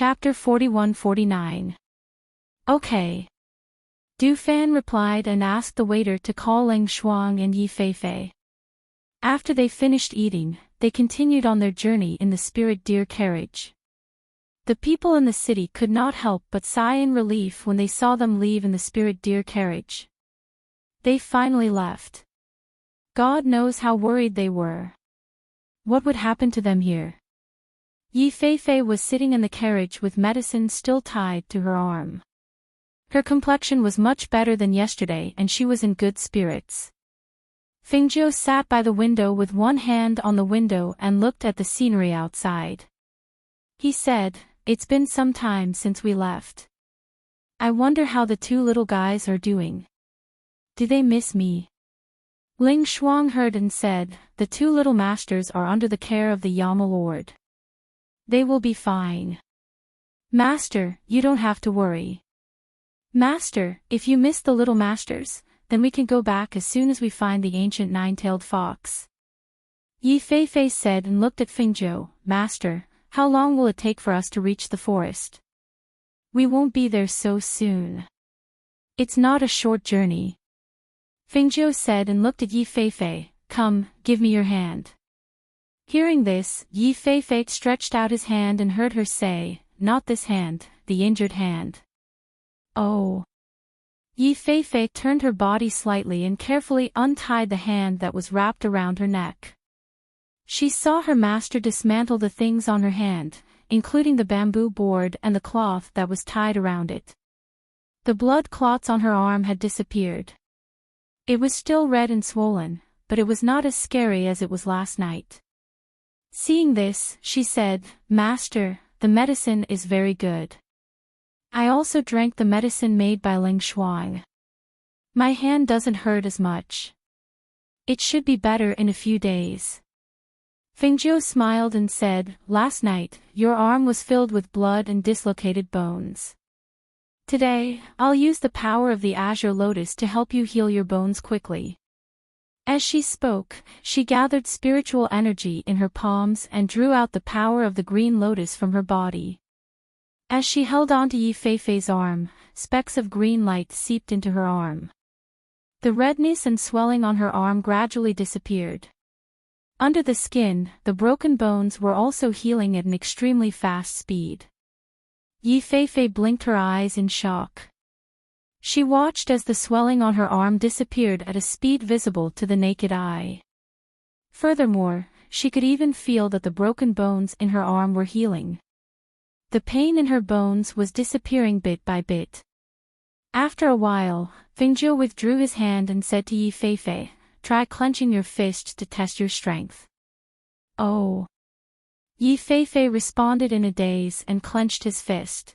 Chapter 41-49. Okay. Du Fan replied and asked the waiter to call Ling Shuang and Yi Feifei. After they finished eating, they continued on their journey in the spirit deer carriage. The people in the city could not help but sigh in relief when they saw them leave in the spirit deer carriage. They finally left. God knows how worried they were. What would happen to them here? Yi Feifei was sitting in the carriage with medicine still tied to her arm. Her complexion was much better than yesterday and she was in good spirits. Fengjiu sat by the window with one hand on the window and looked at the scenery outside. He said, "It's been some time since we left. I wonder how the two little guys are doing. Do they miss me?" Ling Shuang heard and said, "The two little masters are under the care of the Yama Lord. They will be fine. Master, you don't have to worry. Master, if you miss the little masters, then we can go back as soon as we find the ancient nine-tailed fox." Yi Feifei said and looked at Fengjiu, "Master, how long will it take for us to reach the forest? We won't be there so soon. It's not a short journey." Fengjiu said and looked at Yi Feifei, "Come, give me your hand." Hearing this, Yi Feifei stretched out his hand and heard her say, "Not this hand, the injured hand." Oh. Yi Feifei turned her body slightly and carefully untied the hand that was wrapped around her neck. She saw her master dismantle the things on her hand, including the bamboo board and the cloth that was tied around it. The blood clots on her arm had disappeared. It was still red and swollen, but it was not as scary as it was last night. Seeing this, she said, "Master, the medicine is very good. I also drank the medicine made by Ling Shuang. My hand doesn't hurt as much. It should be better in a few days." Fengjiu smiled and said, "Last night, your arm was filled with blood and dislocated bones. Today, I'll use the power of the azure lotus to help you heal your bones quickly." As she spoke, she gathered spiritual energy in her palms and drew out the power of the green lotus from her body. As she held onto Yi Feifei's arm, specks of green light seeped into her arm. The redness and swelling on her arm gradually disappeared. Under the skin, the broken bones were also healing at an extremely fast speed. Yi Feifei blinked her eyes in shock. She watched as the swelling on her arm disappeared at a speed visible to the naked eye. Furthermore, she could even feel that the broken bones in her arm were healing. The pain in her bones was disappearing bit by bit. After a while, Fengjiu withdrew his hand and said to Yi Feifei, "Try clenching your fist to test your strength." Oh. Yi Feifei responded in a daze and clenched his fist.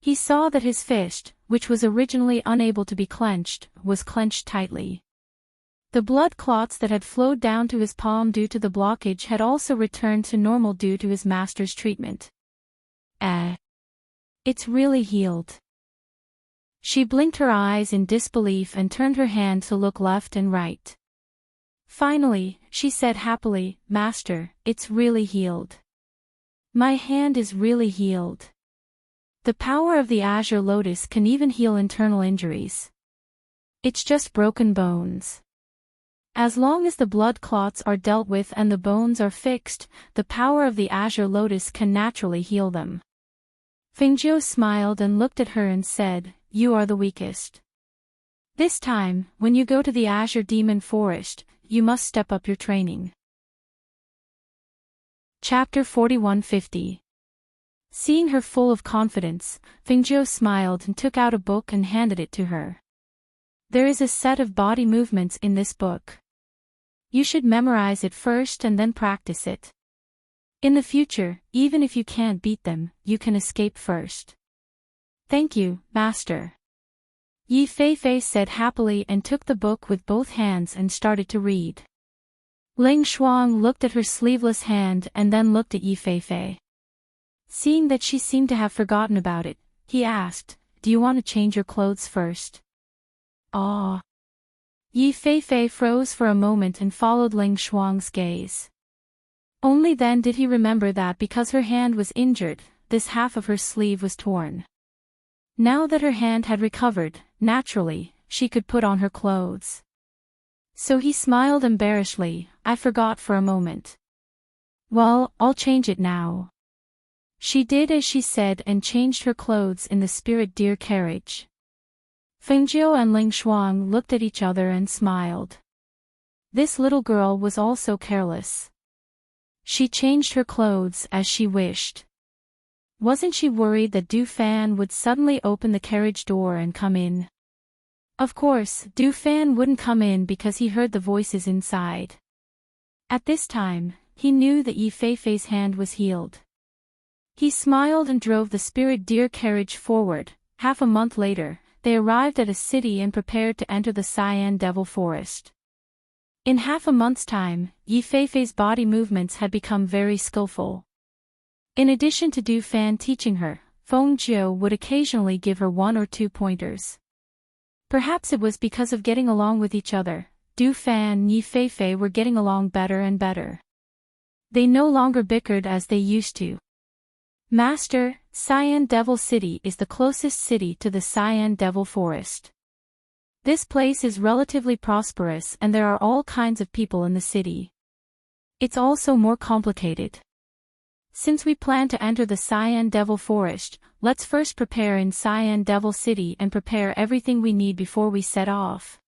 He saw that his fist, which was originally unable to be clenched, was clenched tightly. The blood clots that had flowed down to his palm due to the blockage had also returned to normal due to his master's treatment. It's really healed. She blinked her eyes in disbelief and turned her hand to look left and right. Finally, she said happily, "Master, it's really healed. My hand is really healed. The power of the azure lotus can even heal internal injuries. It's just broken bones. As long as the blood clots are dealt with and the bones are fixed, the power of the azure lotus can naturally heal them." Fengjiu smiled and looked at her and said, "You are the weakest. This time, when you go to the Azure Demon Forest, you must step up your training." Chapter 41-50. Seeing her full of confidence, Fengjiu smiled and took out a book and handed it to her. "There is a set of body movements in this book. You should memorize it first and then practice it. In the future, even if you can't beat them, you can escape first." "Thank you, Master." Yi Feifei said happily and took the book with both hands and started to read. Ling Shuang looked at her sleeveless hand and then looked at Yi Feifei. Seeing that she seemed to have forgotten about it, he asked, "Do you want to change your clothes first?" "Ah." Yi Feifei froze for a moment and followed Ling Shuang's gaze. Only then did he remember that because her hand was injured, this half of her sleeve was torn. Now that her hand had recovered, naturally, she could put on her clothes. So he smiled embarrassedly. I forgot for a moment. Well, I'll change it now. She did as she said and changed her clothes in the spirit deer carriage. Fengjiu and Ling Shuang looked at each other and smiled. This little girl was also careless. She changed her clothes as she wished. Wasn't she worried that Du Fan would suddenly open the carriage door and come in? Of course, Du Fan wouldn't come in because he heard the voices inside. At this time, he knew that Yi Feifei's hand was healed. He smiled and drove the spirit deer carriage forward. Half a month later, they arrived at a city and prepared to enter the Cyan Devil Forest. In half a month's time, Yi Feifei's body movements had become very skillful. In addition to Du Fan teaching her, Feng Jiu would occasionally give her 1 or 2 pointers. Perhaps it was because of getting along with each other, Du Fan and Yi Feifei were getting along better and better. They no longer bickered as they used to. Master, Cyan Devil City is the closest city to the Cyan Devil Forest. This place is relatively prosperous and there are all kinds of people in the city. It's also more complicated. Since we plan to enter the Cyan Devil Forest, let's first prepare in Cyan Devil City and prepare everything we need before we set off.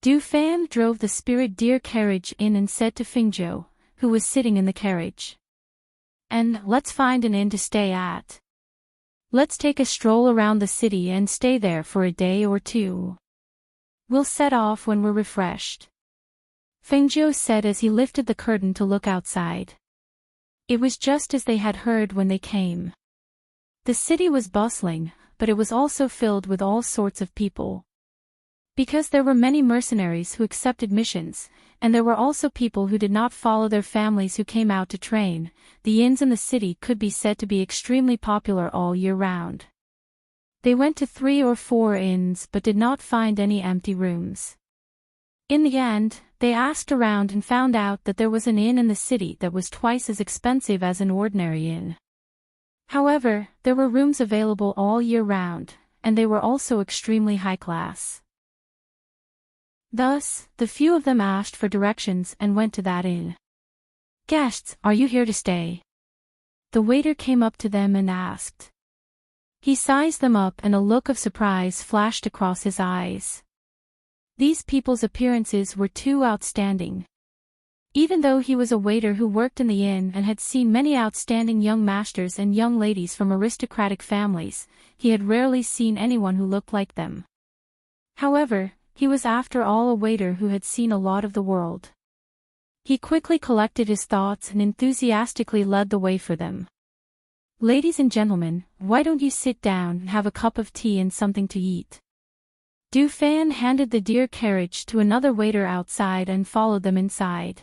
Du Fan drove the spirit deer carriage in and said to Fengjiu, who was sitting in the carriage. And let's find an inn to stay at. Let's take a stroll around the city and stay there for a day or 2. We'll set off when we're refreshed. Fengjiu said as he lifted the curtain to look outside. It was just as they had heard when they came. The city was bustling, but it was also filled with all sorts of people. Because there were many mercenaries who accepted missions, and there were also people who did not follow their families who came out to train, the inns in the city could be said to be extremely popular all year round. They went to 3 or 4 inns but did not find any empty rooms. In the end, they asked around and found out that there was an inn in the city that was twice as expensive as an ordinary inn. However, there were rooms available all year round, and they were also extremely high class. Thus, the few of them asked for directions and went to that inn. Guests, are you here to stay? The waiter came up to them and asked. He sized them up and a look of surprise flashed across his eyes. These people's appearances were too outstanding. Even though he was a waiter who worked in the inn and had seen many outstanding young masters and young ladies from aristocratic families, he had rarely seen anyone who looked like them. However, he was after all a waiter who had seen a lot of the world. He quickly collected his thoughts and enthusiastically led the way for them. Ladies and gentlemen, why don't you sit down and have a cup of tea and something to eat? Du Fan handed the deer carriage to another waiter outside and followed them inside.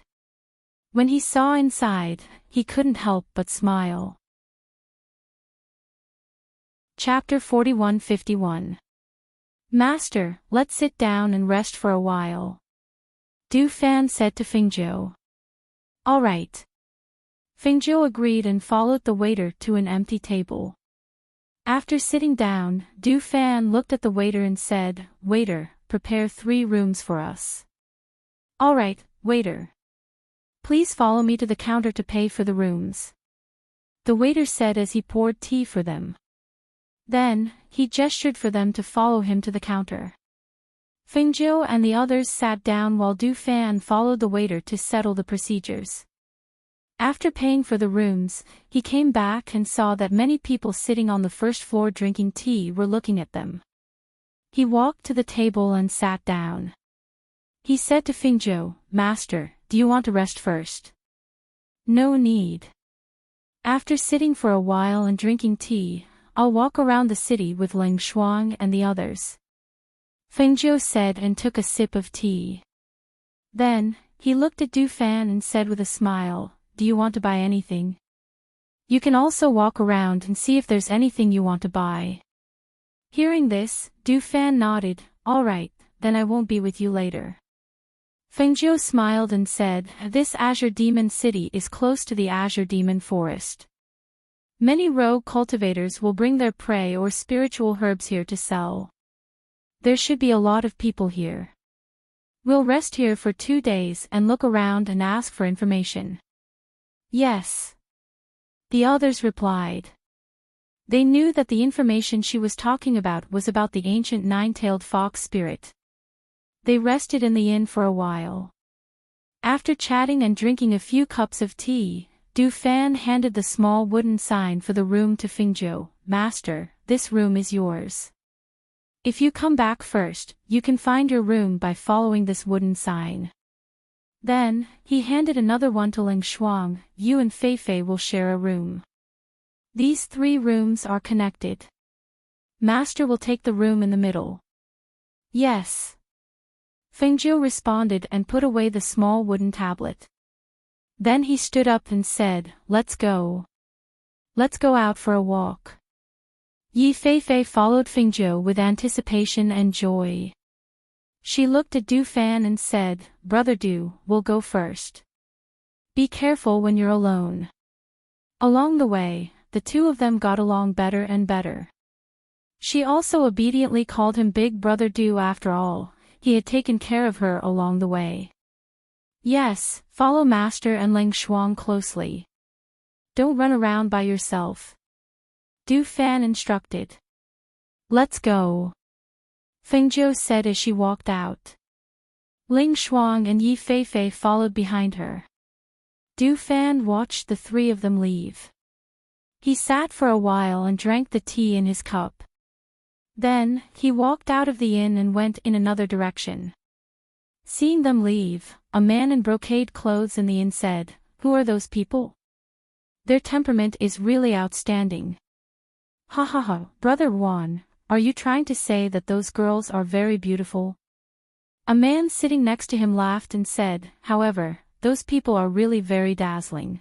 When he saw inside, he couldn't help but smile. Chapter 41-51. Master, let's sit down and rest for a while. Du Fan said to Fengjiu. All right. Fengjiu agreed and followed the waiter to an empty table. After sitting down, Du Fan looked at the waiter and said, Waiter, prepare 3 rooms for us. All right, waiter. Please follow me to the counter to pay for the rooms. The waiter said as he poured tea for them. Then, he gestured for them to follow him to the counter. Fengjiu and the others sat down while Du Fan followed the waiter to settle the procedures. After paying for the rooms, he came back and saw that many people sitting on the first floor drinking tea were looking at them. He walked to the table and sat down. He said to Fengjiu, Master, do you want to rest first? No need. After sitting for a while and drinking tea, I'll walk around the city with Ling Shuang and the others. Fengjiu said and took a sip of tea. Then, he looked at Du Fan and said with a smile, Do you want to buy anything? You can also walk around and see if there's anything you want to buy. Hearing this, Du Fan nodded, All right, then I won't be with you later. Fengjiu smiled and said, This Azure Demon City is close to the Azure Demon Forest. Many rogue cultivators will bring their prey or spiritual herbs here to sell. There should be a lot of people here. We'll rest here for 2 days and look around and ask for information. Yes. The others replied. They knew that the information she was talking about was about the ancient nine-tailed fox spirit. They rested in the inn for a while. After chatting and drinking a few cups of tea, Du Fan handed the small wooden sign for the room to Fingzhou. Master, this room is yours. If you come back first, you can find your room by following this wooden sign. Then, he handed another one to Ling Shuang. You and Fei Fei will share a room. These 3 rooms are connected. Master will take the room in the middle. Yes. Fengzhou responded and put away the small wooden tablet. Then he stood up and said, Let's go. Let's go out for a walk. Yi Feifei followed Fengzhou with anticipation and joy. She looked at Du Fan and said, Brother Du, we'll go first. Be careful when you're alone. Along the way, the 2 of them got along better and better. She also obediently called him Big Brother Du. After all, he had taken care of her along the way. Yes, follow Master and Ling Shuang closely. Don't run around by yourself. Du Fan instructed. Let's go. Fengzhou said as she walked out. Ling Shuang and Yi Feifei followed behind her. Du Fan watched the 3 of them leave. He sat for a while and drank the tea in his cup. Then, he walked out of the inn and went in another direction. Seeing them leave, a man in brocade clothes in the inn said, Who are those people? Their temperament is really outstanding. Ha ha ha, Brother Wan, are you trying to say that those girls are very beautiful? A man sitting next to him laughed and said, However, those people are really very dazzling.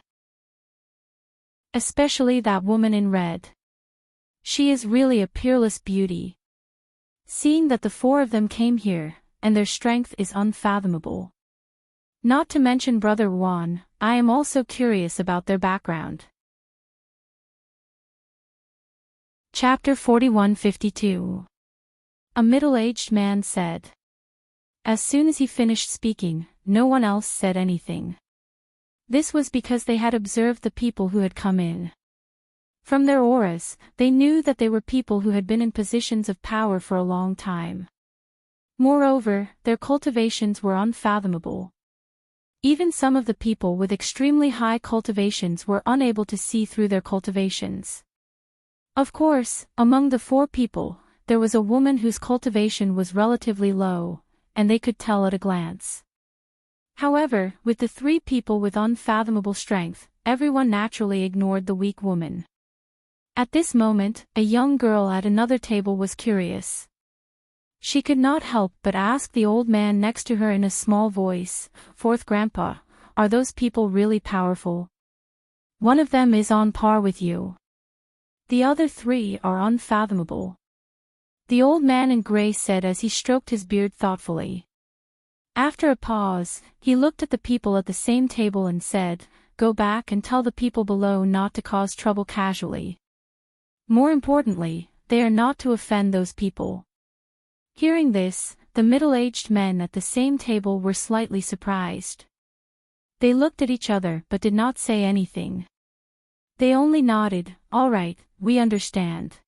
Especially that woman in red. She is really a peerless beauty. Seeing that the 4 of them came here, and their strength is unfathomable. Not to mention Brother Wan, I am also curious about their background. Chapter 4152. A middle-aged man said. As soon as he finished speaking, no one else said anything. This was because they had observed the people who had come in. From their auras, they knew that they were people who had been in positions of power for a long time. Moreover, their cultivations were unfathomable. Even some of the people with extremely high cultivations were unable to see through their cultivations. Of course, among the 4 people, there was a woman whose cultivation was relatively low, and they could tell at a glance. However, with the 3 people with unfathomable strength, everyone naturally ignored the weak woman. At this moment, a young girl at another table was curious. She could not help but ask the old man next to her in a small voice, Fourth Grandpa, are those people really powerful? One of them is on par with you. The other 3 are unfathomable. The old man in gray said as he stroked his beard thoughtfully. After a pause, he looked at the people at the same table and said, Go back and tell the people below not to cause trouble casually. More importantly, they are not to offend those people. Hearing this, the middle-aged men at the same table were slightly surprised. They looked at each other but did not say anything. They only nodded, All right, we understand.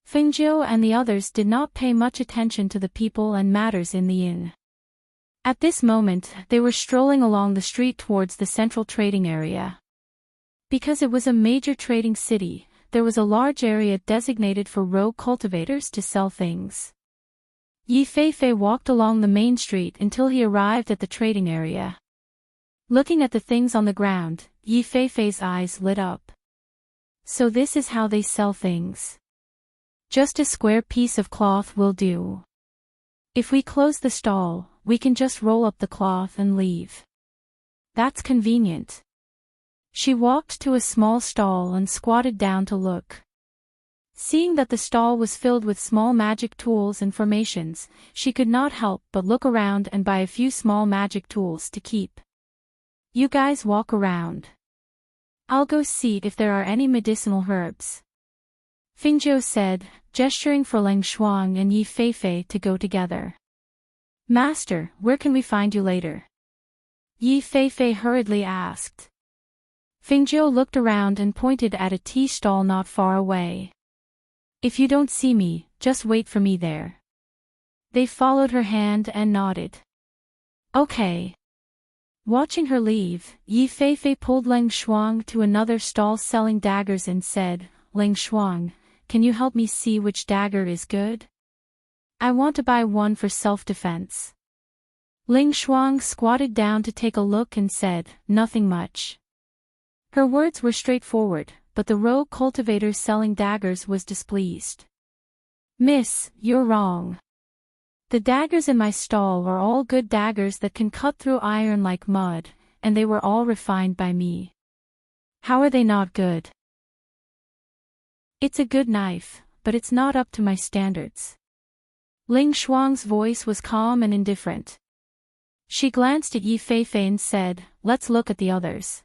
Fengzhou and the others did not pay much attention to the people and matters in the inn. At this moment, they were strolling along the street towards the central trading area. Because it was a major trading city, there was a large area designated for rogue cultivators to sell things. Yi Feifei walked along the main street until he arrived at the trading area. Looking at the things on the ground, Yi Feifei's eyes lit up. So this is how they sell things. Just a square piece of cloth will do. If we close the stall, we can just roll up the cloth and leave. That's convenient. She walked to a small stall and squatted down to look. Seeing that the stall was filled with small magic tools and formations, she could not help but look around and buy a few small magic tools to keep. You guys walk around. I'll go see if there are any medicinal herbs. Fingzhou said, gesturing for Leng Shuang and Yi Feifei to go together. Master, where can we find you later? Yi Feifei hurriedly asked. Fingzhou looked around and pointed at a tea stall not far away. If you don't see me, just wait for me there. They followed her hand and nodded. Okay. Watching her leave, Yi Feifei pulled Leng Shuang to another stall selling daggers and said, Leng Shuang, can you help me see which dagger is good? I want to buy one for self-defense. Leng Shuang squatted down to take a look and said, nothing much. Her words were straightforward, but the rogue cultivator selling daggers was displeased. Miss, you're wrong. The daggers in my stall are all good daggers that can cut through iron like mud, and they were all refined by me. How are they not good? It's a good knife, but it's not up to my standards. Leng Shuang's voice was calm and indifferent. She glanced at Yi Feifei and said, let's look at the others.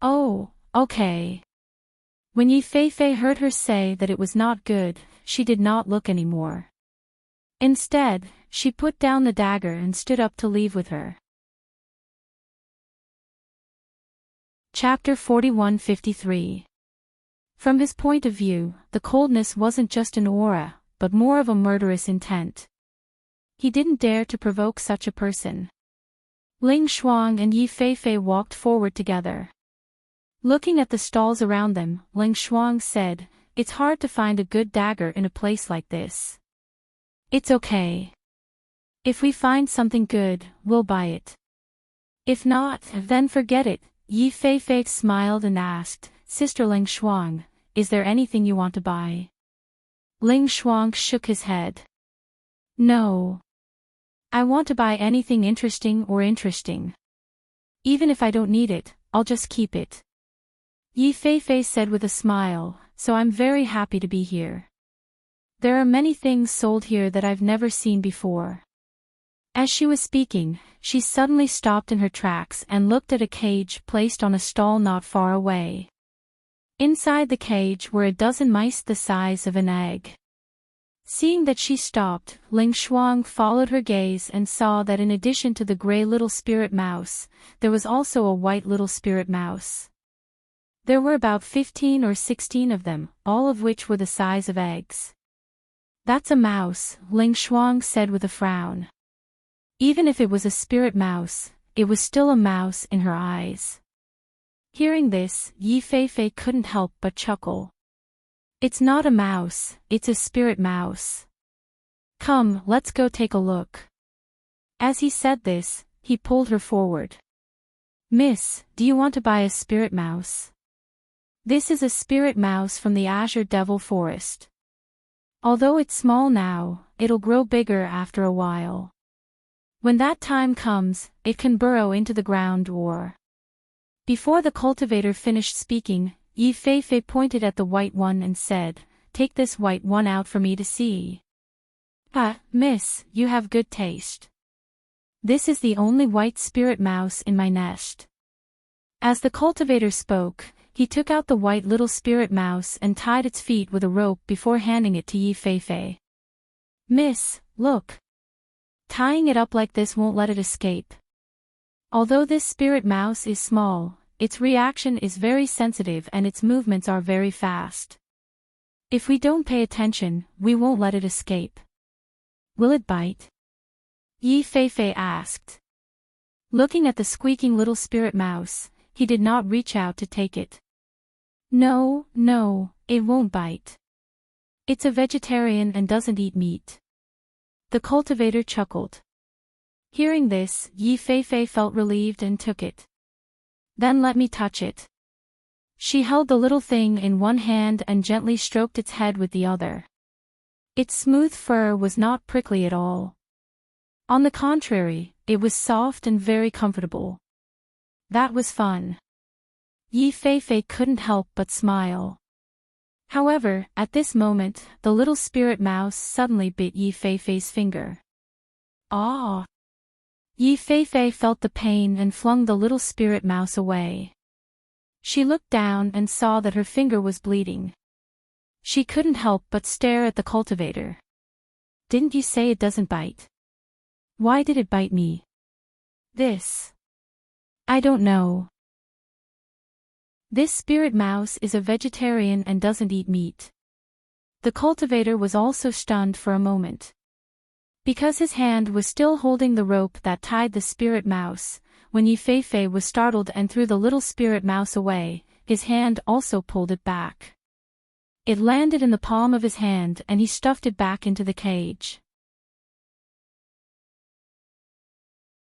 Oh, okay. When Yi Feifei heard her say that it was not good, she did not look anymore. Instead, she put down the dagger and stood up to leave with her. Chapter 41-53. From his point of view, the coldness wasn't just an aura, but more of a murderous intent. He didn't dare to provoke such a person. Leng Shuang and Yi Feifei walked forward together. Looking at the stalls around them, Leng Shuang said, it's hard to find a good dagger in a place like this. It's okay. If we find something good, we'll buy it. If not, then forget it. Yi Feifei smiled and asked, Sister Leng Shuang, is there anything you want to buy? Leng Shuang shook his head. No. I want to buy anything interesting. Even if I don't need it, I'll just keep it. Yi Feifei said with a smile, so I'm very happy to be here. There are many things sold here that I've never seen before. As she was speaking, she suddenly stopped in her tracks and looked at a cage placed on a stall not far away. Inside the cage were a dozen mice the size of an egg. Seeing that she stopped, Leng Shuang followed her gaze and saw that in addition to the gray little spirit mouse, there was also a white little spirit mouse. There were about 15 or 16 of them, all of which were the size of eggs. That's a mouse, Leng Shuang said with a frown. Even if it was a spirit mouse, it was still a mouse in her eyes. Hearing this, Yi Feifei couldn't help but chuckle. It's not a mouse, it's a spirit mouse. Come, let's go take a look. As he said this, he pulled her forward. Miss, do you want to buy a spirit mouse? This is a spirit mouse from the Azure Devil Forest. Although it's small now, it'll grow bigger after a while. When that time comes, it can burrow into the ground or... Before the cultivator finished speaking, Yi Feifei pointed at the white one and said, take this white one out for me to see. Ah, miss, you have good taste. This is the only white spirit mouse in my nest. As the cultivator spoke, he took out the white little spirit mouse and tied its feet with a rope before handing it to Yi Feifei. Miss, look. Tying it up like this won't let it escape. Although this spirit mouse is small, its reaction is very sensitive and its movements are very fast. If we don't pay attention, we won't let it escape. Will it bite? Yi Feifei asked. Looking at the squeaking little spirit mouse, he did not reach out to take it. No, it won't bite. It's a vegetarian and doesn't eat meat. The cultivator chuckled. Hearing this, Yi Feifei felt relieved and took it. Then let me touch it. She held the little thing in one hand and gently stroked its head with the other. Its smooth fur was not prickly at all. On the contrary, it was soft and very comfortable. That was fun. Yi Feifei couldn't help but smile. However, at this moment, the little spirit mouse suddenly bit Yi Feifei's finger. Ah! Yi Feifei felt the pain and flung the little spirit mouse away. She looked down and saw that her finger was bleeding. She couldn't help but stare at the cultivator. "Didn't you say it doesn't bite? Why did it bite me?" "This. I don't know. This spirit mouse is a vegetarian and doesn't eat meat." The cultivator was also stunned for a moment. Because his hand was still holding the rope that tied the spirit mouse, when Yifei was startled and threw the little spirit mouse away, his hand also pulled it back. It landed in the palm of his hand and he stuffed it back into the cage.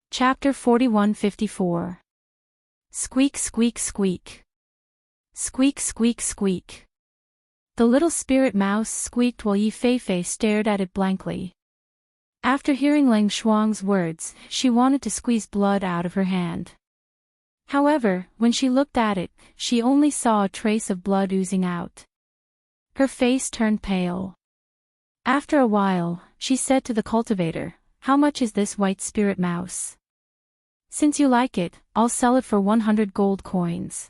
Chapter 4154. Squeak, squeak, squeak. Squeak, squeak, squeak. The little spirit mouse squeaked while Yifei stared at it blankly. After hearing Lang Shuang's words, she wanted to squeeze blood out of her hand. However, when she looked at it, she only saw a trace of blood oozing out. Her face turned pale. After a while, she said to the cultivator, "How much is this white spirit mouse? Since you like it, I'll sell it for 100 gold coins."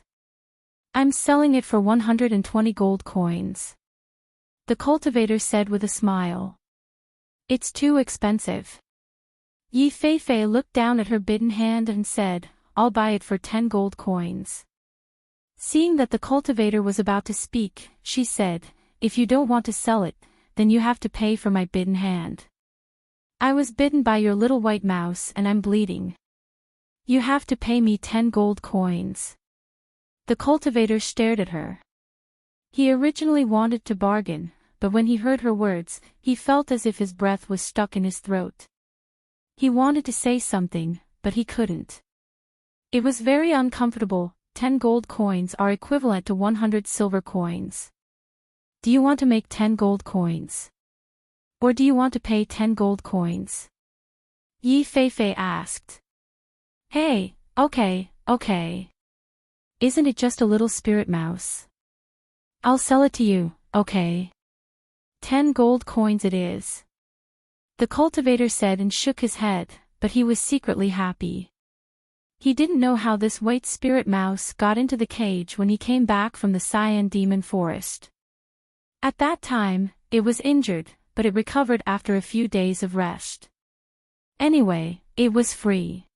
"I'm selling it for 120 gold coins." The cultivator said with a smile. "It's too expensive." Yifei looked down at her bitten hand and said, "I'll buy it for 10 gold coins." Seeing that the cultivator was about to speak, she said, "If you don't want to sell it, then you have to pay for my bitten hand. I was bitten by your little white mouse and I'm bleeding. You have to pay me 10 gold coins." The cultivator stared at her. He originally wanted to bargain, but when he heard her words, he felt as if his breath was stuck in his throat. He wanted to say something, but he couldn't. It was very uncomfortable. 10 gold coins are equivalent to 100 silver coins. "Do you want to make 10 gold coins? Or do you want to pay 10 gold coins?" Yifei asked. "Hey, okay. Isn't it just a little spirit mouse? I'll sell it to you, okay? 10 gold coins it is." The cultivator said and shook his head, but he was secretly happy. He didn't know how this white spirit mouse got into the cage when he came back from the Cyan Demon Forest. At that time, it was injured, but it recovered after a few days of rest. Anyway, it was free.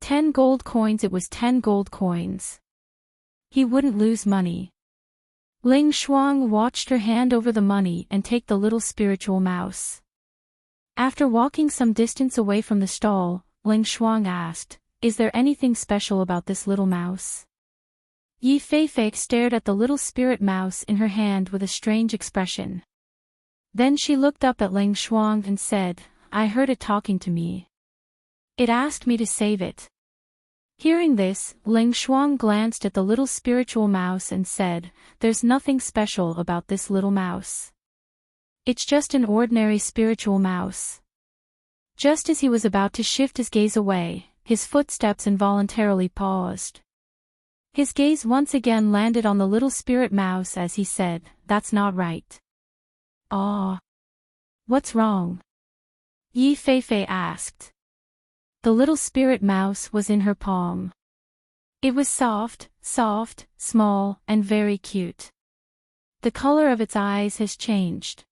10 gold coins, it was 10 gold coins. He wouldn't lose money. Ling Shuang watched her hand over the money and take the little spiritual mouse. After walking some distance away from the stall, Ling Shuang asked, "Is there anything special about this little mouse?" Yifei stared at the little spirit mouse in her hand with a strange expression. Then she looked up at Ling Shuang and said, "I heard it talking to me. It asked me to save it." Hearing this, Ling Shuang glanced at the little spiritual mouse and said, "There's nothing special about this little mouse. It's just an ordinary spiritual mouse." Just as he was about to shift his gaze away, his footsteps involuntarily paused. His gaze once again landed on the little spirit mouse as he said, "That's not right." "Aw. What's wrong?" Yifei asked. The little spirit mouse was in her palm. It was soft, small, and very cute. The color of its eyes has changed.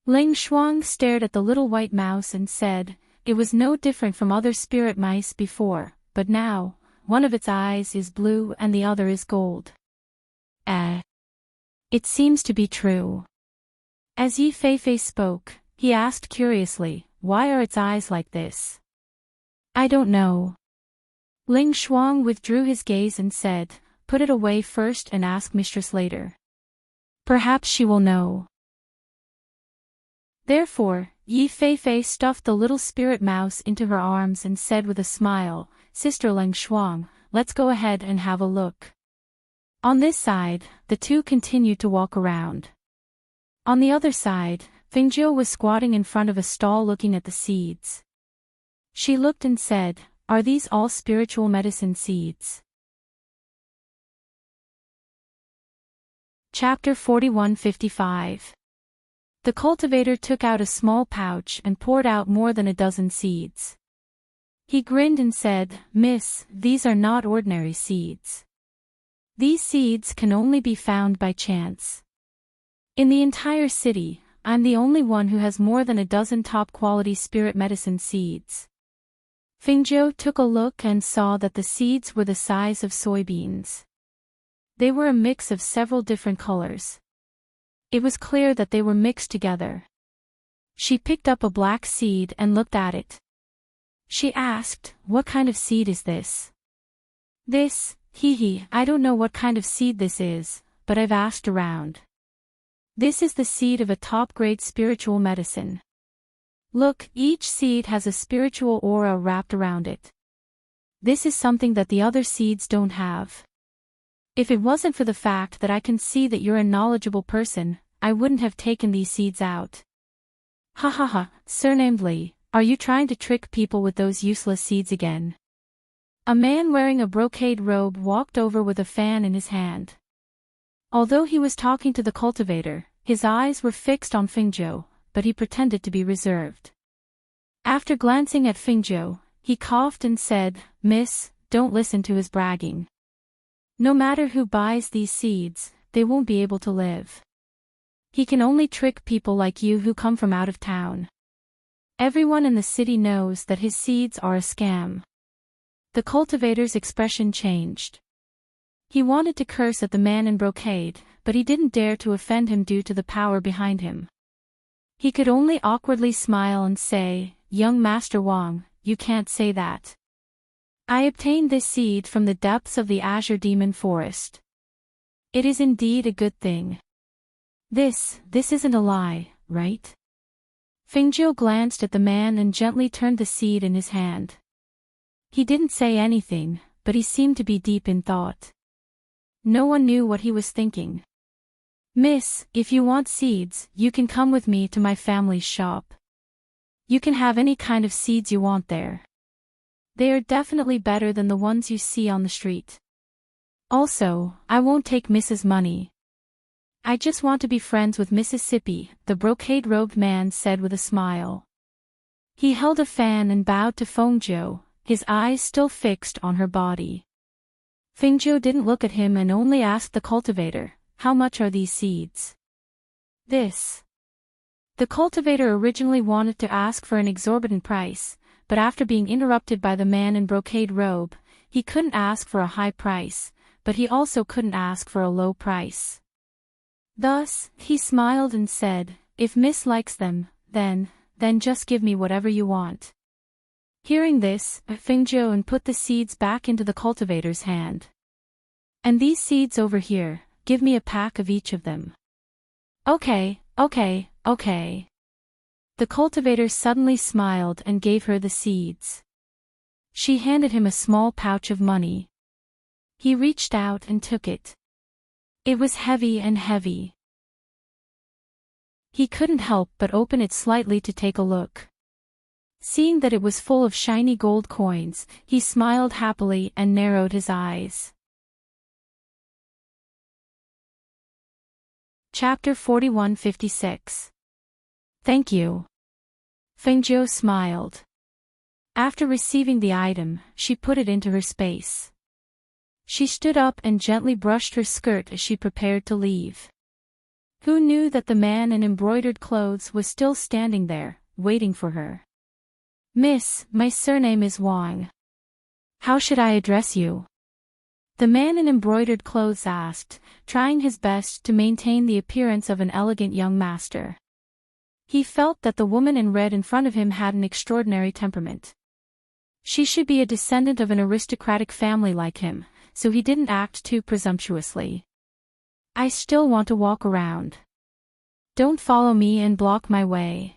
Ling Shuang stared at the little white mouse and said, "It was no different from other spirit mice before, but now, one of its eyes is blue and the other is gold." It seems to be true." As Yifei spoke, he asked curiously, "Why are its eyes like this?" "I don't know." Ling Shuang withdrew his gaze and said, "Put it away first and ask mistress later. Perhaps she will know." Therefore, Yifei stuffed the little spirit mouse into her arms and said with a smile, "Sister Ling Shuang, let's go ahead and have a look." On this side, the two continued to walk around. On the other side, Fingjiu was squatting in front of a stall looking at the seeds. She looked and said, "Are these all spiritual medicine seeds?" Chapter 4155. The cultivator took out a small pouch and poured out more than a dozen seeds. He grinned and said, "Miss, these are not ordinary seeds. These seeds can only be found by chance. In the entire city, I'm the only one who has more than a dozen top-quality spirit medicine seeds. Fingzhou took a look and saw that the seeds were the size of soybeans. They were a mix of several different colors. It was clear that they were mixed together. She picked up a black seed and looked at it. She asked, "What kind of seed is this?" "This, I don't know what kind of seed this is, but I've asked around. This is the seed of a top-grade spiritual medicine. Look, each seed has a spiritual aura wrapped around it. This is something that the other seeds don't have. If it wasn't for the fact that I can see that you're a knowledgeable person, I wouldn't have taken these seeds out." "Ha ha ha, surnamed Li, are you trying to trick people with those useless seeds again?" A man wearing a brocade robe walked over with a fan in his hand. Although he was talking to the cultivator, his eyes were fixed on Fingzhou, but he pretended to be reserved. After glancing at Fingzhou, he coughed and said, "Miss, don't listen to his bragging. No matter who buys these seeds, they won't be able to live. He can only trick people like you who come from out of town. Everyone in the city knows that his seeds are a scam." The cultivator's expression changed. He wanted to curse at the man in brocade, but he didn't dare to offend him due to the power behind him. He could only awkwardly smile and say, "Young Master Wang, you can't say that. I obtained this seed from the depths of the Azure Demon Forest. It is indeed a good thing. This isn't a lie, right?" Fingzhou glanced at the man and gently turned the seed in his hand. He didn't say anything, but he seemed to be deep in thought. No one knew what he was thinking. "Miss, if you want seeds, you can come with me to my family's shop. You can have any kind of seeds you want there. They are definitely better than the ones you see on the street. Also, I won't take Mrs. Money. I just want to be friends with Mississippi," the brocade-robed man said with a smile. He held a fan and bowed to Fengzhou, his eyes still fixed on her body. Fengzhou didn't look at him and only asked the cultivator, "How much are these seeds?" "This." The cultivator originally wanted to ask for an exorbitant price, but after being interrupted by the man in brocade robe, he couldn't ask for a high price, but he also couldn't ask for a low price. Thus, he smiled and said, "If Miss likes them, then just give me whatever you want." Hearing this, Fengzhou put the seeds back into the cultivator's hand. "And these seeds over here, give me a pack of each of them." Okay. The cultivator suddenly smiled and gave her the seeds. She handed him a small pouch of money. He reached out and took it. It was heavy and heavy. He couldn't help but open it slightly to take a look. Seeing that it was full of shiny gold coins, he smiled happily and narrowed his eyes. Chapter 4156. Thank you. Fengzhou smiled. After receiving the item, she put it into her space. She stood up and gently brushed her skirt as she prepared to leave. Who knew that the man in embroidered clothes was still standing there, waiting for her? "Miss, my surname is Wang. How should I address you?" The man in embroidered clothes asked, trying his best to maintain the appearance of an elegant young master. He felt that the woman in red in front of him had an extraordinary temperament. She should be a descendant of an aristocratic family like him, so he didn't act too presumptuously. "I still want to walk around. Don't follow me and block my way,"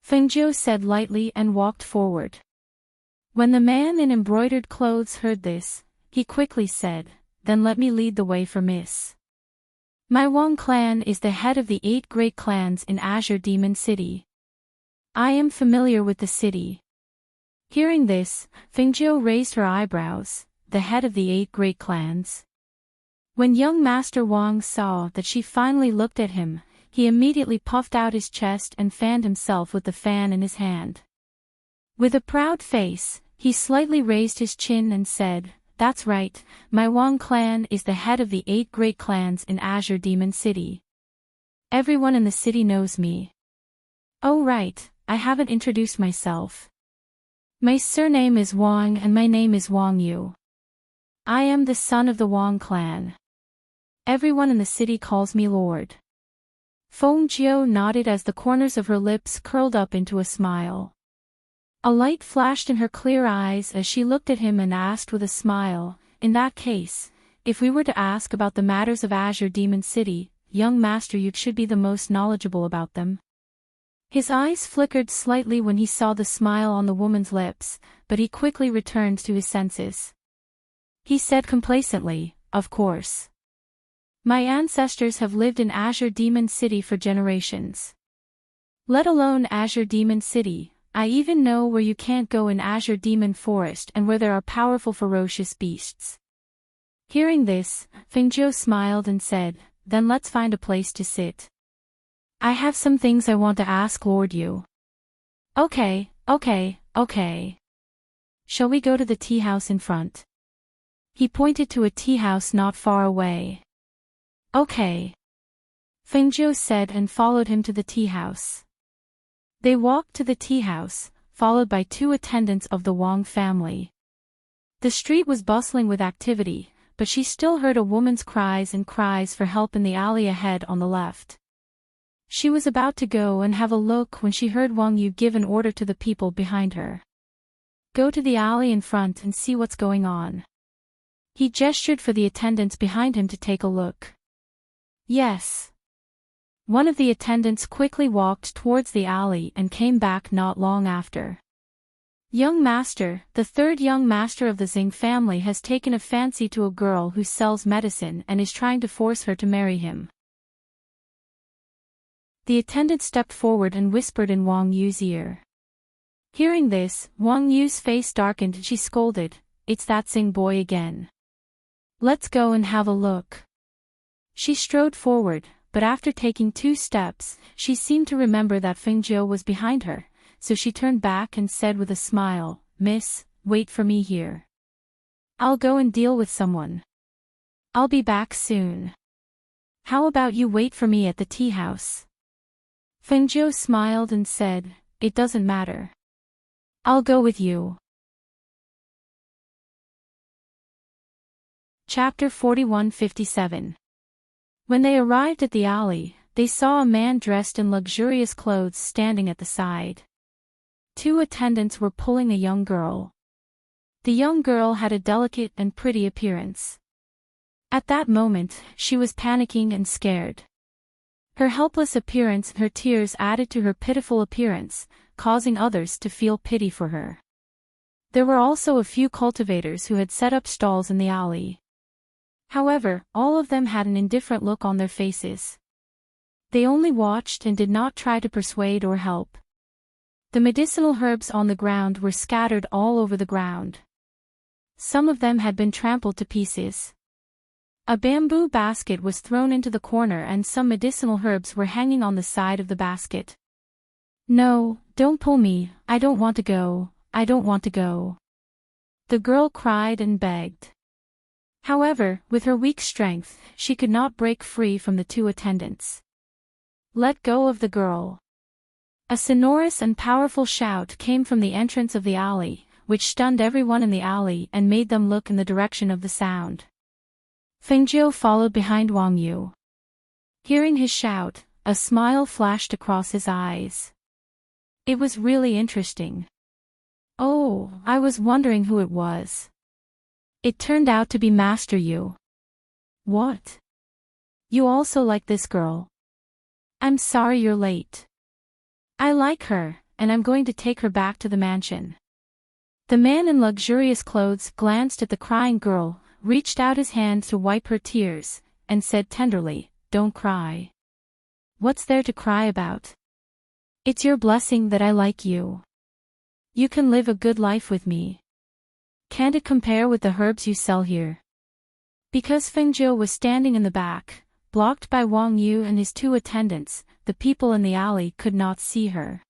Fengzhou said lightly and walked forward. When the man in embroidered clothes heard this, he quickly said, "Then let me lead the way for Miss. My Wang clan is the head of the 8 great clans in Azure Demon City. I am familiar with the city." Hearing this, Fengzhou raised her eyebrows, the head of the 8 great clans. When young Master Wang saw that she finally looked at him, he immediately puffed out his chest and fanned himself with the fan in his hand. With a proud face, he slightly raised his chin and said, that's right, my Wang clan is the head of the 8 great clans in Azure Demon City. Everyone in the city knows me. Oh right, I haven't introduced myself. My surname is Wang and my name is Wang Yu. I am the son of the Wang clan. Everyone in the city calls me Lord. Feng Jiu nodded as the corners of her lips curled up into a smile. A light flashed in her clear eyes as she looked at him and asked with a smile, in that case, if we were to ask about the matters of Azure Demon City, young Master you should be the most knowledgeable about them. His eyes flickered slightly when he saw the smile on the woman's lips, but he quickly returned to his senses. He said complacently, of course. My ancestors have lived in Azure Demon City for generations. Let alone Azure Demon City, I even know where you can't go in Azure Demon Forest and where there are powerful ferocious beasts. Hearing this, Fengjiu smiled and said, then let's find a place to sit. I have some things I want to ask Lord Yu. Okay. Shall we go to the tea house in front? He pointed to a tea house not far away. Okay. Fengjiu said and followed him to the tea house. They walked to the tea house, followed by 2 attendants of the Wang family. The street was bustling with activity, but she still heard a woman's cries for help in the alley ahead on the left. She was about to go and have a look when she heard Wang Yu give an order to the people behind her. Go to the alley in front and see what's going on. He gestured for the attendants behind him to take a look. Yes. One of the attendants quickly walked towards the alley and came back not long after. Young Master, the 3rd young master of the Xing family has taken a fancy to a girl who sells medicine and is trying to force her to marry him. The attendant stepped forward and whispered in Wang Yu's ear. Hearing this, Wang Yu's face darkened and she scolded, it's that Xing boy again. Let's go and have a look. She strode forward, but after taking 2 steps, she seemed to remember that Fengjiu was behind her, so she turned back and said with a smile, Miss, wait for me here. I'll go and deal with someone. I'll be back soon. How about you wait for me at the tea house? Fengjiu smiled and said, it doesn't matter. I'll go with you. Chapter 4157. When they arrived at the alley, they saw a man dressed in luxurious clothes standing at the side. 2 attendants were pulling a young girl. The young girl had a delicate and pretty appearance. At that moment, she was panicking and scared. Her helpless appearance and her tears added to her pitiful appearance, causing others to feel pity for her. There were also a few cultivators who had set up stalls in the alley. However, all of them had an indifferent look on their faces. They only watched and did not try to persuade or help. The medicinal herbs on the ground were scattered all over the ground. Some of them had been trampled to pieces. A bamboo basket was thrown into the corner and some medicinal herbs were hanging on the side of the basket. No, don't pull me, I don't want to go, I don't want to go. The girl cried and begged. However, with her weak strength, she could not break free from the 2 attendants. Let go of the girl. A sonorous and powerful shout came from the entrance of the alley, which stunned everyone in the alley and made them look in the direction of the sound. Fengjiu followed behind Wang Yu. Hearing his shout, a smile flashed across his eyes. It was really interesting. Oh, I was wondering who it was. It turned out to be Master Yu. What? You also like this girl? I'm sorry you're late. I like her, and I'm going to take her back to the mansion. The man in luxurious clothes glanced at the crying girl, reached out his hand to wipe her tears, and said tenderly, "Don't cry. What's there to cry about? It's your blessing that I like you. You can live a good life with me. Can't it compare with the herbs you sell here?" Because Fengjiu was standing in the back, blocked by Wang Yu and his 2 attendants, the people in the alley could not see her.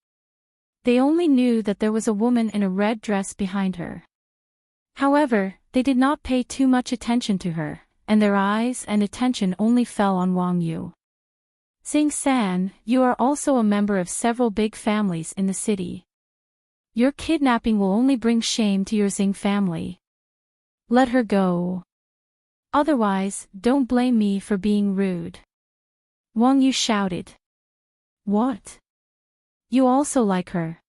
They only knew that there was a woman in a red dress behind her. However, they did not pay too much attention to her, and their eyes and attention only fell on Wang Yu. Xing-san, you are also a member of several big families in the city. Your kidnapping will only bring shame to your Xing family. Let her go. Otherwise, don't blame me for being rude. Wang Yu shouted. What? You also like her?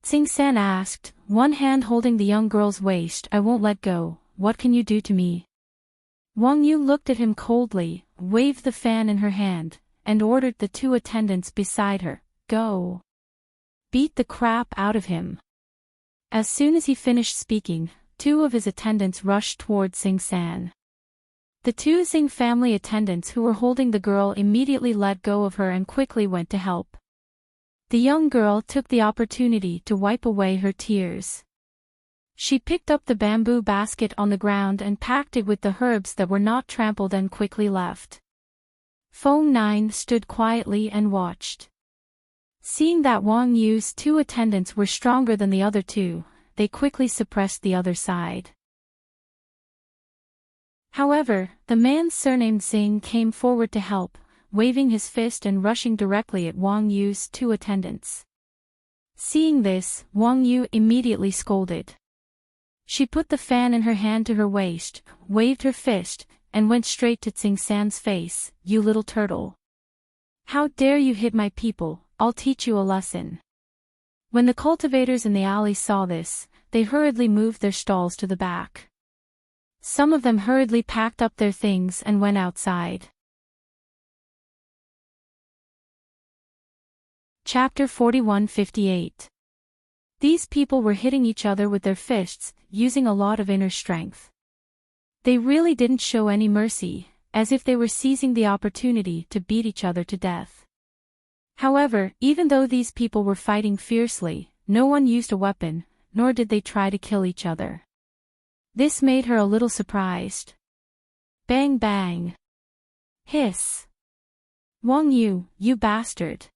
Xing-san asked, one hand holding the young girl's waist. I won't let go. What can you do to me? Wang Yu looked at him coldly, waved the fan in her hand, and ordered the two attendants beside her, go. Beat the crap out of him. As soon as he finished speaking, two of his attendants rushed toward Xing-san. The two Xing family attendants who were holding the girl immediately let go of her and quickly went to help. The young girl took the opportunity to wipe away her tears. She picked up the bamboo basket on the ground and packed it with the herbs that were not trampled and quickly left. Feng 9 stood quietly and watched. Seeing that Wang Yu's two attendants were stronger than the other two, they quickly suppressed the other side. However, the man surnamed Xing came forward to help, waving his fist and rushing directly at Wang Yu's two attendants. Seeing this, Wang Yu immediately scolded. She put the fan in her hand to her waist, waved her fist, and went straight to Xing-san's face. You little turtle. How dare you hit my people, I'll teach you a lesson. When the cultivators in the alley saw this, they hurriedly moved their stalls to the back. Some of them hurriedly packed up their things and went outside. Chapter 41-58. These people were hitting each other with their fists, using a lot of inner strength. They really didn't show any mercy, as if they were seizing the opportunity to beat each other to death. However, even though these people were fighting fiercely, no one used a weapon, nor did they try to kill each other. This made her a little surprised. Bang bang. Hiss. Wang Yu, you bastard.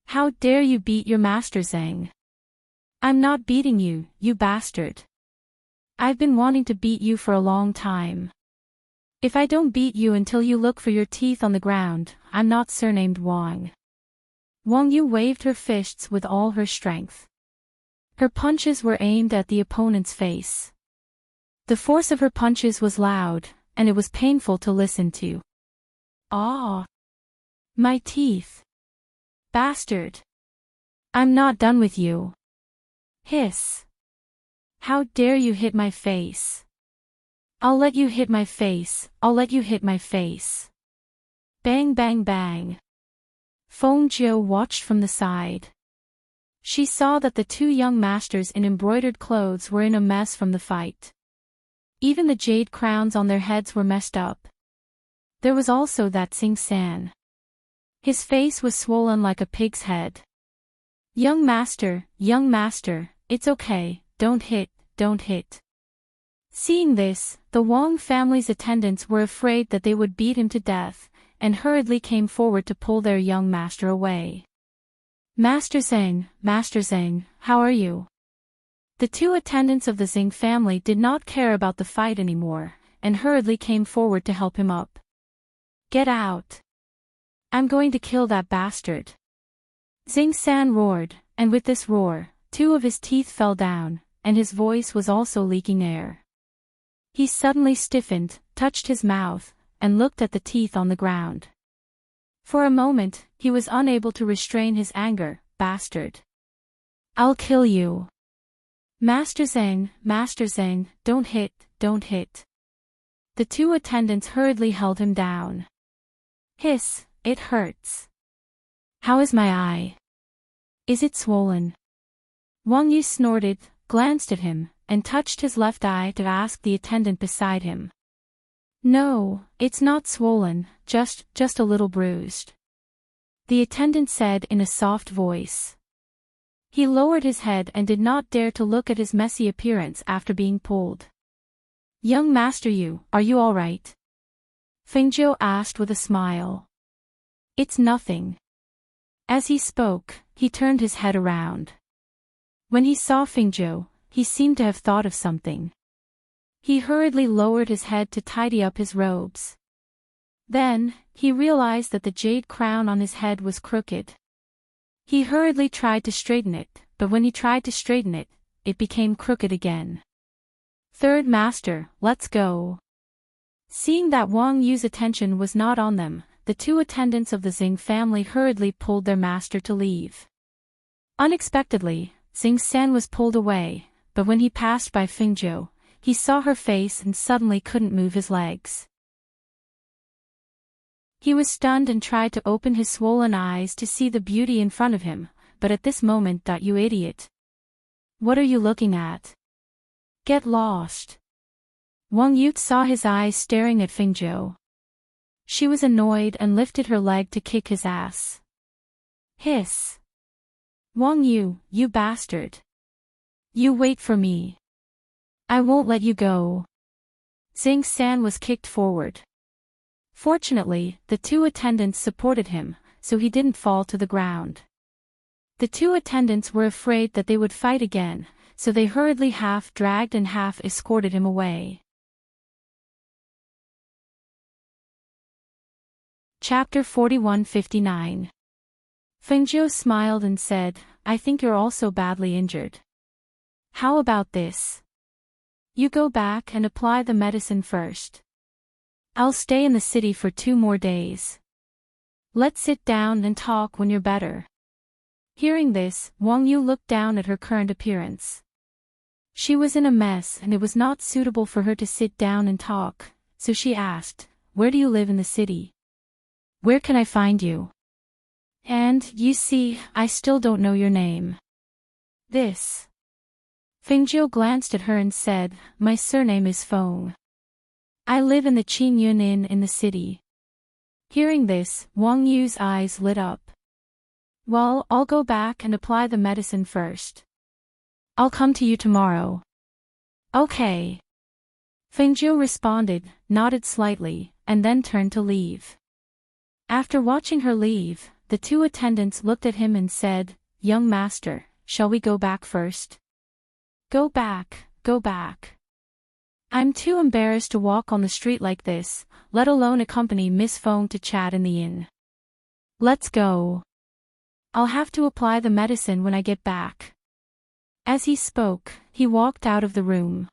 How dare you beat your master Zhang? I'm not beating you, you bastard. I've been wanting to beat you for a long time. If I don't beat you until you look for your teeth on the ground, I'm not surnamed Wang. Wang Yu waved her fists with all her strength. Her punches were aimed at the opponent's face. The force of her punches was loud, and it was painful to listen to. Ah! My teeth! Bastard! I'm not done with you. Hiss! How dare you hit my face? I'll let you hit my face, I'll let you hit my face. Bang bang bang. Feng Jiu watched from the side. She saw that the two young masters in embroidered clothes were in a mess from the fight. Even the jade crowns on their heads were messed up. There was also that Xing-san. His face was swollen like a pig's head. Young master, it's okay, don't hit, don't hit. Seeing this, the Wang family's attendants were afraid that they would beat him to death, and hurriedly came forward to pull their young master away. Master Zhang, how are you? The two attendants of the Xing family did not care about the fight anymore, and hurriedly came forward to help him up. Get out! I'm going to kill that bastard! Xing-san roared, and with this roar, two of his teeth fell down, and his voice was also leaking air. He suddenly stiffened, touched his mouth, and looked at the teeth on the ground. For a moment, he was unable to restrain his anger. Bastard! I'll kill you! Master Zhang, don't hit, don't hit. The two attendants hurriedly held him down. Hiss, it hurts. How is my eye? Is it swollen? Wang Yu snorted, glanced at him, and touched his left eye to ask the attendant beside him. No, it's not swollen, just a little bruised. The attendant said in a soft voice. He lowered his head and did not dare to look at his messy appearance after being pulled. Young Master Yu, are you all right? Fengjiu asked with a smile. It's nothing. As he spoke, he turned his head around. When he saw Fengjiu, he seemed to have thought of something. He hurriedly lowered his head to tidy up his robes. Then, he realized that the jade crown on his head was crooked. He hurriedly tried to straighten it, but when he tried to straighten it, it became crooked again. Third Master, let's go. Seeing that Wang Yu's attention was not on them, the two attendants of the Xing family hurriedly pulled their master to leave. Unexpectedly, Xing San was pulled away, but when he passed by Fengzhou, he saw her face and suddenly couldn't move his legs. He was stunned and tried to open his swollen eyes to see the beauty in front of him, but at this moment, you idiot. What are you looking at? Get lost. Wang Yu saw his eyes staring at Fengzhou. She was annoyed and lifted her leg to kick his ass. Hiss. Wang Yu, you bastard. You wait for me. I won't let you go. Xing San was kicked forward. Fortunately, the two attendants supported him, so he didn't fall to the ground. The two attendants were afraid that they would fight again, so they hurriedly half dragged and half escorted him away. Chapter 41-59. Fengzhou smiled and said, I think you're also badly injured. How about this? You go back and apply the medicine first. I'll stay in the city for 2 more days. Let's sit down and talk when you're better. Hearing this, Wang Yu looked down at her current appearance. She was in a mess and it was not suitable for her to sit down and talk, so she asked, Where do you live in the city? Where can I find you? And, you see, I still don't know your name. This. Fengzhou glanced at her and said, My surname is Feng. I live in the Qingyun Inn in the city. Hearing this, Wang Yu's eyes lit up. Well, I'll go back and apply the medicine first. I'll come to you tomorrow. Okay. Fengzhou responded, nodded slightly, and then turned to leave. After watching her leave, the two attendants looked at him and said, Young master, shall we go back first? Go back, go back. I'm too embarrassed to walk on the street like this, let alone accompany Miss Feng to chat in the inn. Let's go. I'll have to apply the medicine when I get back. As he spoke, he walked out of the room.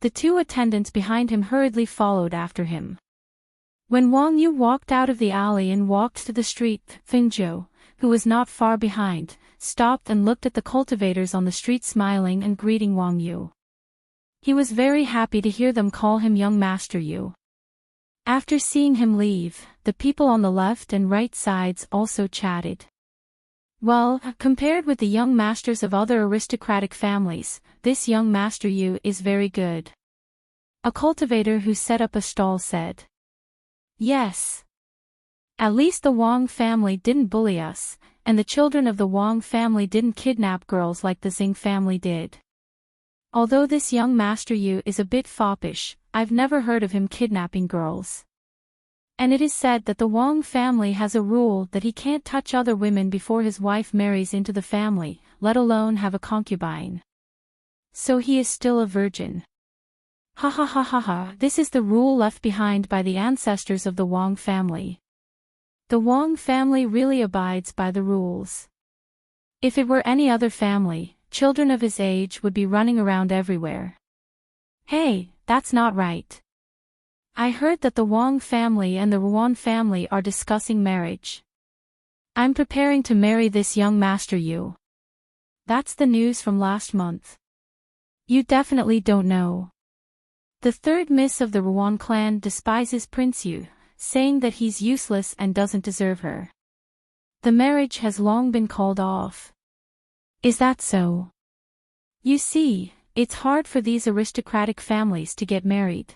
The two attendants behind him hurriedly followed after him. When Wang Yu walked out of the alley and walked to the street, Fengzhou, who was not far behind, stopped and looked at the cultivators on the street smiling and greeting Wang Yu. He was very happy to hear them call him Young Master Yu. After seeing him leave, the people on the left and right sides also chatted. Well, compared with the young masters of other aristocratic families, this Young Master Yu is very good. A cultivator who set up a stall said. Yes. At least the Wang family didn't bully us, and the children of the Wang family didn't kidnap girls like the Xing family did. Although this Young Master Yu is a bit foppish, I've never heard of him kidnapping girls. And it is said that the Wang family has a rule that he can't touch other women before his wife marries into the family, let alone have a concubine. So he is still a virgin. Ha ha ha ha ha, this is the rule left behind by the ancestors of the Wang family. The Wang family really abides by the rules. If it were any other family, children of his age would be running around everywhere. Hey, that's not right. I heard that the Wang family and the Ruan family are discussing marriage. I'm preparing to marry this Young Master Yu. That's the news from last month. You definitely don't know. The third miss of the Ruan clan despises Prince Yu, saying that he's useless and doesn't deserve her. The marriage has long been called off. Is that so? You see, it's hard for these aristocratic families to get married.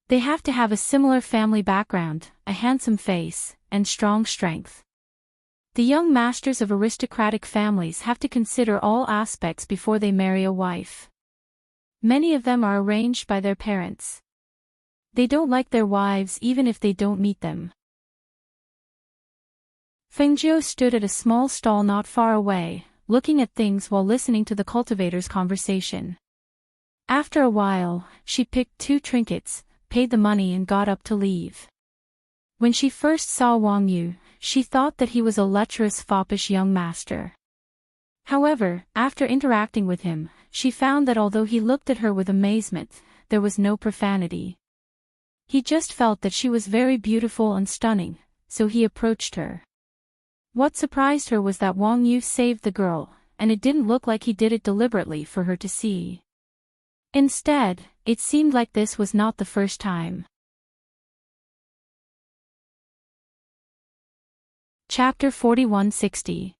They have to have a similar family background, a handsome face, and strong strength. The young masters of aristocratic families have to consider all aspects before they marry a wife. Many of them are arranged by their parents. They don't like their wives even if they don't meet them. Fengzhou stood at a small stall not far away, looking at things while listening to the cultivator's conversation. After a while, she picked 2 trinkets, paid the money and got up to leave. When she first saw Wang Yu, she thought that he was a lecherous foppish young master. However, after interacting with him, she found that although he looked at her with amazement, there was no profanity. He just felt that she was very beautiful and stunning, so he approached her. What surprised her was that Wang Yu saved the girl, and it didn't look like he did it deliberately for her to see. Instead, it seemed like this was not the first time. Chapter 4160.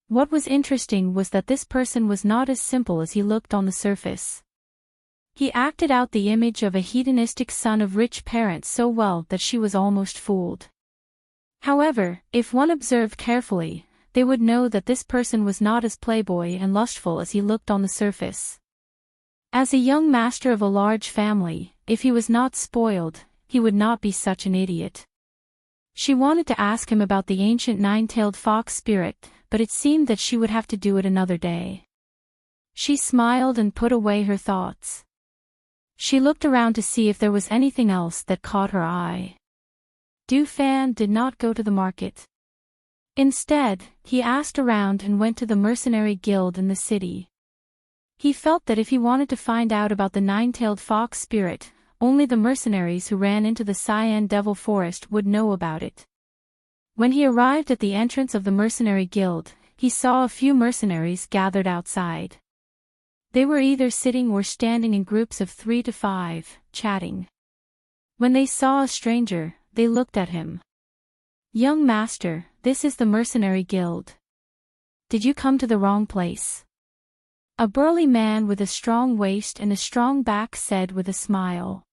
What was interesting was that this person was not as simple as he looked on the surface. He acted out the image of a hedonistic son of rich parents so well that she was almost fooled. However, if one observed carefully, they would know that this person was not as playboy and lustful as he looked on the surface. As a young master of a large family, if he was not spoiled, he would not be such an idiot. She wanted to ask him about the ancient 9-tailed fox spirit, but it seemed that she would have to do it another day. She smiled and put away her thoughts. She looked around to see if there was anything else that caught her eye. Du Fan did not go to the market. Instead, he asked around and went to the mercenary guild in the city. He felt that if he wanted to find out about the 9-tailed fox spirit, only the mercenaries who ran into the Cyan Devil Forest would know about it. When he arrived at the entrance of the mercenary guild, he saw a few mercenaries gathered outside. They were either sitting or standing in groups of 3 to 5, chatting. When they saw a stranger, they looked at him. "Young master, this is the mercenary guild. Did you come to the wrong place?" A burly man with a strong waist and a strong back said with a smile.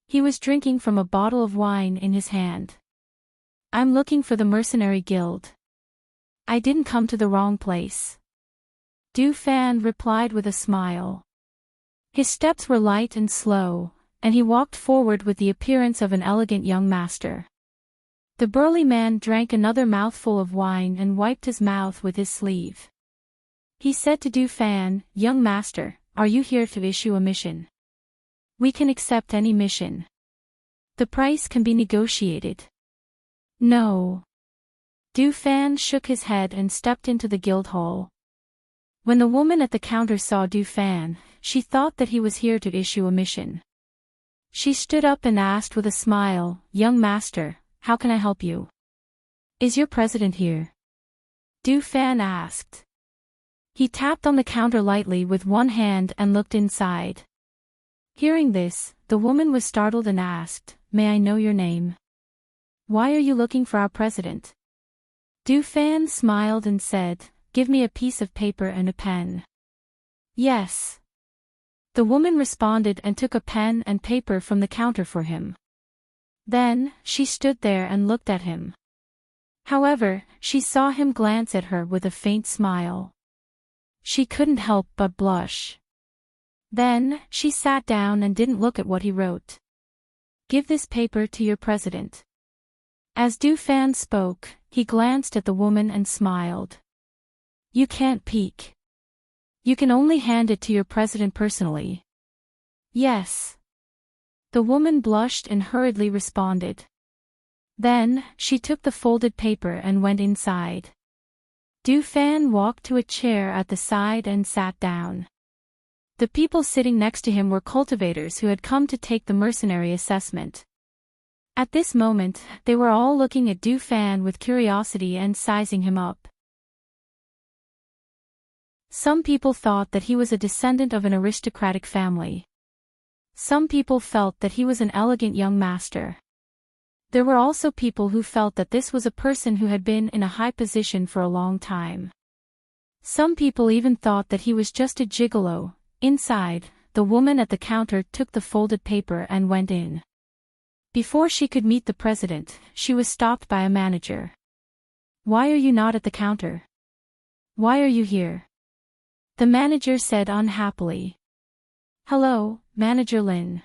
He was drinking from a bottle of wine in his hand. "I'm looking for the mercenary guild. I didn't come to the wrong place." Du Fan replied with a smile. His steps were light and slow, and he walked forward with the appearance of an elegant young master. The burly man drank another mouthful of wine and wiped his mouth with his sleeve. He said to Du Fan, "Young master, are you here to issue a mission? We can accept any mission. The price can be negotiated." "No." Du Fan shook his head and stepped into the guild hall. When the woman at the counter saw Du Fan, she thought that he was here to issue a mission. She stood up and asked with a smile, "Young master, how can I help you? Is your president here?" Du Fan asked. He tapped on the counter lightly with one hand and looked inside. Hearing this, the woman was startled and asked, "May I know your name? Why are you looking for our president?" Du Fan smiled and said, "Give me a piece of paper and a pen." "Yes." The woman responded and took a pen and paper from the counter for him. Then, she stood there and looked at him. However, she saw him glance at her with a faint smile. She couldn't help but blush. Then, she sat down and didn't look at what he wrote. "Give this paper to your president." As Du Fan spoke, he glanced at the woman and smiled. "You can't peek. You can only hand it to your president personally." "Yes." The woman blushed and hurriedly responded. Then, she took the folded paper and went inside. Du Fan walked to a chair at the side and sat down. The people sitting next to him were cultivators who had come to take the mercenary assessment. At this moment, they were all looking at Du Fan with curiosity and sizing him up. Some people thought that he was a descendant of an aristocratic family. Some people felt that he was an elegant young master. There were also people who felt that this was a person who had been in a high position for a long time. Some people even thought that he was just a gigolo. Inside, the woman at the counter took the folded paper and went in. Before she could meet the president, she was stopped by a manager. "Why are you not at the counter? Why are you here?" The manager said unhappily. "Hello, Manager Lin."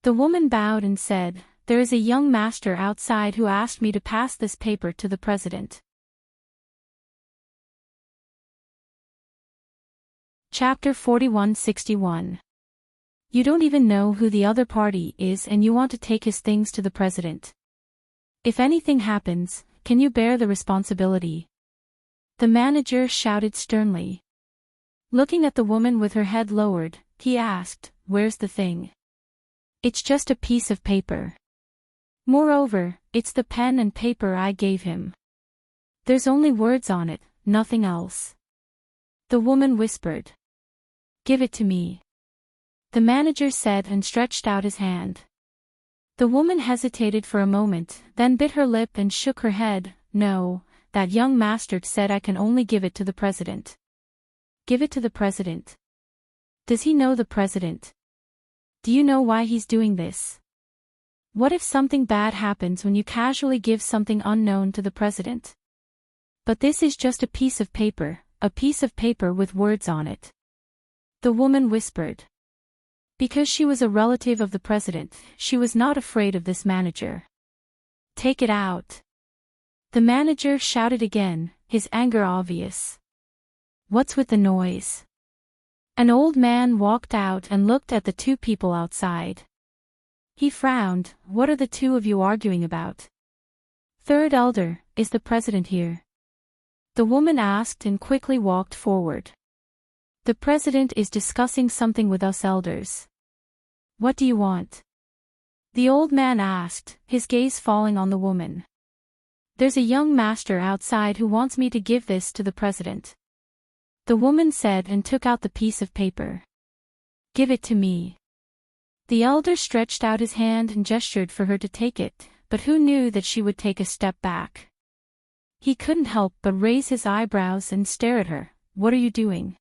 The woman bowed and said, "There is a young master outside who asked me to pass this paper to the president." Chapter 4161. You don't even know who the other party is and you want to take his things to the president. If anything happens, can you bear the responsibility? The manager shouted sternly. Looking at the woman with her head lowered, he asked, "Where's the thing?" "It's just a piece of paper. Moreover, it's the pen and paper I gave him. There's only words on it, nothing else." The woman whispered. "Give it to me," the manager said and stretched out his hand. The woman hesitated for a moment, then bit her lip and shook her head. "No, that young master said I can only give it to the president." "Give it to the president? Does he know the president? Do you know why he's doing this? What if something bad happens when you casually give something unknown to the president?" "But this is just a piece of paper with words on it," the woman whispered. Because she was a relative of the president, she was not afraid of this manager. "Take it out," the manager shouted again, his anger obvious. "What's with the noise?" An old man walked out and looked at the two people outside. He frowned. "What are the two of you arguing about?" "Third elder, is the president here?" the woman asked and quickly walked forward. "The president is discussing something with us elders." "What do you want?" the old man asked, his gaze falling on the woman. "There's a young master outside who wants me to give this to the president," the woman said and took out the piece of paper. "Give it to me." The elder stretched out his hand and gestured for her to take it, but who knew that she would take a step back? He couldn't help but raise his eyebrows and stare at her. "What are you doing?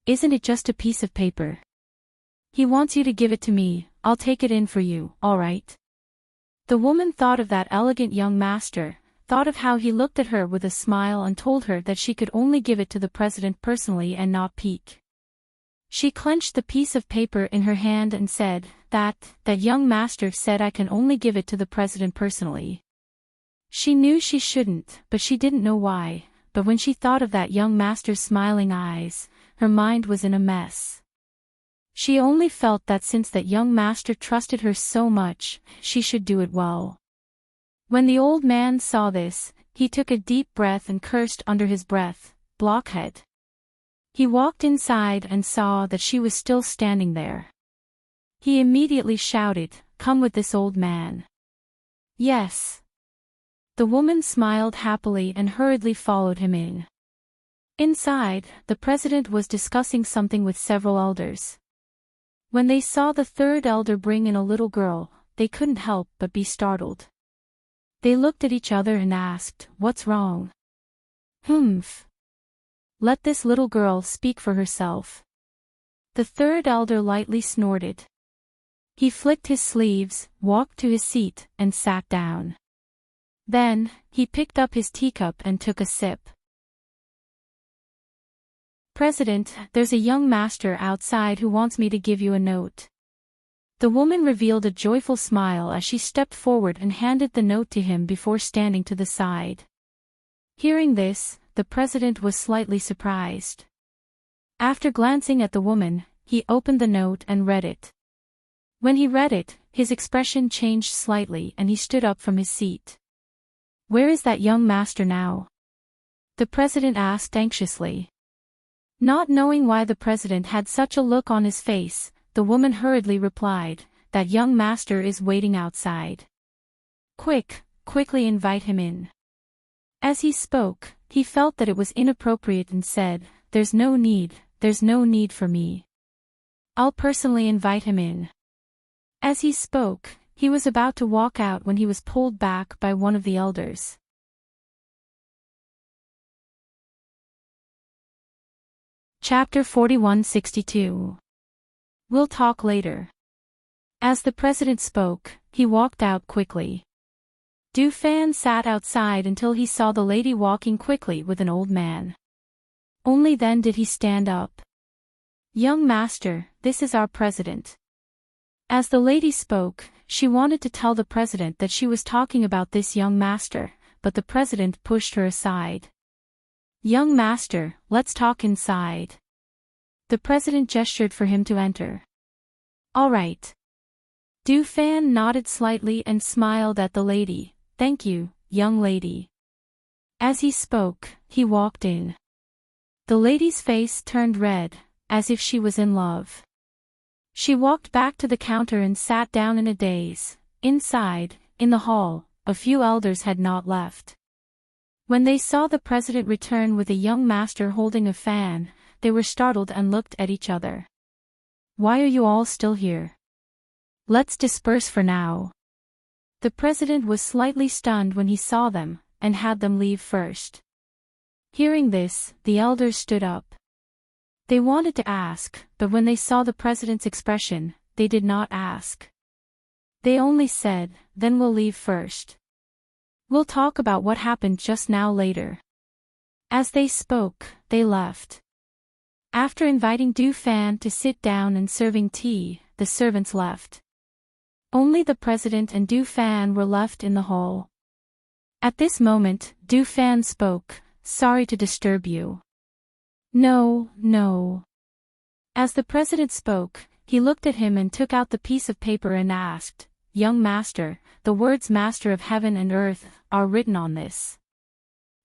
Isn't it just a piece of paper?" "He wants you to give it to me, I'll take it in for you, all right?" The woman thought of that elegant young master, thought of how he looked at her with a smile and told her that she could only give it to the president personally and not peek. She clenched the piece of paper in her hand and said, that young master said I can only give it to the president personally." She knew she shouldn't, but she didn't know why, but when she thought of that young master's smiling eyes, her mind was in a mess. She only felt that since that young master trusted her so much, she should do it well. When the old man saw this, he took a deep breath and cursed under his breath, "Blockhead." He walked inside and saw that she was still standing there. He immediately shouted, "Come with this old man." "Yes." The woman smiled happily and hurriedly followed him in. Inside, the president was discussing something with several elders. When they saw the third elder bring in a little girl, they couldn't help but be startled. They looked at each other and asked, "What's wrong?" "Humph. Let this little girl speak for herself." The third elder lightly snorted. He flicked his sleeves, walked to his seat, and sat down. Then, he picked up his teacup and took a sip. "President, there's a young master outside who wants me to give you a note." The woman revealed a joyful smile as she stepped forward and handed the note to him before standing to the side. Hearing this, the president was slightly surprised. After glancing at the woman, he opened the note and read it. When he read it, his expression changed slightly and he stood up from his seat. "Where is that young master now?" the president asked anxiously. Not knowing why the president had such a look on his face, the woman hurriedly replied, "That young master is waiting outside. Quickly invite him in." As he spoke, he felt that it was inappropriate and said, there's no need for me. I'll personally invite him in." As he spoke, he was about to walk out when he was pulled back by one of the elders. Chapter 4162. We'll talk later. As the president spoke, he walked out quickly. Du Fan sat outside until he saw the lady walking quickly with an old man. Only then did he stand up. "Young master, this is our president." As the lady spoke, she wanted to tell the president that she was talking about this young master, but the president pushed her aside. "Young master, let's talk inside." The president gestured for him to enter. All right. Du Fan nodded slightly and smiled at the lady. Thank you, young lady. As he spoke, he walked in. The lady's face turned red, as if she was in love. She walked back to the counter and sat down in a daze. Inside, in the hall, a few elders had not left. When they saw the president return with a young master holding a fan, they were startled and looked at each other. Why are you all still here? Let's disperse for now. The president was slightly stunned when he saw them, and had them leave first. Hearing this, the elders stood up. They wanted to ask, but when they saw the president's expression, they did not ask. They only said, then we'll leave first. We'll talk about what happened just now later. As they spoke, they left. After inviting Du Fan to sit down and serving tea, the servants left. Only the president and Du Fan were left in the hall. At this moment, Du Fan spoke, sorry to disturb you. No, no. As the president spoke, he looked at him and took out the piece of paper and asked, young master, the words master of heaven and earth are written on this.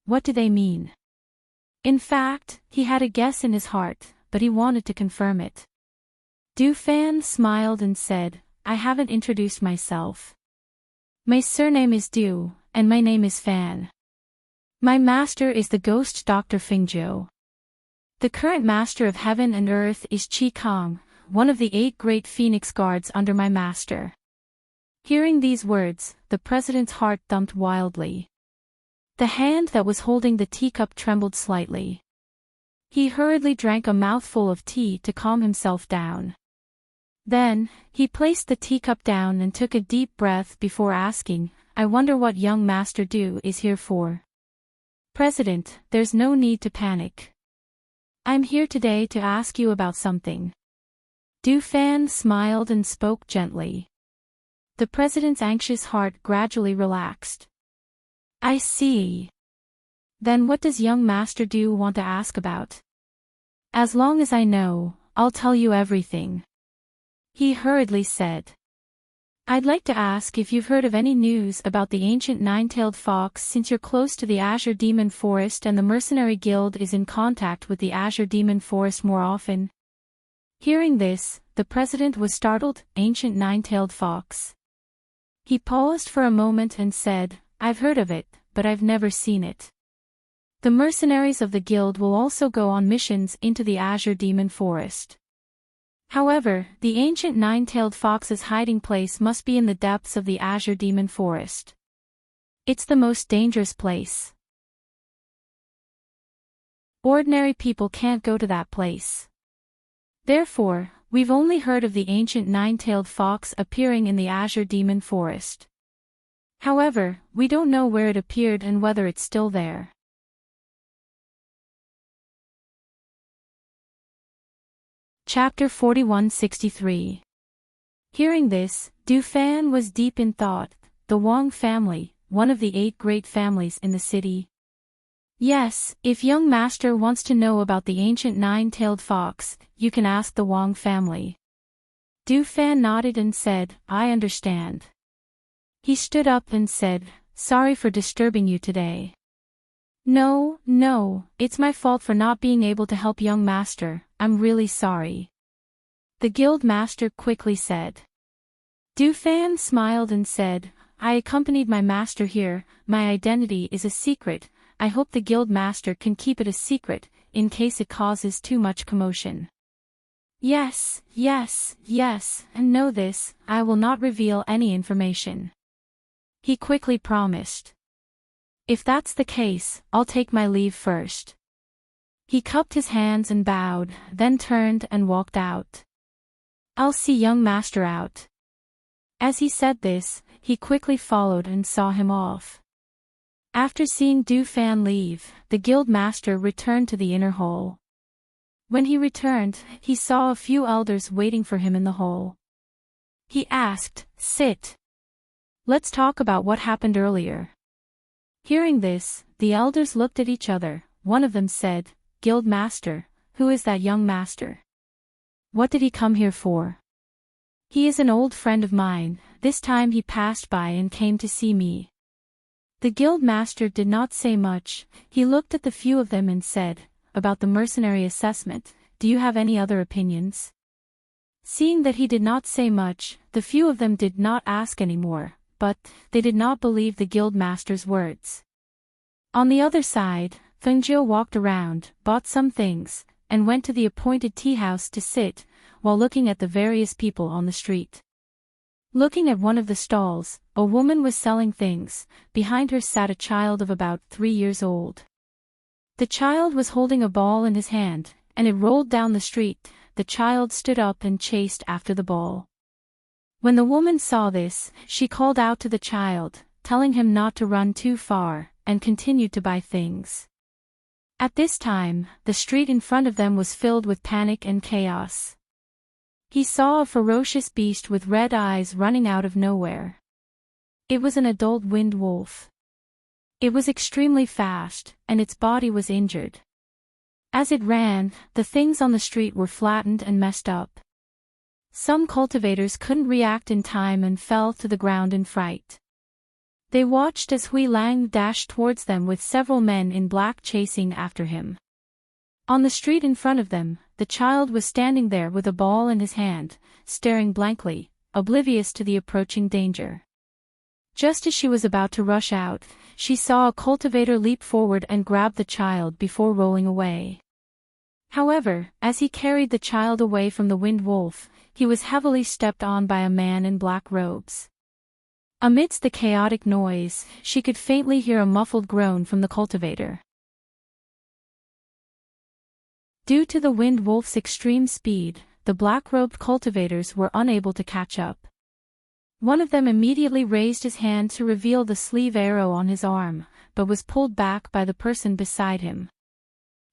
What do they mean? In fact, he had a guess in his heart, but he wanted to confirm it. Du Fan smiled and said, I haven't introduced myself. My surname is Du, and my name is Fan. My master is the ghost Dr. Fingzhou. The current master of heaven and earth is Qi Kong, one of the 8 great phoenix guards under my master. Hearing these words, the president's heart thumped wildly. The hand that was holding the teacup trembled slightly. He hurriedly drank a mouthful of tea to calm himself down. Then, he placed the teacup down and took a deep breath before asking, I wonder what young Master Du is here for. President, there's no need to panic. I'm here today to ask you about something. Du Fan smiled and spoke gently. The president's anxious heart gradually relaxed. I see. Then what does young Master Du want to ask about? As long as I know, I'll tell you everything. He hurriedly said. I'd like to ask if you've heard of any news about the ancient nine-tailed fox since you're close to the Azure Demon Forest and the Mercenary Guild is in contact with the Azure Demon Forest more often. Hearing this, the president was startled. Ancient nine-tailed fox. He paused for a moment and said, I've heard of it, but I've never seen it. The mercenaries of the guild will also go on missions into the Azure Demon Forest. However, the ancient nine-tailed fox's hiding place must be in the depths of the Azure Demon Forest. It's the most dangerous place. Ordinary people can't go to that place. Therefore, we've only heard of the ancient nine-tailed fox appearing in the Azure Demon Forest. However, we don't know where it appeared and whether it's still there. Chapter 4163. Hearing this, Du Fan was deep in thought. The Wang family, one of the 8 great families in the city. Yes, if young master wants to know about the ancient nine-tailed fox, you can ask the Wang family. Du Fan nodded and said, I understand. He stood up and said, sorry for disturbing you today. No, it's my fault for not being able to help young master, I'm really sorry. The guild master quickly said. Du Fan smiled and said, I accompanied my master here, my identity is a secret, I hope the guild master can keep it a secret, in case it causes too much commotion. Yes, and know this, I will not reveal any information. He quickly promised. If that's the case, I'll take my leave first. He cupped his hands and bowed, then turned and walked out. I'll see young master out. As he said this, he quickly followed and saw him off. After seeing Du Fan leave, the guild master returned to the inner hall. When he returned, he saw a few elders waiting for him in the hall. He asked, sit. Let's talk about what happened earlier. Hearing this, the elders looked at each other. One of them said, Guild master, who is that young master? What did he come here for? He is an old friend of mine, this time he passed by and came to see me. The guild master did not say much, he looked at the few of them and said, about the mercenary assessment, do you have any other opinions? Seeing that he did not say much, the few of them did not ask any more, but they did not believe the guild master's words. On the other side, Fengjiu walked around, bought some things, and went to the appointed tea house to sit, while looking at the various people on the street. Looking at one of the stalls, a woman was selling things, behind her sat a child of about 3 years old. The child was holding a ball in his hand, and it rolled down the street. The child stood up and chased after the ball. When the woman saw this, she called out to the child, telling him not to run too far, and continued to buy things. At this time, the street in front of them was filled with panic and chaos. He saw a ferocious beast with red eyes running out of nowhere. It was an adult wind wolf. It was extremely fast, and its body was injured. As it ran, the things on the street were flattened and messed up. Some cultivators couldn't react in time and fell to the ground in fright. They watched as Hui Lang dashed towards them with several men in black chasing after him. On the street in front of them, the child was standing there with a ball in his hand, staring blankly, oblivious to the approaching danger. Just as she was about to rush out, she saw a cultivator leap forward and grab the child before rolling away. However, as he carried the child away from the wind wolf, he was heavily stepped on by a man in black robes. Amidst the chaotic noise, she could faintly hear a muffled groan from the cultivator. Due to the wind wolf's extreme speed, the black-robed cultivators were unable to catch up. One of them immediately raised his hand to reveal the sleeve arrow on his arm, but was pulled back by the person beside him.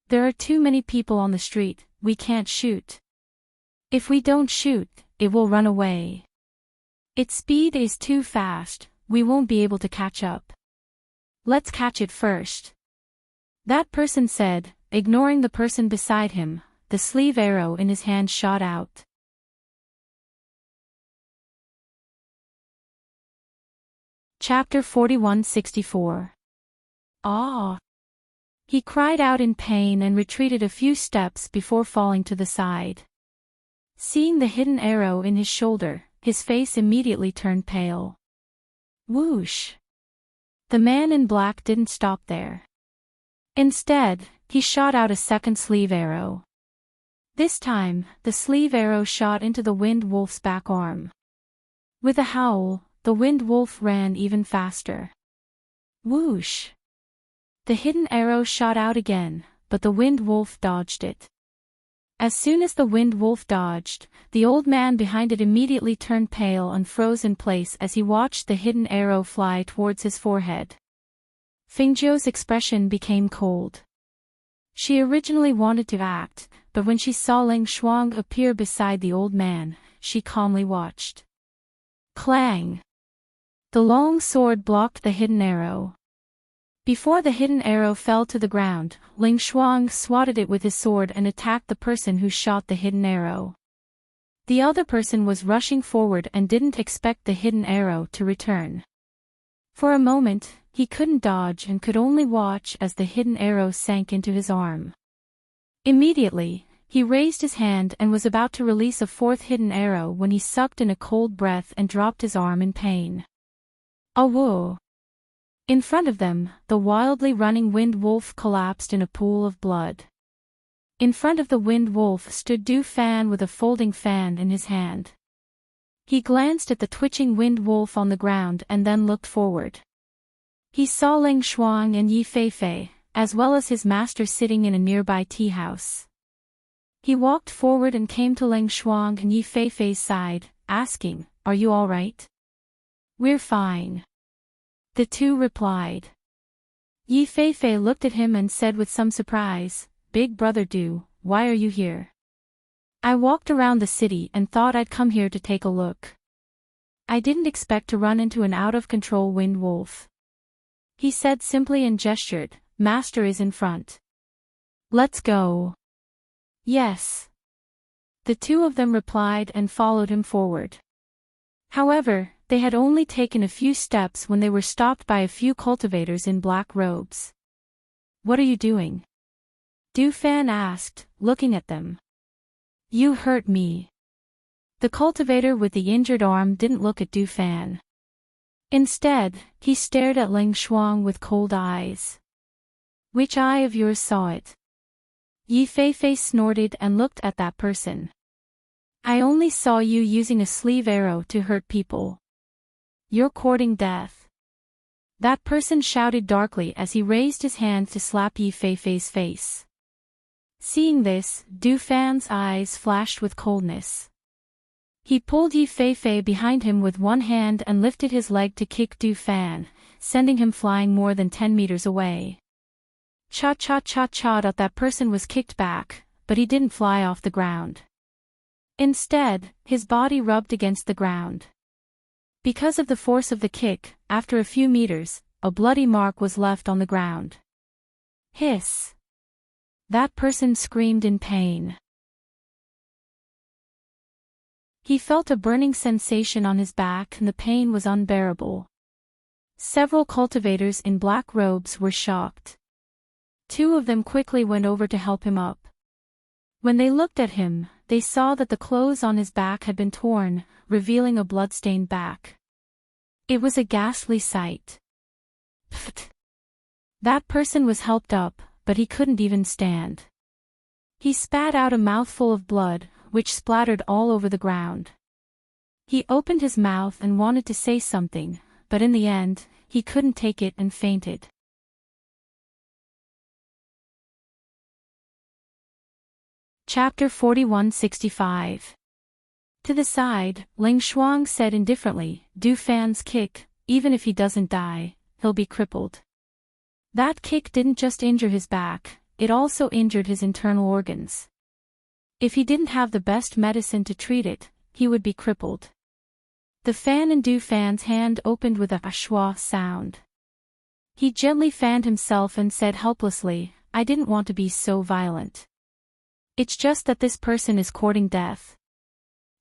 There are too many people on the street, we can't shoot. If we don't shoot, it will run away. Its speed is too fast, we won't be able to catch up. Let's catch it first. That person said, ignoring the person beside him. The sleeve arrow in his hand shot out. Chapter 4164. Ah! He cried out in pain and retreated a few steps before falling to the side. Seeing the hidden arrow in his shoulder, his face immediately turned pale. Whoosh! The man in black didn't stop there. Instead, he shot out a second sleeve arrow. This time, the sleeve arrow shot into the wind wolf's back arm. With a howl, the wind wolf ran even faster. Whoosh! The hidden arrow shot out again, but the wind wolf dodged it. As soon as the wind wolf dodged, the old man behind it immediately turned pale and froze in place as he watched the hidden arrow fly towards his forehead. Fengjiu's expression became cold. She originally wanted to act, but when she saw Ling Shuang appear beside the old man, she calmly watched. Clang! The long sword blocked the hidden arrow. Before the hidden arrow fell to the ground, Ling Shuang swatted it with his sword and attacked the person who shot the hidden arrow. The other person was rushing forward and didn't expect the hidden arrow to return. For a moment, he couldn't dodge and could only watch as the hidden arrow sank into his arm. Immediately, he raised his hand and was about to release a fourth hidden arrow when he sucked in a cold breath and dropped his arm in pain. Awoo! In front of them, the wildly running wind wolf collapsed in a pool of blood. In front of the wind wolf stood Du Fan with a folding fan in his hand. He glanced at the twitching wind wolf on the ground and then looked forward. He saw Ling Shuang and Yi Feifei, as well as his master sitting in a nearby tea house. He walked forward and came to Ling Shuang and Yi Feifei's side, asking, "Are you all right?" "We're fine." The two replied. Yi Feifei looked at him and said with some surprise, "Big brother Du, why are you here?" "I walked around the city and thought I'd come here to take a look. I didn't expect to run into an out-of-control wind wolf." He said simply and gestured, "Master is in front. Let's go." "Yes." The two of them replied and followed him forward. However, they had only taken a few steps when they were stopped by a few cultivators in black robes. "What are you doing?" Du Fan asked, looking at them. "You hurt me." The cultivator with the injured arm didn't look at Du Fan. Instead, he stared at Ling Shuang with cold eyes. "Which eye of yours saw it?" Yi Feifei snorted and looked at that person. "I only saw you using a sleeve arrow to hurt people. You're courting death." That person shouted darkly as he raised his hand to slap Yi Feifei's face. Seeing this, Du Fan's eyes flashed with coldness. He pulled Yi Feifei behind him with one hand and lifted his leg to kick Du Fan, sending him flying more than 10 meters away. Cha-cha-cha-cha, that person was kicked back, but he didn't fly off the ground. Instead, his body rubbed against the ground. Because of the force of the kick, after a few meters, a bloody mark was left on the ground. Hiss! That person screamed in pain. He felt a burning sensation on his back and the pain was unbearable. Several cultivators in black robes were shocked. 2 of them quickly went over to help him up. When they looked at him, they saw that the clothes on his back had been torn, revealing a blood-stained back. It was a ghastly sight. Pfft! That person was helped up, but he couldn't even stand. He spat out a mouthful of blood, which splattered all over the ground. He opened his mouth and wanted to say something, but in the end, he couldn't take it and fainted. Chapter 4165. To the side, Ling Shuang said indifferently, "Du Fan's kick, even if he doesn't die, he'll be crippled." That kick didn't just injure his back, it also injured his internal organs. If he didn't have the best medicine to treat it, he would be crippled. The fan in Du Fan's hand opened with a schwa sound. He gently fanned himself and said helplessly, "I didn't want to be so violent. It's just that this person is courting death.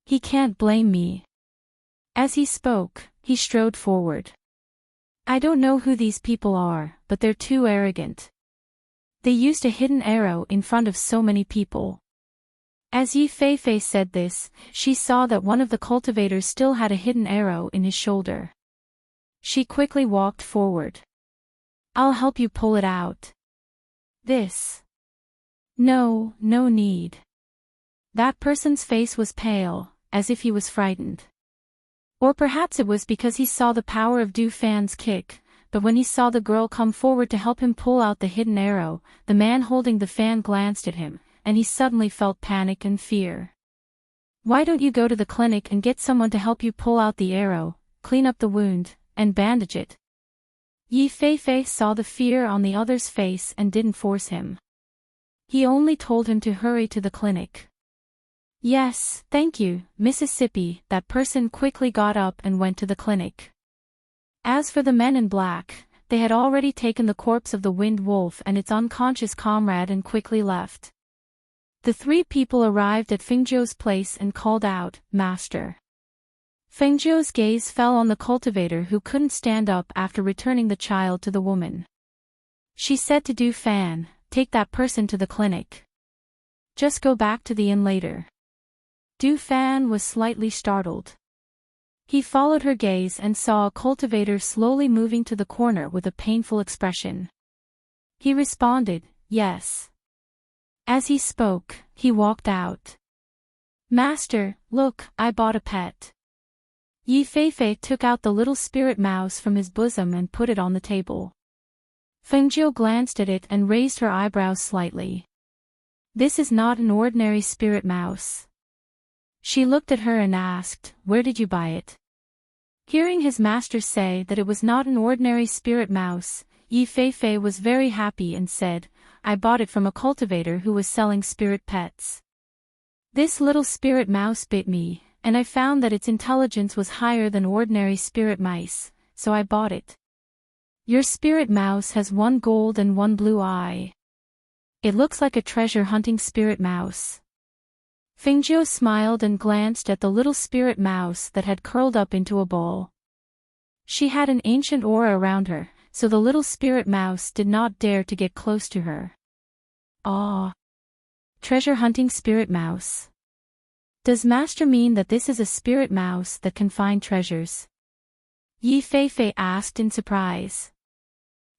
He can't blame me." As he spoke, he strode forward. "I don't know who these people are, but they're too arrogant. They used a hidden arrow in front of so many people." As Yi Feifei said this, she saw that one of the cultivators still had a hidden arrow in his shoulder. She quickly walked forward. "I'll help you pull it out." "This." "No, no need." That person's face was pale, as if he was frightened. Or perhaps it was because he saw the power of Du Fan's kick, but when he saw the girl come forward to help him pull out the hidden arrow, the man holding the fan glanced at him, and he suddenly felt panic and fear. "Why don't you go to the clinic and get someone to help you pull out the arrow, clean up the wound, and bandage it?" Yi Feifei saw the fear on the other's face and didn't force him. He only told him to hurry to the clinic. "Yes, thank you, Mississippi." That person quickly got up and went to the clinic. As for the men in black, they had already taken the corpse of the Wind Wolf and its unconscious comrade and quickly left. The 3 people arrived at Fengzhou's place and called out, "Master." Fengzhou's gaze fell on the cultivator who couldn't stand up after returning the child to the woman. She said to Du Fan, "Take that person to the clinic. Just go back to the inn later." Du Fan was slightly startled. He followed her gaze and saw a cultivator slowly moving to the corner with a painful expression. He responded, "Yes." As he spoke, he walked out. "Master, look, I bought a pet." Yi Feifei took out the little spirit mouse from his bosom and put it on the table. Fengzhou glanced at it and raised her eyebrows slightly. "This is not an ordinary spirit mouse." She looked at her and asked, "Where did you buy it?" Hearing his master say that it was not an ordinary spirit mouse, Yi Feifei was very happy and said, "I bought it from a cultivator who was selling spirit pets. This little spirit mouse bit me, and I found that its intelligence was higher than ordinary spirit mice, so I bought it. Your spirit mouse has 1 gold and 1 blue eye. It looks like a treasure hunting spirit mouse." Fengjiu smiled and glanced at the little spirit mouse that had curled up into a ball. She had an ancient aura around her, so the little spirit mouse did not dare to get close to her. Ah! Treasure hunting spirit mouse. Does Master mean that this is a spirit mouse that can find treasures? Yi Feifei asked in surprise.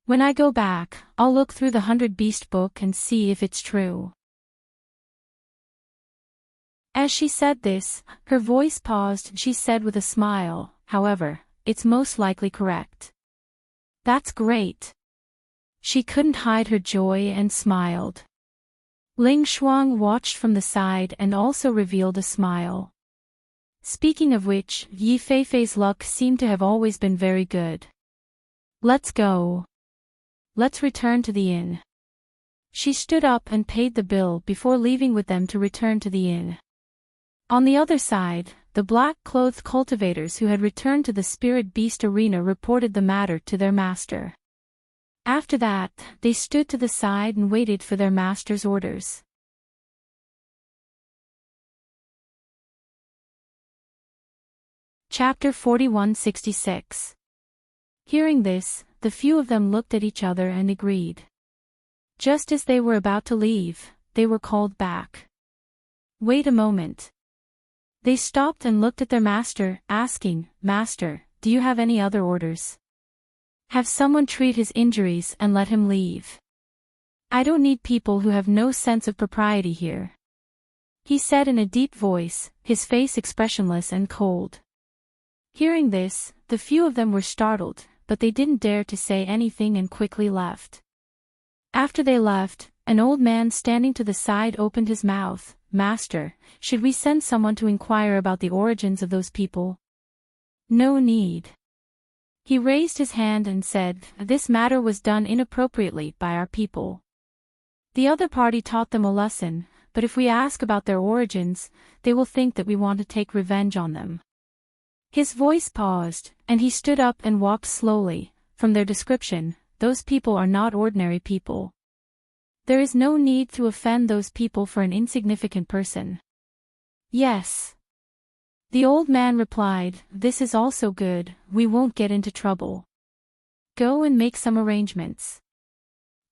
When I go back, I'll look through the 100 Beast book and see if it's true. As she said this, her voice paused and she said with a smile, however, it's most likely correct. That's great. She couldn't hide her joy and smiled. Ling Shuang watched from the side and also revealed a smile. Speaking of which, Yi Feifei's luck seemed to have always been very good. Let's go. Let's return to the inn. She stood up and paid the bill before leaving with them to return to the inn. On the other side, the black-clothed cultivators who had returned to the Spirit Beast Arena reported the matter to their master. After that, they stood to the side and waited for their master's orders. Chapter 4166. Hearing this, the few of them looked at each other and agreed. Just as they were about to leave, they were called back. Wait a moment. They stopped and looked at their master, asking, Master, do you have any other orders? Have someone treat his injuries and let him leave. I don't need people who have no sense of propriety here. He said in a deep voice, his face expressionless and cold. Hearing this, the few of them were startled, but they didn't dare to say anything and quickly left. After they left, an old man standing to the side opened his mouth. Master, should we send someone to inquire about the origins of those people? No need. He raised his hand and said, this matter was done inappropriately by our people. The other party taught them a lesson, but if we ask about their origins, they will think that we want to take revenge on them. His voice paused, and he stood up and walked slowly. From their description, those people are not ordinary people. There is no need to offend those people for an insignificant person. Yes. The old man replied, this is also good, we won't get into trouble. Go and make some arrangements.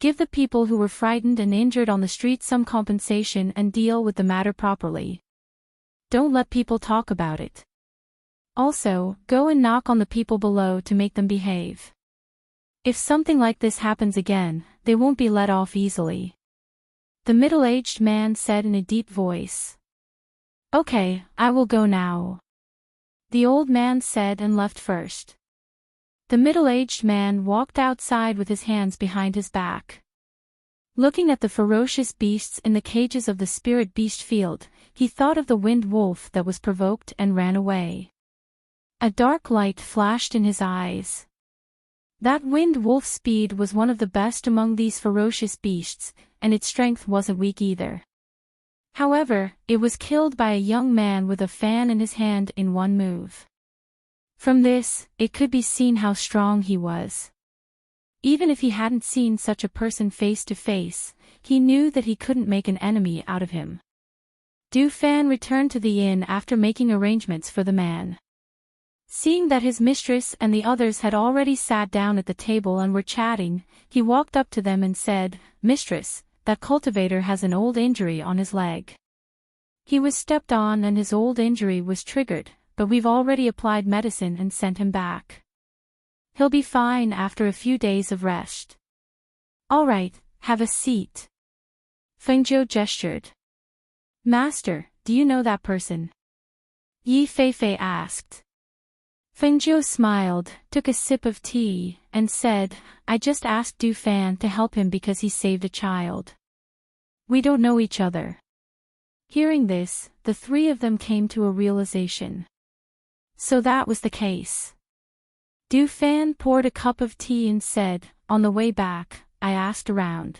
Give the people who were frightened and injured on the street some compensation and deal with the matter properly. Don't let people talk about it. Also, go and knock on the people below to make them behave. If something like this happens again, they won't be let off easily. The middle-aged man said in a deep voice. Okay, I will go now. The old man said and left first. The middle-aged man walked outside with his hands behind his back. Looking at the ferocious beasts in the cages of the spirit beast field, he thought of the wind wolf that was provoked and ran away. A dark light flashed in his eyes. That wind wolf's speed was one of the best among these ferocious beasts, and its strength wasn't weak either. However, it was killed by a young man with a fan in his hand in one move. From this, it could be seen how strong he was. Even if he hadn't seen such a person face to face, he knew that he couldn't make an enemy out of him. Du Fan returned to the inn after making arrangements for the man. Seeing that his mistress and the others had already sat down at the table and were chatting, he walked up to them and said, Mistress, that cultivator has an old injury on his leg. He was stepped on and his old injury was triggered, but we've already applied medicine and sent him back. He'll be fine after a few days of rest. All right, have a seat. Fengjiu gestured. Master, do you know that person? Yi Feifei asked. Fengjiu smiled, took a sip of tea, and said, I just asked Du Fan to help him because he saved a child. We don't know each other. Hearing this, the three of them came to a realization. So that was the case. Du Fan poured a cup of tea and said, on the way back, I asked around.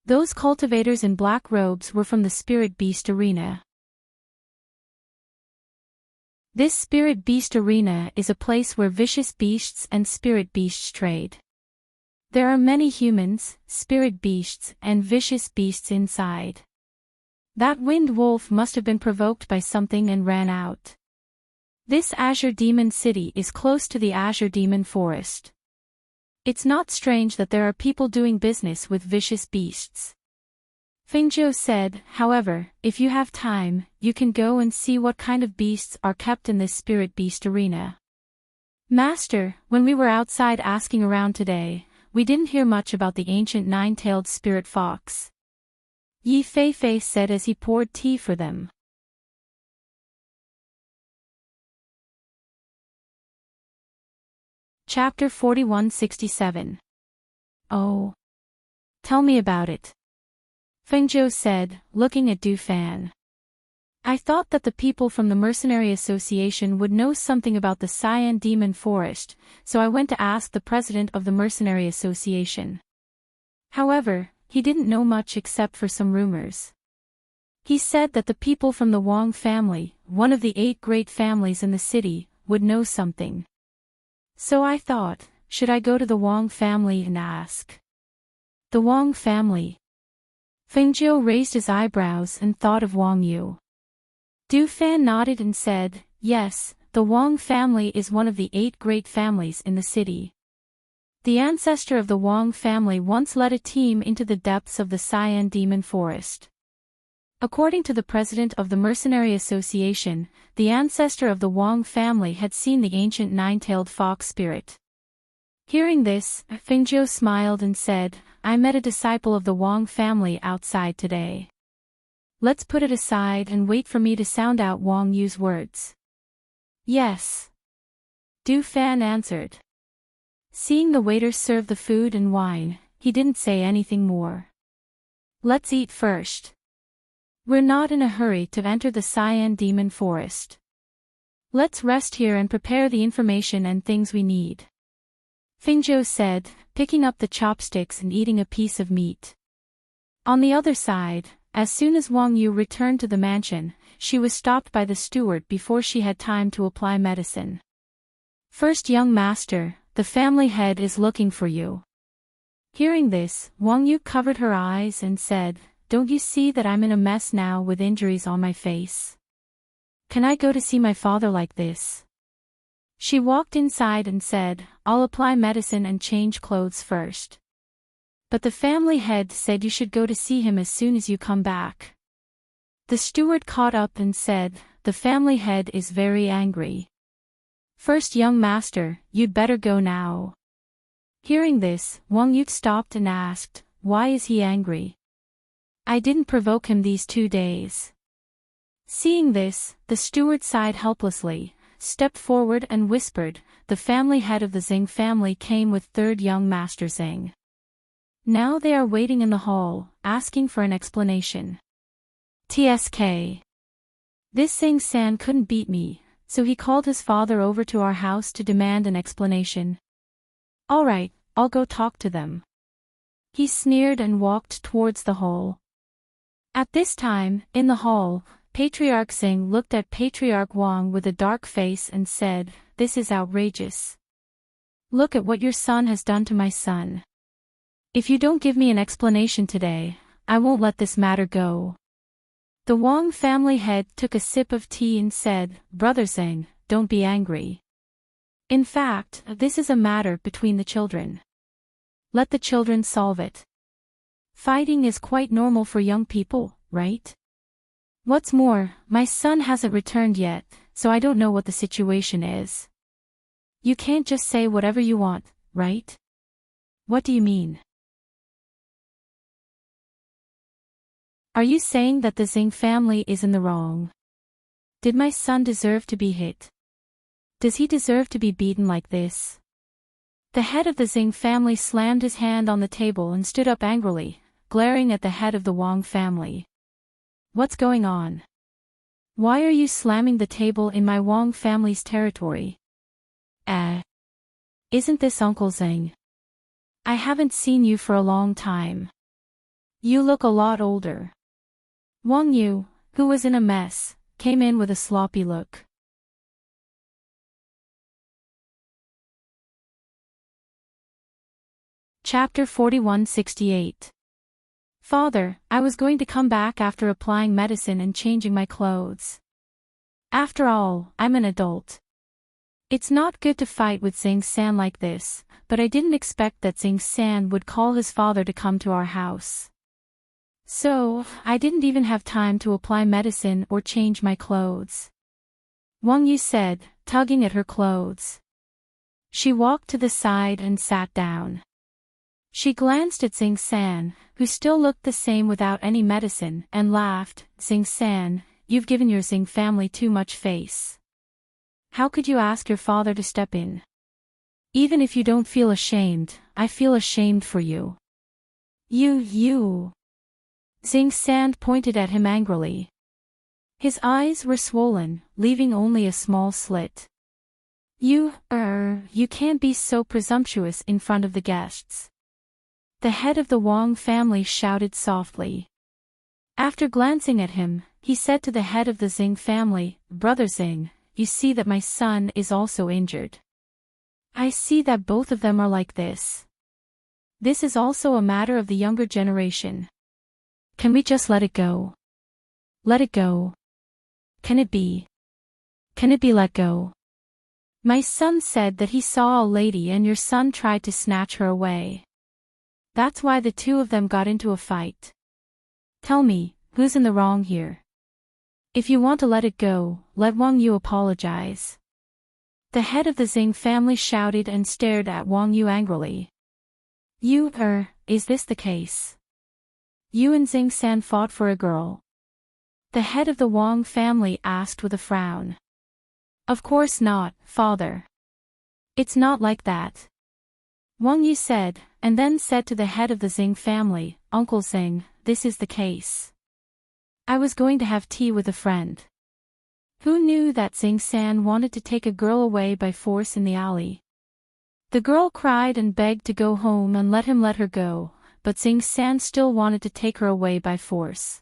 Those cultivators in black robes were from the Spirit Beast Arena. This Spirit Beast Arena is a place where vicious beasts and spirit beasts trade. There are many humans, spirit beasts, and vicious beasts inside. That wind wolf must have been provoked by something and ran out. This Azure Demon City is close to the Azure Demon Forest. It's not strange that there are people doing business with vicious beasts. Fengjiu said, however, if you have time, you can go and see what kind of beasts are kept in this spirit beast arena. Master, when we were outside asking around today, we didn't hear much about the ancient nine-tailed spirit fox. Yi Feifei said as he poured tea for them. Chapter 4167. Oh. Tell me about it. Fengjiu said, looking at Du Fan. I thought that the people from the Mercenary Association would know something about the Cyan Demon Forest, so I went to ask the president of the Mercenary Association. However, he didn't know much except for some rumors. He said that the people from the Wang family, one of the 8 great families in the city, would know something. So I thought, should I go to the Wang family and ask? The Wang family. Fengjiu raised his eyebrows and thought of Wang Yu. Du Fan nodded and said, yes, the Wang family is one of the 8 great families in the city. The ancestor of the Wang family once led a team into the depths of the Cyan Demon Forest. According to the president of the Mercenary Association, the ancestor of the Wang family had seen the ancient nine-tailed fox spirit. Hearing this, Fengjiu smiled and said, I met a disciple of the Wang family outside today. Let's put it aside and wait for me to sound out Wang Yu's words. Yes. Du Fan answered. Seeing the waiter serve the food and wine, he didn't say anything more. Let's eat first. We're not in a hurry to enter the Cyan Demon Forest. Let's rest here and prepare the information and things we need. Fengjiu said, picking up the chopsticks and eating a piece of meat. On the other side, as soon as Wang Yu returned to the mansion, she was stopped by the steward before she had time to apply medicine. First, young master, the family head is looking for you. Hearing this, Wang Yu covered her eyes and said, don't you see that I'm in a mess now with injuries on my face? Can I go to see my father like this? She walked inside and said, I'll apply medicine and change clothes first. But the family head said you should go to see him as soon as you come back. The steward caught up and said, the family head is very angry. First, young master, you'd better go now. Hearing this, Wang Yu stopped and asked, why is he angry? I didn't provoke him these 2 days. Seeing this, the steward sighed helplessly, stepped forward and whispered, the family head of the Xing family came with 3rd young master Xing. Now they are waiting in the hall, asking for an explanation. TSK. This Xing-san couldn't beat me, so he called his father over to our house to demand an explanation. All right, I'll go talk to them. He sneered and walked towards the hall. At this time, in the hall, Patriarch Xing looked at Patriarch Wang with a dark face and said, this is outrageous. Look at what your son has done to my son. If you don't give me an explanation today, I won't let this matter go. The Wang family head took a sip of tea and said, Brother Xing, don't be angry. In fact, this is a matter between the children. Let the children solve it. Fighting is quite normal for young people, right? What's more, my son hasn't returned yet, so I don't know what the situation is. You can't just say whatever you want, right? What do you mean? Are you saying that the Xing family is in the wrong? Did my son deserve to be hit? Does he deserve to be beaten like this? The head of the Xing family slammed his hand on the table and stood up angrily, glaring at the head of the Wang family. What's going on? Why are you slamming the table in my Wang family's territory? Isn't this Uncle Xing? I haven't seen you for a long time. You look a lot older. Wang Yu, who was in a mess, came in with a sloppy look. Chapter 4168. Father, I was going to come back after applying medicine and changing my clothes. After all, I'm an adult. It's not good to fight with Xing San like this, but I didn't expect that Xing San would call his father to come to our house. So, I didn't even have time to apply medicine or change my clothes. Wang Yu said, tugging at her clothes. She walked to the side and sat down. She glanced at Xing San, who still looked the same without any medicine, and laughed. Xing San, you've given your Xing family too much face. How could you ask your father to step in? Even if you don't feel ashamed, I feel ashamed for you. You. Xing San pointed at him angrily. His eyes were swollen, leaving only a small slit. You can't be so presumptuous in front of the guests. The head of the Wang family shouted softly. After glancing at him, he said to the head of the Xing family, Brother Xing, you see that my son is also injured. I see that both of them are like this. This is also a matter of the younger generation. Can we just let it go? Let it go. Can it be let go? My son said that he saw a lady and your son tried to snatch her away. That's why the two of them got into a fight. Tell me, who's in the wrong here? If you want to let it go, let Wang Yu apologize. The head of the Xing family shouted and stared at Wang Yu angrily. Is this the case? You and Xing San fought for a girl? The head of the Wang family asked with a frown. Of course not, father. It's not like that. Wang Yu said, and then said to the head of the Xing family, Uncle Xing, this is the case. I was going to have tea with a friend. Who knew that Xing San wanted to take a girl away by force in the alley? The girl cried and begged to go home and let him let her go, but Xing San still wanted to take her away by force.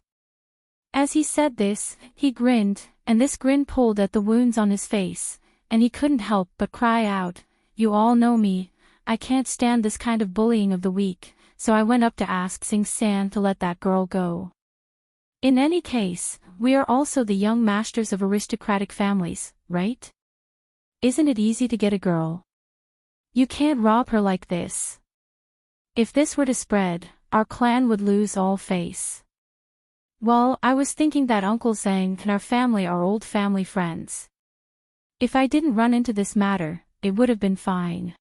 As he said this, he grinned, and this grin pulled at the wounds on his face, and he couldn't help but cry out, You all know me, I can't stand this kind of bullying of the weak, so I went up to ask Xing San to let that girl go. In any case, we are also the young masters of aristocratic families, right? Isn't it easy to get a girl? You can't rob her like this. If this were to spread, our clan would lose all face. Well, I was thinking that Uncle Zhang and our family are old family friends. If I didn't run into this matter, it would have been fine.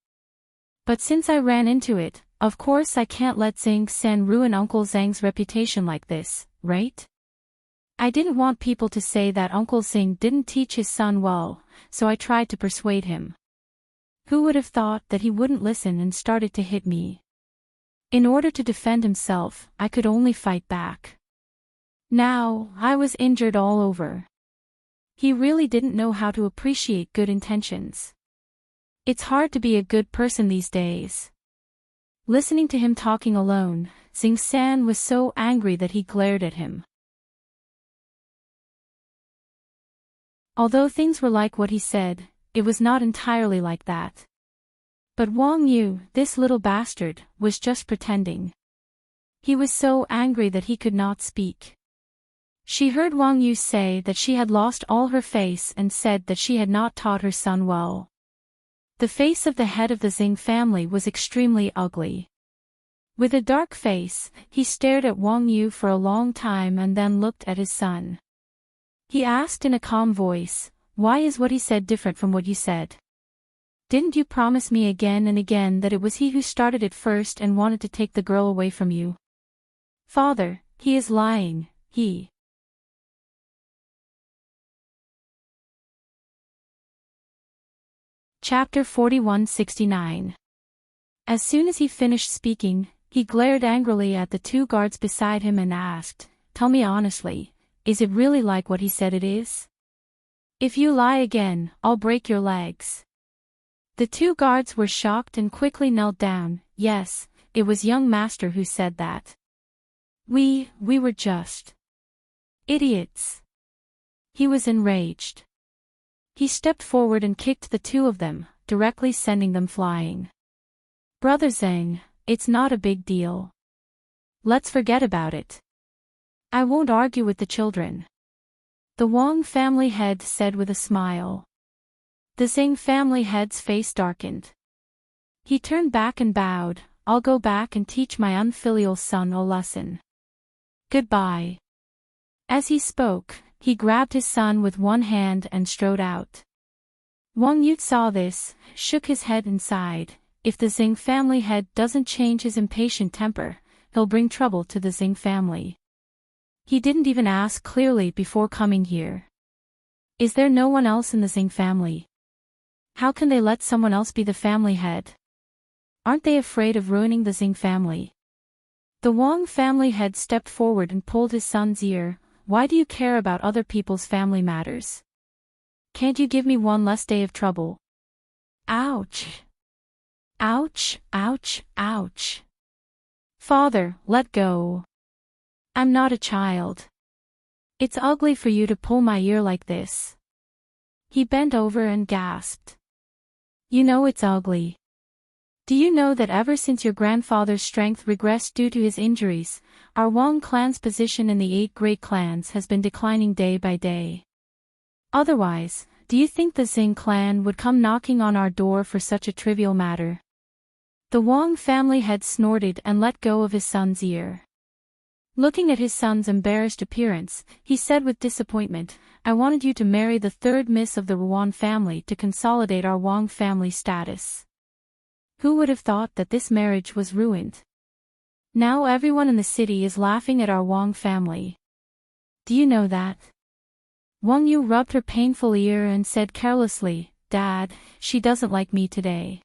But since I ran into it, of course I can't let Xing Sen ruin Uncle Zhang's reputation like this, right? I didn't want people to say that Uncle Xing didn't teach his son well, so I tried to persuade him. Who would have thought that he wouldn't listen and started to hit me? In order to defend himself, I could only fight back. Now, I was injured all over. He really didn't know how to appreciate good intentions. It's hard to be a good person these days. Listening to him talking alone, Xing San was so angry that he glared at him. Although things were like what he said, it was not entirely like that. But Wang Yu, this little bastard, was just pretending. He was so angry that he could not speak. She heard Wang Yu say that she had lost all her face and said that she had not taught her son well. The face of the head of the Xing family was extremely ugly. With a dark face, he stared at Wang Yu for a long time and then looked at his son. He asked in a calm voice, "Why is what he said different from what you said? Didn't you promise me again and again that it was he who started it first and wanted to take the girl away from you?" "Father, he is lying, he." Chapter 4169. As soon as he finished speaking, he glared angrily at the two guards beside him and asked, "Tell me honestly, is it really like what he said it is? If you lie again, I'll break your legs." The two guards were shocked and quickly knelt down. Yes, it was young master who said that. We were just idiots. He was enraged. He stepped forward and kicked the two of them, directly sending them flying. "Brother Zhang, it's not a big deal. Let's forget about it. I won't argue with the children. The Wang family head said with a smile. The Xing family head's face darkened. He turned back and bowed. I'll go back and teach my unfilial son a lesson. Goodbye. As he spoke, he grabbed his son with one hand and strode out. Wang Yu saw this, shook his head and sighed. If the Xing family head doesn't change his impatient temper, he'll bring trouble to the Xing family. He didn't even ask clearly before coming here. Is there no one else in the Xing family? How can they let someone else be the family head? Aren't they afraid of ruining the Xing family? The Wang family head stepped forward and pulled his son's ear. Why do you care about other people's family matters? Can't you give me one less day of trouble? Ouch! Ouch, ouch, ouch. Father, let go. I'm not a child. It's ugly for you to pull my ear like this. He bent over and gasped. You know it's ugly. Do you know that ever since your grandfather's strength regressed due to his injuries, our Wang clan's position in the 8 great clans has been declining day by day? Otherwise, do you think the Xing clan would come knocking on our door for such a trivial matter? The Wang family head snorted and let go of his son's ear. Looking at his son's embarrassed appearance, he said with disappointment, I wanted you to marry the 3rd miss of the Ruan family to consolidate our Wang family status. Who would have thought that this marriage was ruined? Now everyone in the city is laughing at our Wang family. Do you know that? Wang Yu rubbed her painful ear and said carelessly, Dad, she doesn't like me today.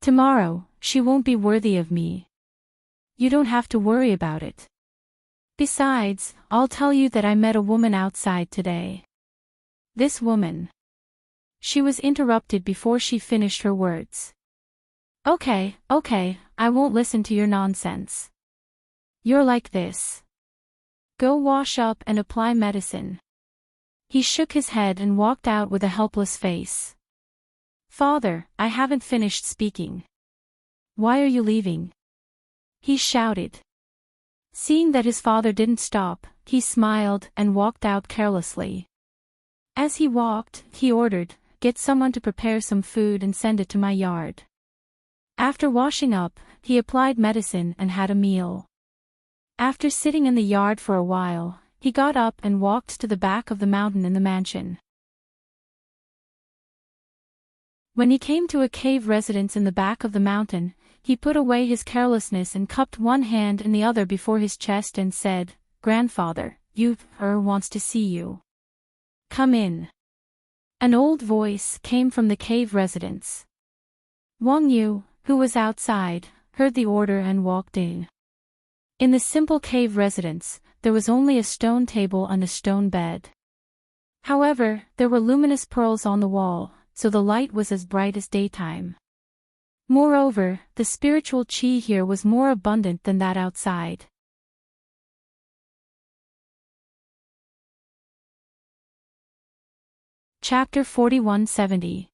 Tomorrow, she won't be worthy of me. You don't have to worry about it. Besides, I'll tell you that I met a woman outside today. This woman. She was interrupted before she finished her words. Okay, I won't listen to your nonsense. You're like this. Go wash up and apply medicine. He shook his head and walked out with a helpless face. Father, I haven't finished speaking. Why are you leaving? He shouted. Seeing that his father didn't stop, he smiled and walked out carelessly. As he walked, he ordered, Get someone to prepare some food and send it to my yard. After washing up, he applied medicine and had a meal. After sitting in the yard for a while, he got up and walked to the back of the mountain in the mansion. When he came to a cave residence in the back of the mountain, he put away his carelessness and cupped one hand and the other before his chest and said, Grandfather, wants to see you. Come in. An old voice came from the cave residence. Wang Yu, who was outside, heard the order and walked in. In the simple cave residence, there was only a stone table and a stone bed. However, there were luminous pearls on the wall, so the light was as bright as daytime. Moreover, the spiritual qi here was more abundant than that outside. Chapter 4170.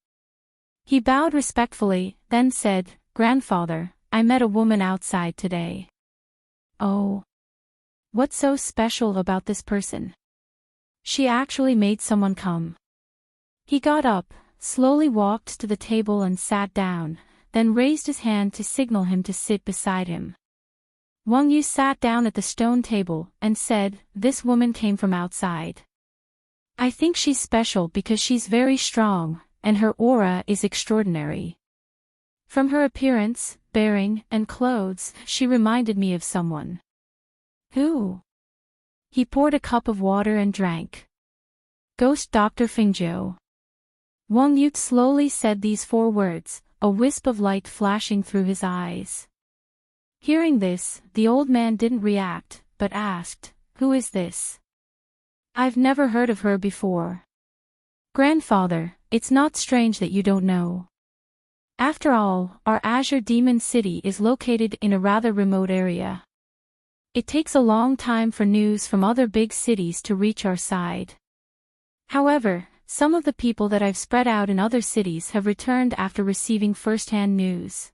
He bowed respectfully, then said, Grandfather, I met a woman outside today. Oh. What's so special about this person? She actually made someone come. He got up, slowly walked to the table and sat down, then raised his hand to signal him to sit beside him. Wang Yu sat down at the stone table and said, This woman came from outside. I think she's special because she's very strong, and her aura is extraordinary. From her appearance, bearing, and clothes, she reminded me of someone. Who? He poured a cup of water and drank. Ghost Dr. Fingzhou. Wang Yu slowly said these 4 words, a wisp of light flashing through his eyes. Hearing this, the old man didn't react, but asked, Who is this? I've never heard of her before. Grandfather, it's not strange that you don't know. After all, our Azure Demon City is located in a rather remote area. It takes a long time for news from other big cities to reach our side. However, some of the people that I've spread out in other cities have returned after receiving first-hand news.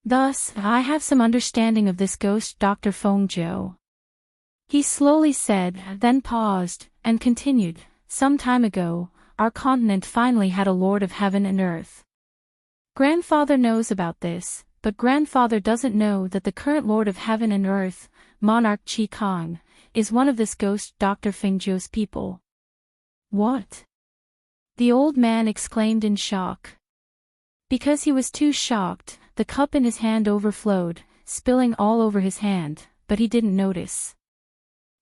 Thus, I have some understanding of this ghost Dr. Fengzhou. He slowly said, then paused, and continued, some time ago, our continent finally had a Lord of Heaven and Earth. Grandfather knows about this, but grandfather doesn't know that the current Lord of Heaven and Earth, Monarch Qi Kong, is one of this ghost Dr. Fengzhou's people. What? The old man exclaimed in shock. Because he was too shocked, the cup in his hand overflowed, spilling all over his hand, but he didn't notice.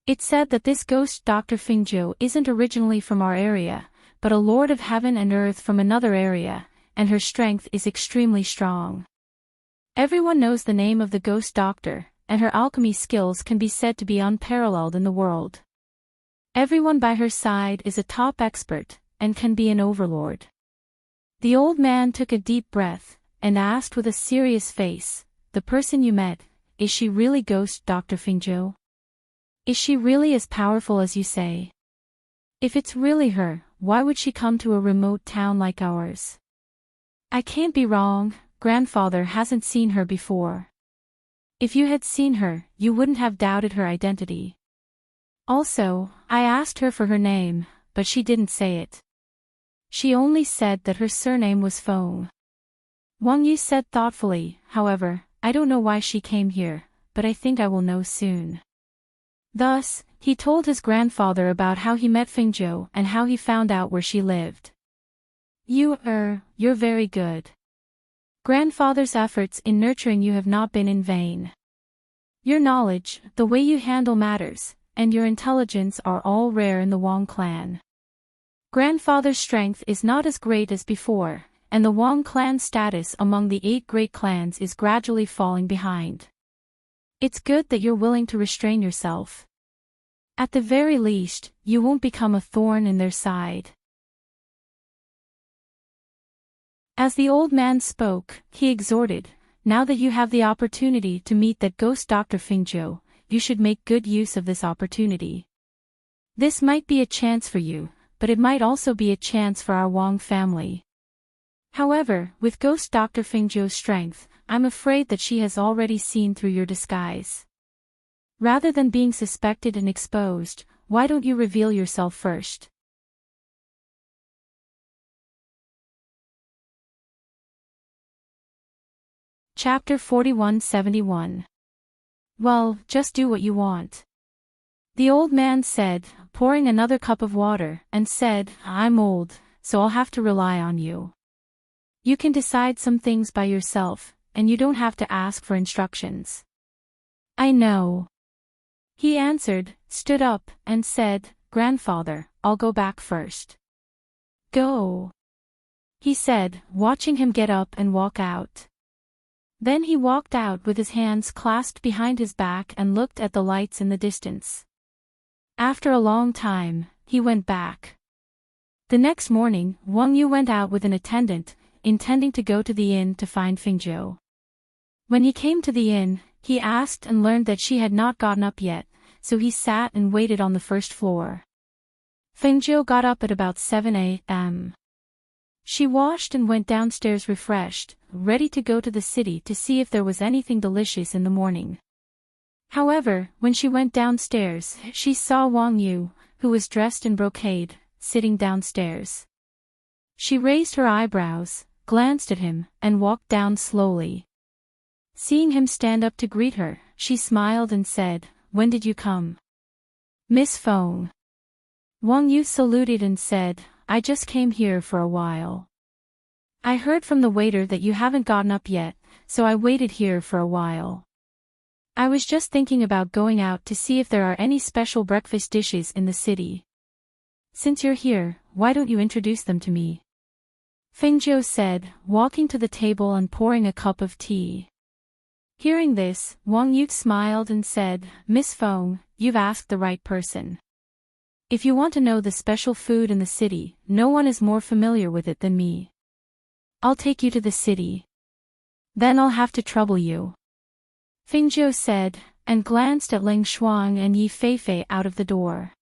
It said that this ghost Dr. Fengzhou isn't originally from our area, but a Lord of Heaven and Earth from another area, and her strength is extremely strong. Everyone knows the name of the ghost doctor, and her alchemy skills can be said to be unparalleled in the world. Everyone by her side is a top expert, and can be an overlord. The old man took a deep breath, and asked with a serious face, the person you met, is she really ghost Dr. Fengzhou? Is she really as powerful as you say? If it's really her, why would she come to a remote town like ours? I can't be wrong, grandfather hasn't seen her before. If you had seen her, you wouldn't have doubted her identity. Also, I asked her for her name, but she didn't say it. She only said that her surname was Feng. Wang Yu said thoughtfully, however, I don't know why she came here, but I think I will know soon. Thus, he told his grandfather about how he met Fengzhou and how he found out where she lived. You're very good. Grandfather's efforts in nurturing you have not been in vain. Your knowledge, the way you handle matters, and your intelligence are all rare in the Wang clan. Grandfather's strength is not as great as before, and the Wang clan's status among the 8 great clans is gradually falling behind. It's good that you're willing to restrain yourself. At the very least, you won't become a thorn in their side. As the old man spoke, he exhorted, now that you have the opportunity to meet that ghost Dr. Fengzhou, you should make good use of this opportunity. This might be a chance for you, but it might also be a chance for our Wang family. However, with ghost Dr. Fengzhou's strength, I'm afraid that she has already seen through your disguise. Rather than being suspected and exposed, why don't you reveal yourself first? Chapter 4171. Well, just do what you want. The old man said, pouring another cup of water, and said, I'm old, so I'll have to rely on you. You can decide some things by yourself, and you don't have to ask for instructions. I know. He answered, stood up, and said, Grandfather, I'll go back first. Go. He said, watching him get up and walk out. Then he walked out with his hands clasped behind his back and looked at the lights in the distance. After a long time, he went back. The next morning, Wang Yu went out with an attendant, intending to go to the inn to find Fengzhou. When he came to the inn, he asked and learned that she had not gotten up yet, so he sat and waited on the first floor. Fengzhou got up at about 7 a.m. She washed and went downstairs refreshed, ready to go to the city to see if there was anything delicious in the morning. However, when she went downstairs, she saw Wang Yu, who was dressed in brocade, sitting downstairs. She raised her eyebrows, glanced at him, and walked down slowly. Seeing him stand up to greet her, she smiled and said, When did you come? Miss Feng. Wang Yu saluted and said, I just came here for a while. I heard from the waiter that you haven't gotten up yet, so I waited here for a while. I was just thinking about going out to see if there are any special breakfast dishes in the city. Since you're here, why don't you introduce them to me? Fengzhou said, walking to the table and pouring a cup of tea. Hearing this, Wang Yu smiled and said, Miss Feng, you've asked the right person. If you want to know the special food in the city, no one is more familiar with it than me. I'll take you to the city. Then I'll have to trouble you. Fengzhou said, and glanced at Ling Shuang and Yi Feifei out of the door.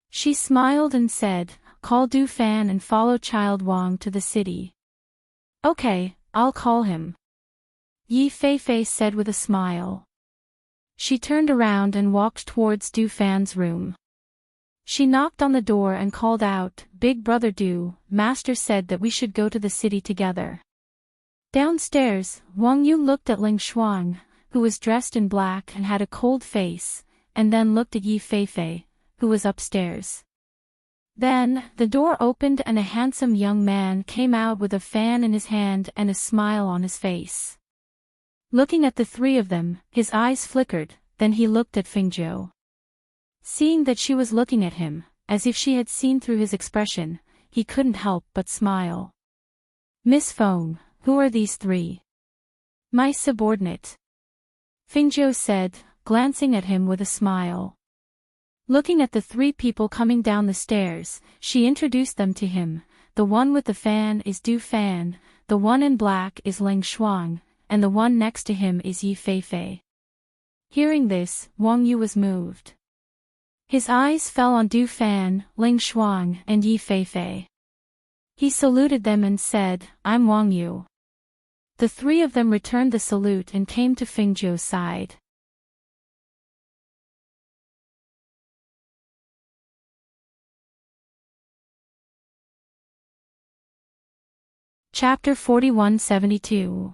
She smiled and said, Call Du Fan and follow Child Wang to the city. Okay, I'll call him. Yi Feifei said with a smile. She turned around and walked towards Du Fan's room. She knocked on the door and called out, "Big brother Du, master said that we should go to the city together." Downstairs, Wang Yu looked at Ling Shuang, who was dressed in black and had a cold face, and then looked at Yi Feifei, who was upstairs. Then, the door opened and a handsome young man came out with a fan in his hand and a smile on his face. Looking at the three of them, his eyes flickered, then he looked at Fengzhou. Seeing that she was looking at him, as if she had seen through his expression, he couldn't help but smile. "Miss Feng, who are these three?" "My subordinate," Fengzhou said, glancing at him with a smile. Looking at the three people coming down the stairs, she introduced them to him. The one with the fan is Du Fan, the one in black is Ling Shuang, and the one next to him is Yi Feifei. Hearing this, Wang Yu was moved. His eyes fell on Du Fan, Ling Shuang, and Yi Feifei. He saluted them and said, "I'm Wang Yu." The three of them returned the salute and came to Fengzhou's side. Chapter 4172.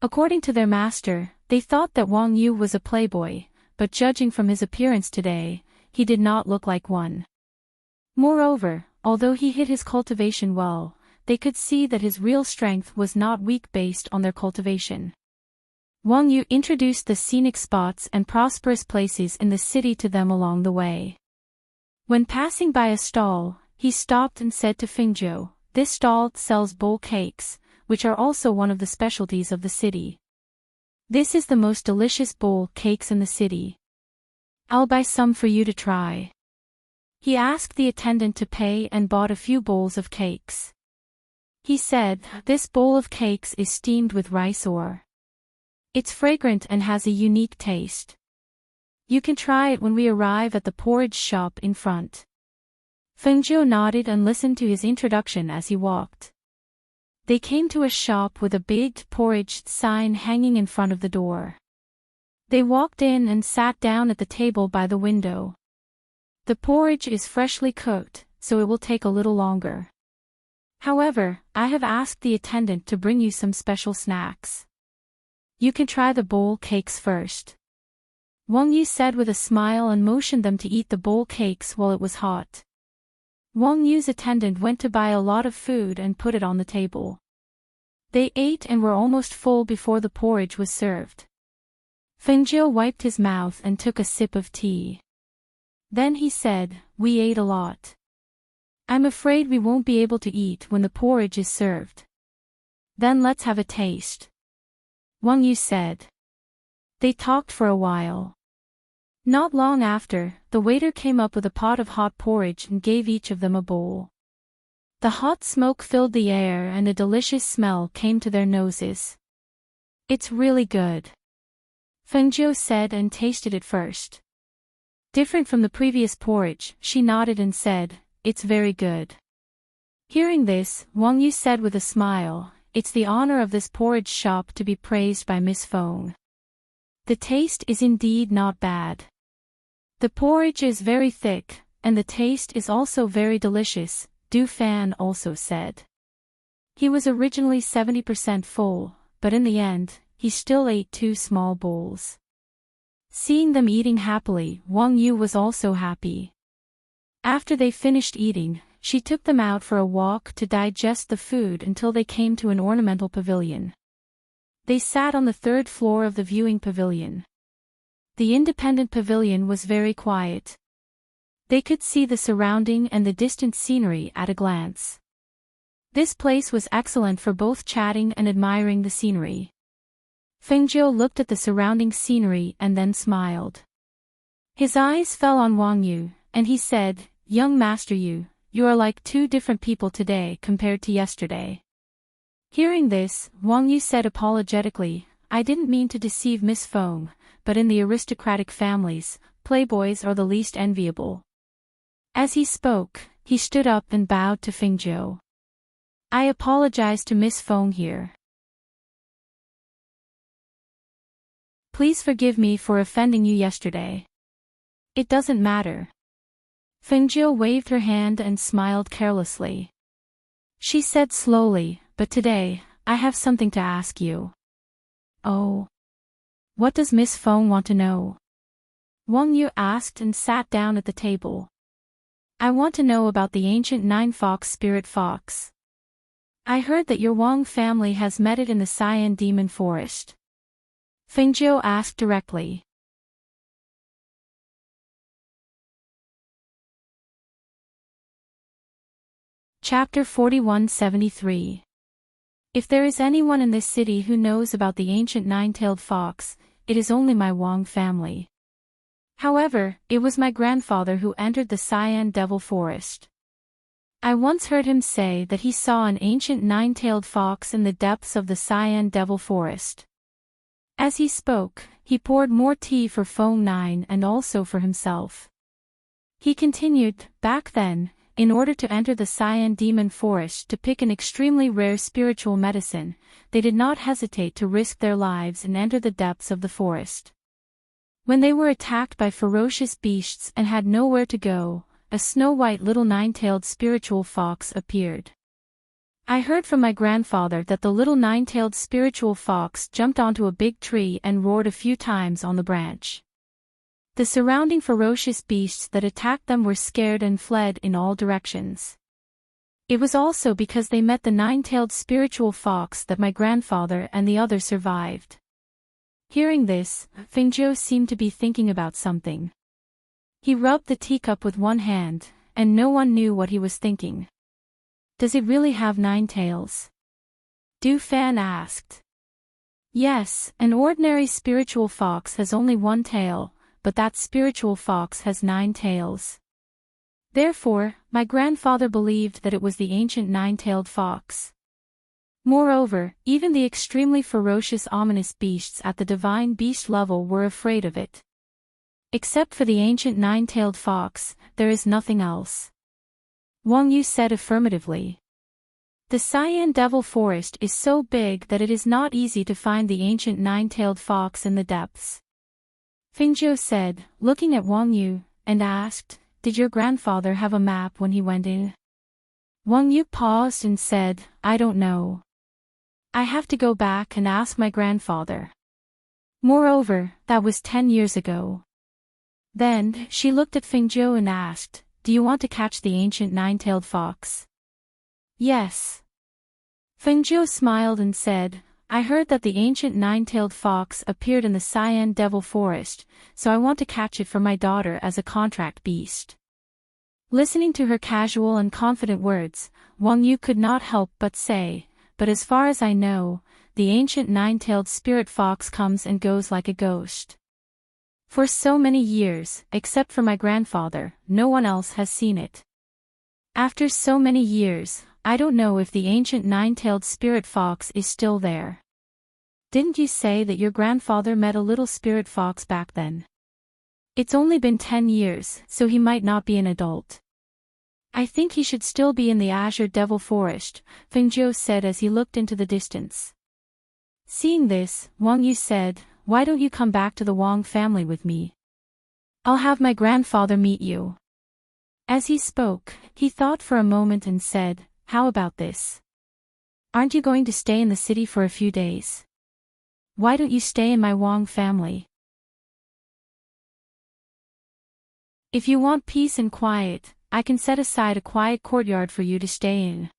According to their master, they thought that Wang Yu was a playboy, but judging from his appearance today, he did not look like one. Moreover, although he hid his cultivation well, they could see that his real strength was not weak based on their cultivation. Wang Yu introduced the scenic spots and prosperous places in the city to them along the way. When passing by a stall, he stopped and said to Fengzhou, "This stall sells bowl cakes, which are also one of the specialties of the city. This is the most delicious bowl cakes in the city. I'll buy some for you to try." He asked the attendant to pay and bought a few bowls of cakes. He said, "This bowl of cakes is steamed with rice ore. It's fragrant and has a unique taste. You can try it when we arrive at the porridge shop in front." Fengzhou nodded and listened to his introduction as he walked. They came to a shop with a big porridge sign hanging in front of the door. They walked in and sat down at the table by the window. "The porridge is freshly cooked, so it will take a little longer. However, I have asked the attendant to bring you some special snacks. You can try the bowl cakes first." Wang Yu said with a smile and motioned them to eat the bowl cakes while it was hot. Wang Yu's attendant went to buy a lot of food and put it on the table. They ate and were almost full before the porridge was served. Fengzhou wiped his mouth and took a sip of tea. Then he said, "We ate a lot. I'm afraid we won't be able to eat when the porridge is served." "Then let's have a taste," Wang Yu said. They talked for a while. Not long after, the waiter came up with a pot of hot porridge and gave each of them a bowl. The hot smoke filled the air and a delicious smell came to their noses. "It's really good," Fengzhou said and tasted it first. Different from the previous porridge, she nodded and said, "It's very good." Hearing this, Wang Yu said with a smile, "It's the honor of this porridge shop to be praised by Miss Feng. The taste is indeed not bad. The porridge is very thick, and the taste is also very delicious," Du Fan also said. He was originally 70% full, but in the end, he still ate 2 small bowls. Seeing them eating happily, Wang Yu was also happy. After they finished eating, she took them out for a walk to digest the food until they came to an ornamental pavilion. They sat on the 3rd floor of the viewing pavilion. The independent pavilion was very quiet. They could see the surrounding and the distant scenery at a glance. This place was excellent for both chatting and admiring the scenery. Fengzhou looked at the surrounding scenery and then smiled. His eyes fell on Wang Yu, and he said, "Young Master Yu, you are like 2 different people today compared to yesterday." Hearing this, Wang Yu said apologetically, "I didn't mean to deceive Miss Feng, but in the aristocratic families, playboys are the least enviable." As he spoke, he stood up and bowed to Fengzhou. "I apologize to Miss Feng here." Please forgive me for offending you yesterday. It doesn't matter. Fengjiu waved her hand and smiled carelessly. She said slowly, but today, I have something to ask you. Oh. What does Miss Feng want to know? Wang Yu asked and sat down at the table. I want to know about the ancient nine-fox spirit fox. I heard that your Wang family has met it in the Cyan Demon Forest. Fengjiu asked directly. Chapter 4173. If there is anyone in this city who knows about the ancient nine-tailed fox, it is only my Wang family. However, it was my grandfather who entered the Cyan Devil Forest. I once heard him say that he saw an ancient nine-tailed fox in the depths of the Cyan Devil Forest. As he spoke, he poured more tea for Feng Nine and also for himself. He continued, back then, in order to enter the Cyan Demon Forest to pick an extremely rare spiritual medicine, they did not hesitate to risk their lives and enter the depths of the forest. When they were attacked by ferocious beasts and had nowhere to go, a snow-white little nine-tailed spiritual fox appeared. I heard from my grandfather that the little nine-tailed spiritual fox jumped onto a big tree and roared a few times on the branch. The surrounding ferocious beasts that attacked them were scared and fled in all directions. It was also because they met the nine-tailed spiritual fox that my grandfather and the others survived. Hearing this, Fengjiu seemed to be thinking about something. He rubbed the teacup with one hand, and no one knew what he was thinking. Does it really have 9 tails? Du Fan asked. Yes, an ordinary spiritual fox has only 1 tail, but that spiritual fox has 9 tails. Therefore, my grandfather believed that it was the ancient 9-tailed fox. Moreover, even the extremely ferocious ominous beasts at the divine beast level were afraid of it. Except for the ancient 9-tailed fox, there is nothing else. Wang Yu said affirmatively. The Cyan Devil Forest is so big that it is not easy to find the ancient 9-tailed fox in the depths. Fengjiu said, looking at Wang Yu, and asked, did your grandfather have a map when he went in? Wang Yu paused and said, I don't know. I have to go back and ask my grandfather. Moreover, that was 10 years ago. Then, she looked at Fengjiu and asked, do you want to catch the ancient 9-tailed fox? Yes. Fengjiu smiled and said, I heard that the ancient 9-tailed fox appeared in the Cyan Devil Forest, so I want to catch it for my daughter as a contract beast. Listening to her casual and confident words, Wang Yu could not help but say, but as far as I know, the ancient 9-tailed spirit fox comes and goes like a ghost. For so many years, except for my grandfather, no one else has seen it. After so many years, I don't know if the ancient 9-tailed spirit fox is still there. Didn't you say that your grandfather met a little spirit fox back then? It's only been 10 years, so he might not be an adult. I think he should still be in the Azure Devil Forest, Fengjiu said as he looked into the distance. Seeing this, Wang Yu said, why don't you come back to the Wang family with me? I'll have my grandfather meet you. As he spoke, he thought for a moment and said, how about this? Aren't you going to stay in the city for a few days? Why don't you stay in my Wang family? If you want peace and quiet, I can set aside a quiet courtyard for you to stay in.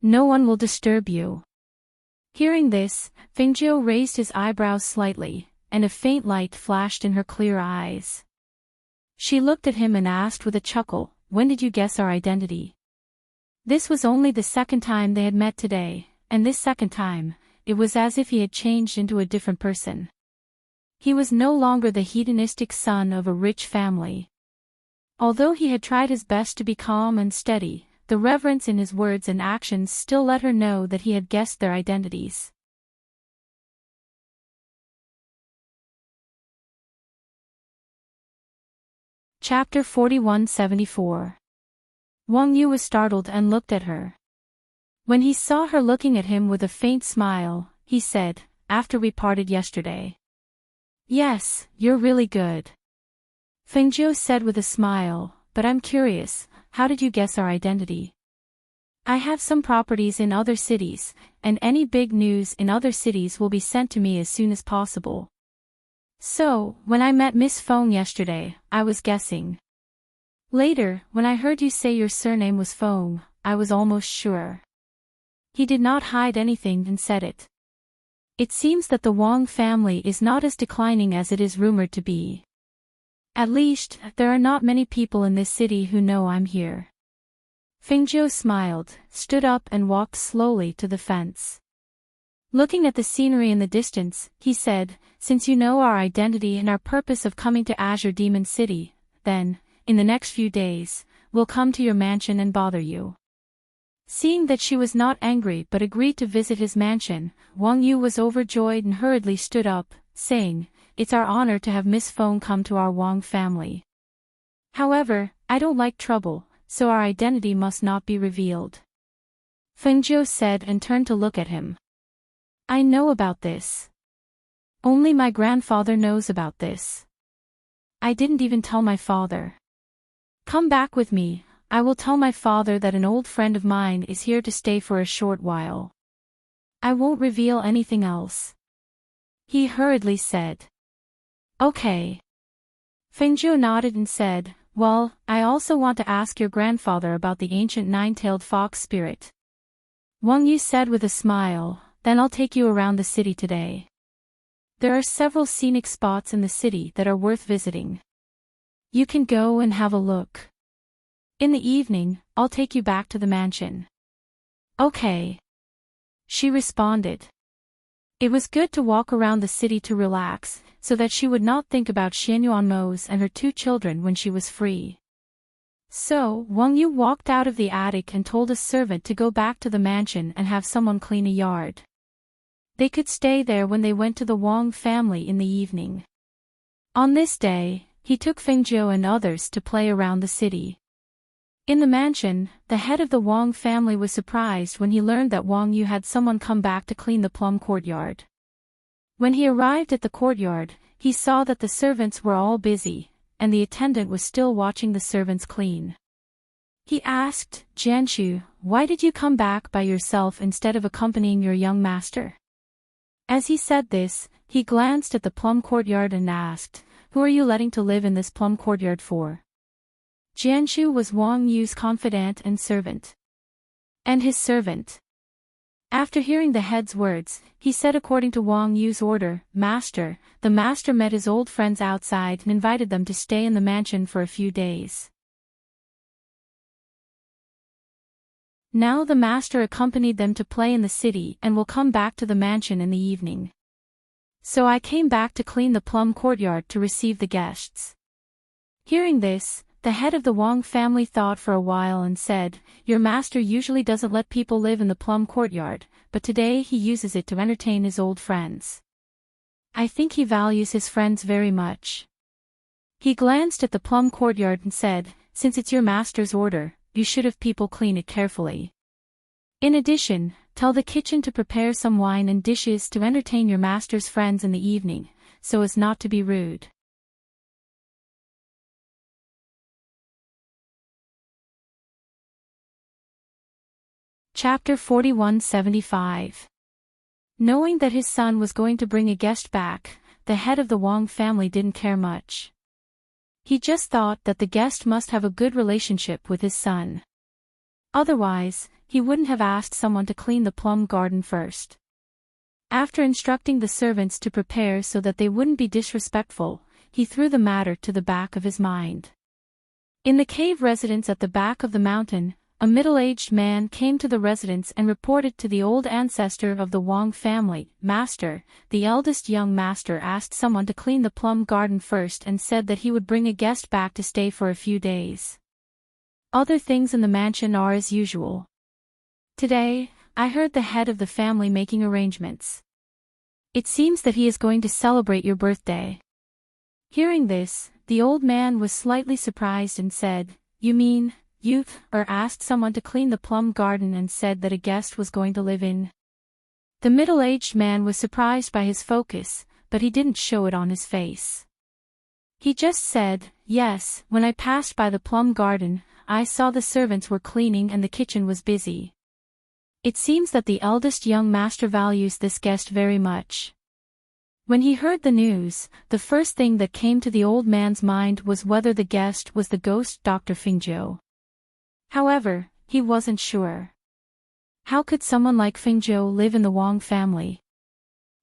No one will disturb you. Hearing this, Fengjiu raised his eyebrows slightly, and a faint light flashed in her clear eyes. She looked at him and asked with a chuckle, when did you guess our identity? This was only the second time they had met today, and this second time, it was as if he had changed into a different person. He was no longer the hedonistic son of a rich family. Although he had tried his best to be calm and steady, the reverence in his words and actions still let her know that he had guessed their identities. Chapter 4174. Wang Yu was startled and looked at her. When he saw her looking at him with a faint smile, he said, after we parted yesterday. Yes, you're really good. Fengjiu said with a smile, but I'm curious, how did you guess our identity? I have some properties in other cities, and any big news in other cities will be sent to me as soon as possible. So, when I met Miss Feng yesterday, I was guessing. Later, when I heard you say your surname was Feng, I was almost sure. He did not hide anything and said it. It seems that the Wang family is not as declining as it is rumored to be. At least, there are not many people in this city who know I'm here. Fengjiu smiled, stood up and walked slowly to the fence. Looking at the scenery in the distance, he said, since you know our identity and our purpose of coming to Azure Demon City, then, in the next few days, we'll come to your mansion and bother you. Seeing that she was not angry but agreed to visit his mansion, Wang Yu was overjoyed and hurriedly stood up, saying, it's our honor to have Miss Feng come to our Wang family. However, I don't like trouble, so our identity must not be revealed. Fengjiu said and turned to look at him. I know about this. Only my grandfather knows about this. I didn't even tell my father. Come back with me, I will tell my father that an old friend of mine is here to stay for a short while. I won't reveal anything else. He hurriedly said. Okay. Fengjiu nodded and said, well, I also want to ask your grandfather about the ancient nine-tailed fox spirit. Wang Yu said with a smile, then I'll take you around the city today. There are several scenic spots in the city that are worth visiting. You can go and have a look. In the evening, I'll take you back to the mansion. Okay. She responded. It was good to walk around the city to relax, so that she would not think about Xianyuanmos and her two children when she was free. So, Wang Yu walked out of the attic and told a servant to go back to the mansion and have someone clean a yard. They could stay there when they went to the Wang family in the evening. On this day, he took Fengjiu and others to play around the city. In the mansion, the head of the Wang family was surprised when he learned that Wang Yu had someone come back to clean the plum courtyard. When he arrived at the courtyard, he saw that the servants were all busy, and the attendant was still watching the servants clean. He asked, Jianshu, why did you come back by yourself instead of accompanying your young master? As he said this, he glanced at the plum courtyard and asked, who are you letting to live in this plum courtyard for? Jianshu was Wang Yu's confidant and servant. And his servant. After hearing the head's words, he said according to Wang Yu's order, Master, the master met his old friends outside and invited them to stay in the mansion for a few days. Now the master accompanied them to play in the city and will come back to the mansion in the evening. So I came back to clean the plum courtyard to receive the guests. Hearing this, the head of the Wang family thought for a while and said, your master usually doesn't let people live in the plum courtyard, but today he uses it to entertain his old friends. I think he values his friends very much. He glanced at the plum courtyard and said, since it's your master's order, you should have people clean it carefully. In addition, tell the kitchen to prepare some wine and dishes to entertain your master's friends in the evening, so as not to be rude. Chapter 4175. Knowing that his son was going to bring a guest back, the head of the Wang family didn't care much. He just thought that the guest must have a good relationship with his son. Otherwise, he wouldn't have asked someone to clean the plum garden first. After instructing the servants to prepare so that they wouldn't be disrespectful, he threw the matter to the back of his mind. In the cave residence at the back of the mountain, a middle-aged man came to the residence and reported to the old ancestor of the Wang family, Master, the eldest young master asked someone to clean the plum garden first and said that he would bring a guest back to stay for a few days. Other things in the mansion are as usual. Today, I heard the head of the family making arrangements. It seems that he is going to celebrate your birthday. Hearing this, the old man was slightly surprised and said, you mean, youth, or asked someone to clean the plum garden and said that a guest was going to live in? The middle-aged man was surprised by his focus, but he didn't show it on his face. He just said, "Yes, when I passed by the plum garden, I saw the servants were cleaning and the kitchen was busy." It seems that the eldest young master values this guest very much. When he heard the news, the first thing that came to the old man's mind was whether the guest was the ghost Dr. Fingzhou. However, he wasn't sure. How could someone like Fingzhou live in the Wang family?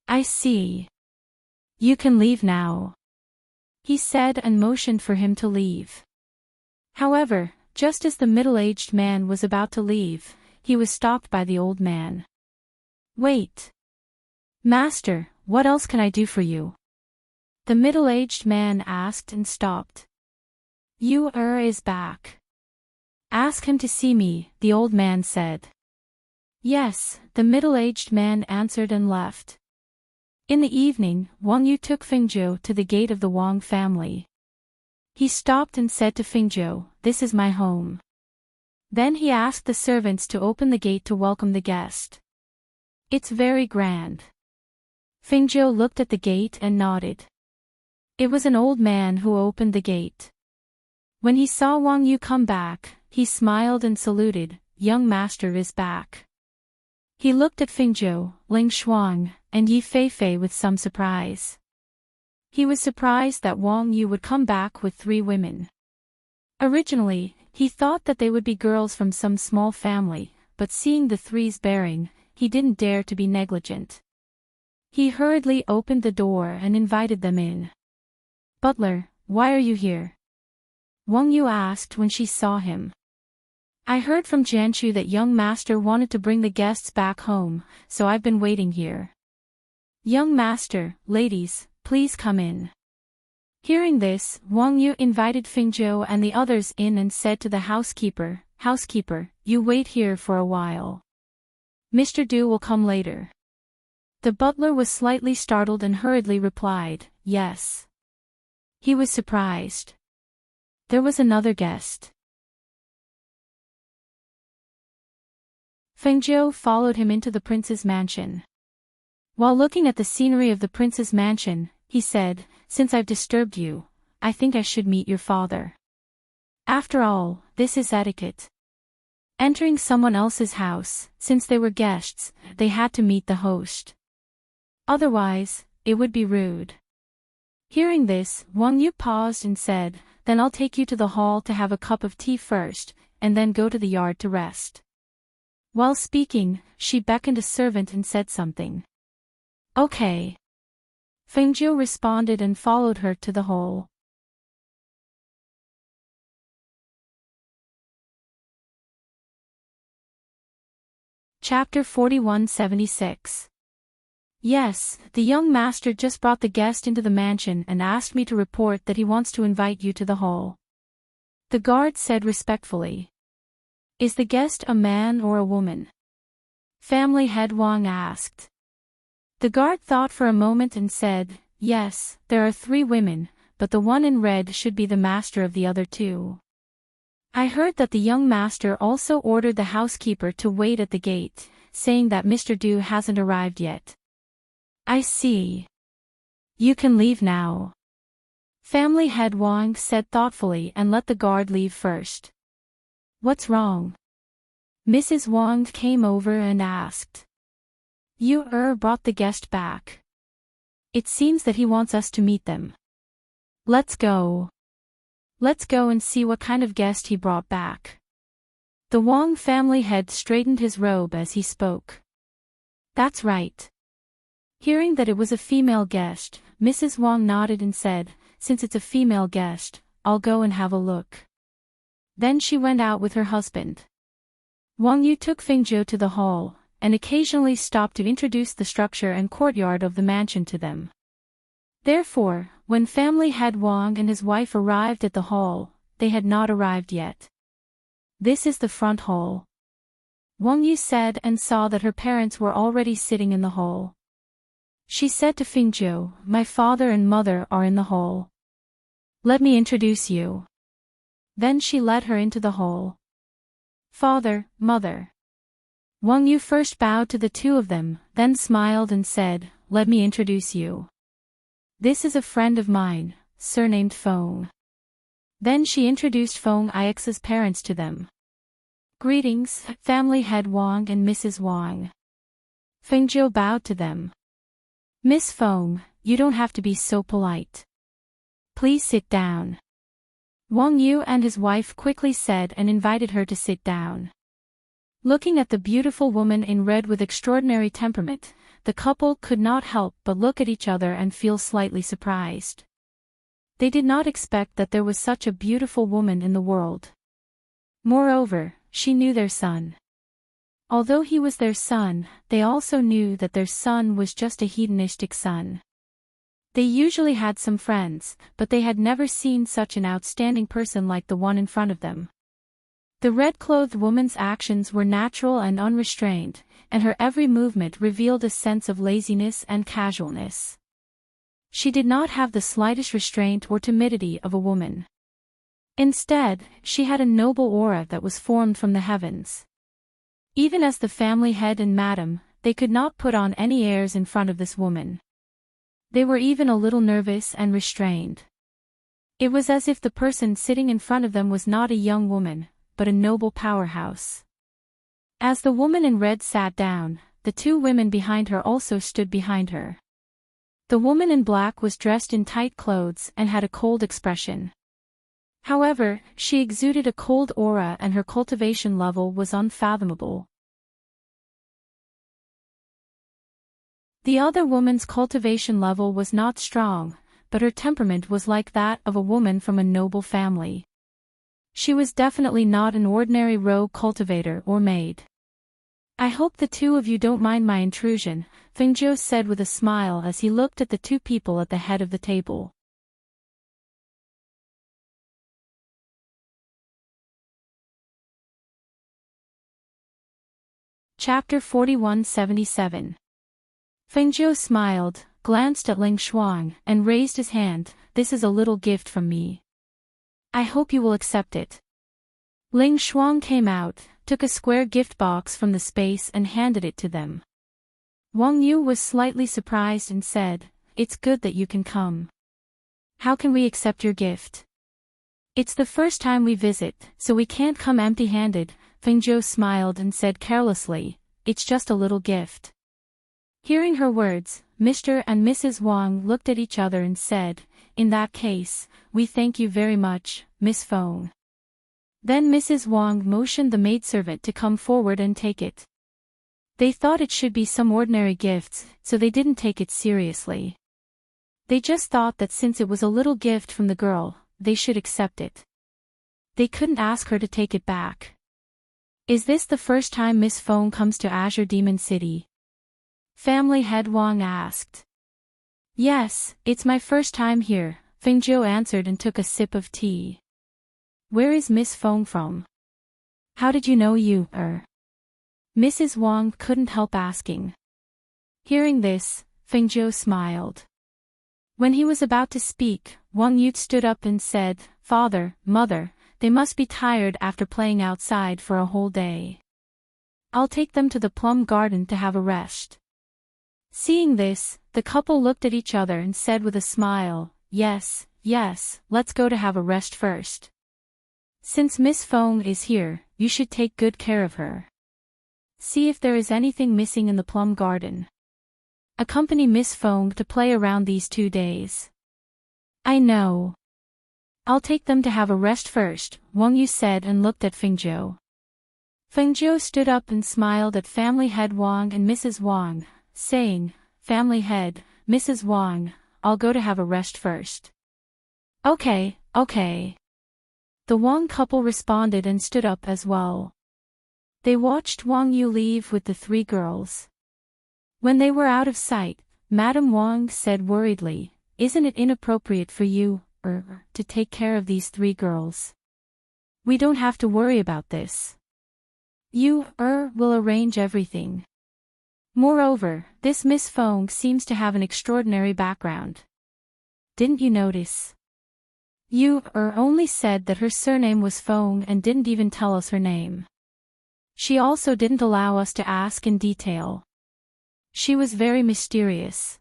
"I see. You can leave now," he said and motioned for him to leave. However, just as the middle-aged man was about to leave, he was stopped by the old man. "Wait. Master, what else can I do for you?" the middle-aged man asked and stopped. "You is back. Ask him to see me," the old man said. "Yes," the middle-aged man answered and left. In the evening, Wang Yu took Fingzhou to the gate of the Wang family. He stopped and said to Fingzhou, "This is my home." Then he asked the servants to open the gate to welcome the guest. "It's very grand." Fingzhou looked at the gate and nodded. It was an old man who opened the gate. When he saw Wang Yu come back, he smiled and saluted, "Young master is back." He looked at Fingzhou, Ling Shuang, and Yi Feifei with some surprise. He was surprised that Wang Yu would come back with 3 women. Originally, he thought that they would be girls from some small family, but seeing the 3's bearing, he didn't dare to be negligent. He hurriedly opened the door and invited them in. "Butler, why are you here?" Wang Yu asked when she saw him. "I heard from Jianshu that young master wanted to bring the guests back home, so I've been waiting here." "Young master, ladies, please come in." Hearing this, Wang Yu invited Fingzhou and the others in and said to the housekeeper, "Housekeeper, you wait here for a while. Mr. Du will come later." The butler was slightly startled and hurriedly replied, "Yes." He was surprised. There was another guest. Fengzhou followed him into the prince's mansion. While looking at the scenery of the prince's mansion, he said, "Since I've disturbed you, I think I should meet your father. After all, this is etiquette." Entering someone else's house, since they were guests, they had to meet the host. Otherwise, it would be rude. Hearing this, Wang Yu paused and said, "Then I'll take you to the hall to have a cup of tea first, and then go to the yard to rest." While speaking, she beckoned a servant and said something. "Okay." Fengzhou responded and followed her to the hall. Chapter 4176. "Yes, the young master just brought the guest into the mansion and asked me to report that he wants to invite you to the hall." The guard said respectfully. "Is the guest a man or a woman?" Family head Wang asked. The guard thought for a moment and said, "Yes, there are 3 women, but the one in red should be the master of the other 2. I heard that the young master also ordered the housekeeper to wait at the gate, saying that Mr. Du hasn't arrived yet." "I see. You can leave now." Family head Wang said thoughtfully and let the guard leave first. "What's wrong?" Mrs. Wang came over and asked. "You brought the guest back. It seems that he wants us to meet them." "Let's go. Let's go and see what kind of guest he brought back." The Wang family head straightened his robe as he spoke. "That's right." Hearing that it was a female guest, Mrs. Wang nodded and said, "Since it's a female guest, I'll go and have a look." Then she went out with her husband. Wang Yu took Fengzhou to the hall, and occasionally stopped to introduce the structure and courtyard of the mansion to them. Therefore, when family head Wang and his wife arrived at the hall, they had not arrived yet. "This is the front hall," Wang Yu said, and saw that her parents were already sitting in the hall. She said to Fengzhou, "My father and mother are in the hall. Let me introduce you." Then she led her into the hall. "Father, mother." Wang Yu first bowed to the 2 of them, then smiled and said, "Let me introduce you. This is a friend of mine, surnamed Feng. Then she introduced Feng Ix's parents to them. Greetings, family head Wang and Mrs. Wang. Fengjiu bowed to them. Miss Feng, you don't have to be so polite. Please sit down. Wang Yu and his wife quickly said and invited her to sit down. Looking at the beautiful woman in red with extraordinary temperament, the couple could not help but look at each other and feel slightly surprised. They did not expect that there was such a beautiful woman in the world. Moreover, she knew their son. Although he was their son, they also knew that their son was just a hedonistic son. They usually had some friends, but they had never seen such an outstanding person like the one in front of them. The red-clothed woman's actions were natural and unrestrained, and her every movement revealed a sense of laziness and casualness. She did not have the slightest restraint or timidity of a woman. Instead, she had a noble aura that was formed from the heavens. Even as the family head and madam, they could not put on any airs in front of this woman. They were even a little nervous and restrained. It was as if the person sitting in front of them was not a young woman, but a noble powerhouse. As the woman in red sat down, the two women behind her also stood behind her. The woman in black was dressed in tight clothes and had a cold expression. However, she exuded a cold aura and her cultivation level was unfathomable. The other woman's cultivation level was not strong, but her temperament was like that of a woman from a noble family. She was definitely not an ordinary rogue cultivator or maid. I hope the two of you don't mind my intrusion, Fengjiu said with a smile as he looked at the two people at the head of the table. Chapter 4177. Fengjiu smiled, glanced at Ling Shuang, and raised his hand. This is a little gift from me. I hope you will accept it. Ling Shuang came out, took a square gift box from the space and handed it to them. Wang Yu was slightly surprised and said, It's good that you can come. How can we accept your gift? It's the first time we visit, so we can't come empty-handed. Fengjiu smiled and said carelessly, It's just a little gift. Hearing her words, Mr. and Mrs. Wang looked at each other and said, In that case, we thank you very much, Miss Feng. Then Mrs. Wang motioned the maidservant to come forward and take it. They thought it should be some ordinary gifts, so they didn't take it seriously. They just thought that since it was a little gift from the girl, they should accept it. They couldn't ask her to take it back. Is this the first time Miss Feng comes to Azure Demon City? Family head Wang asked. Yes, it's my first time here, Fengjiu answered and took a sip of tea. Where is Miss Feng from? How did you know you, Mrs. Wang couldn't help asking. Hearing this, Fengjiu smiled. When he was about to speak, Wang Yu stood up and said, Father, Mother, they must be tired after playing outside for a whole day. I'll take them to the plum garden to have a rest. Seeing this, the couple looked at each other and said with a smile, Yes, let's go to have a rest first. Since Miss Feng is here, you should take good care of her. See if there is anything missing in the plum garden. Accompany Miss Feng to play around these 2 days. I know. I'll take them to have a rest first, Wang Yu said and looked at Fengjiu. Fengjiu stood up and smiled at family head Wang and Mrs. Wang, saying, Family head, Mrs. Wang, I'll go to have a rest first. Okay. The Wang couple responded and stood up as well. They watched Wang Yu leave with the 3 girls. When they were out of sight, Madame Wang said worriedly, Isn't it inappropriate for you, to take care of these 3 girls? We don't have to worry about this. You, will arrange everything. Moreover, this Miss Feng seems to have an extraordinary background. Didn't you notice? You, only said that her surname was Feng and didn't even tell us her name. She also didn't allow us to ask in detail. She was very mysterious.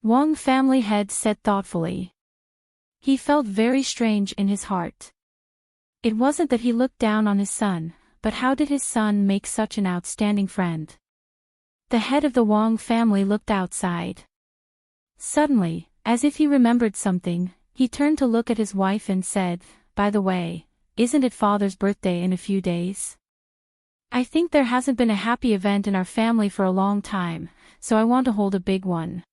Wang family head said thoughtfully. He felt very strange in his heart. It wasn't that he looked down on his son, but how did his son make such an outstanding friend? The head of the Wang family looked outside. Suddenly, as if he remembered something, he turned to look at his wife and said, "By the way, isn't it Father's birthday in a few days? I think there hasn't been a happy event in our family for a long time, so I want to hold a big one.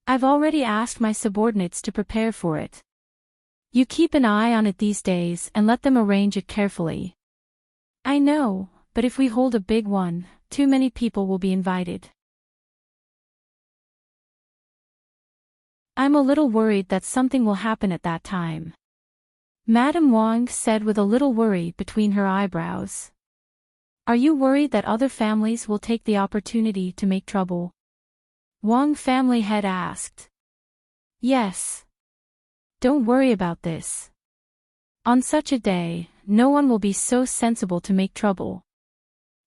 I've already asked my subordinates to prepare for it. You keep an eye on it these days and let them arrange it carefully." "I know, but if we hold a big one, too many people will be invited. I'm a little worried that something will happen at that time," Madame Wang said with a little worry between her eyebrows. "Are you worried that other families will take the opportunity to make trouble?" Wang family head asked. "Yes. Don't worry about this. On such a day, no one will be so sensible to make trouble,"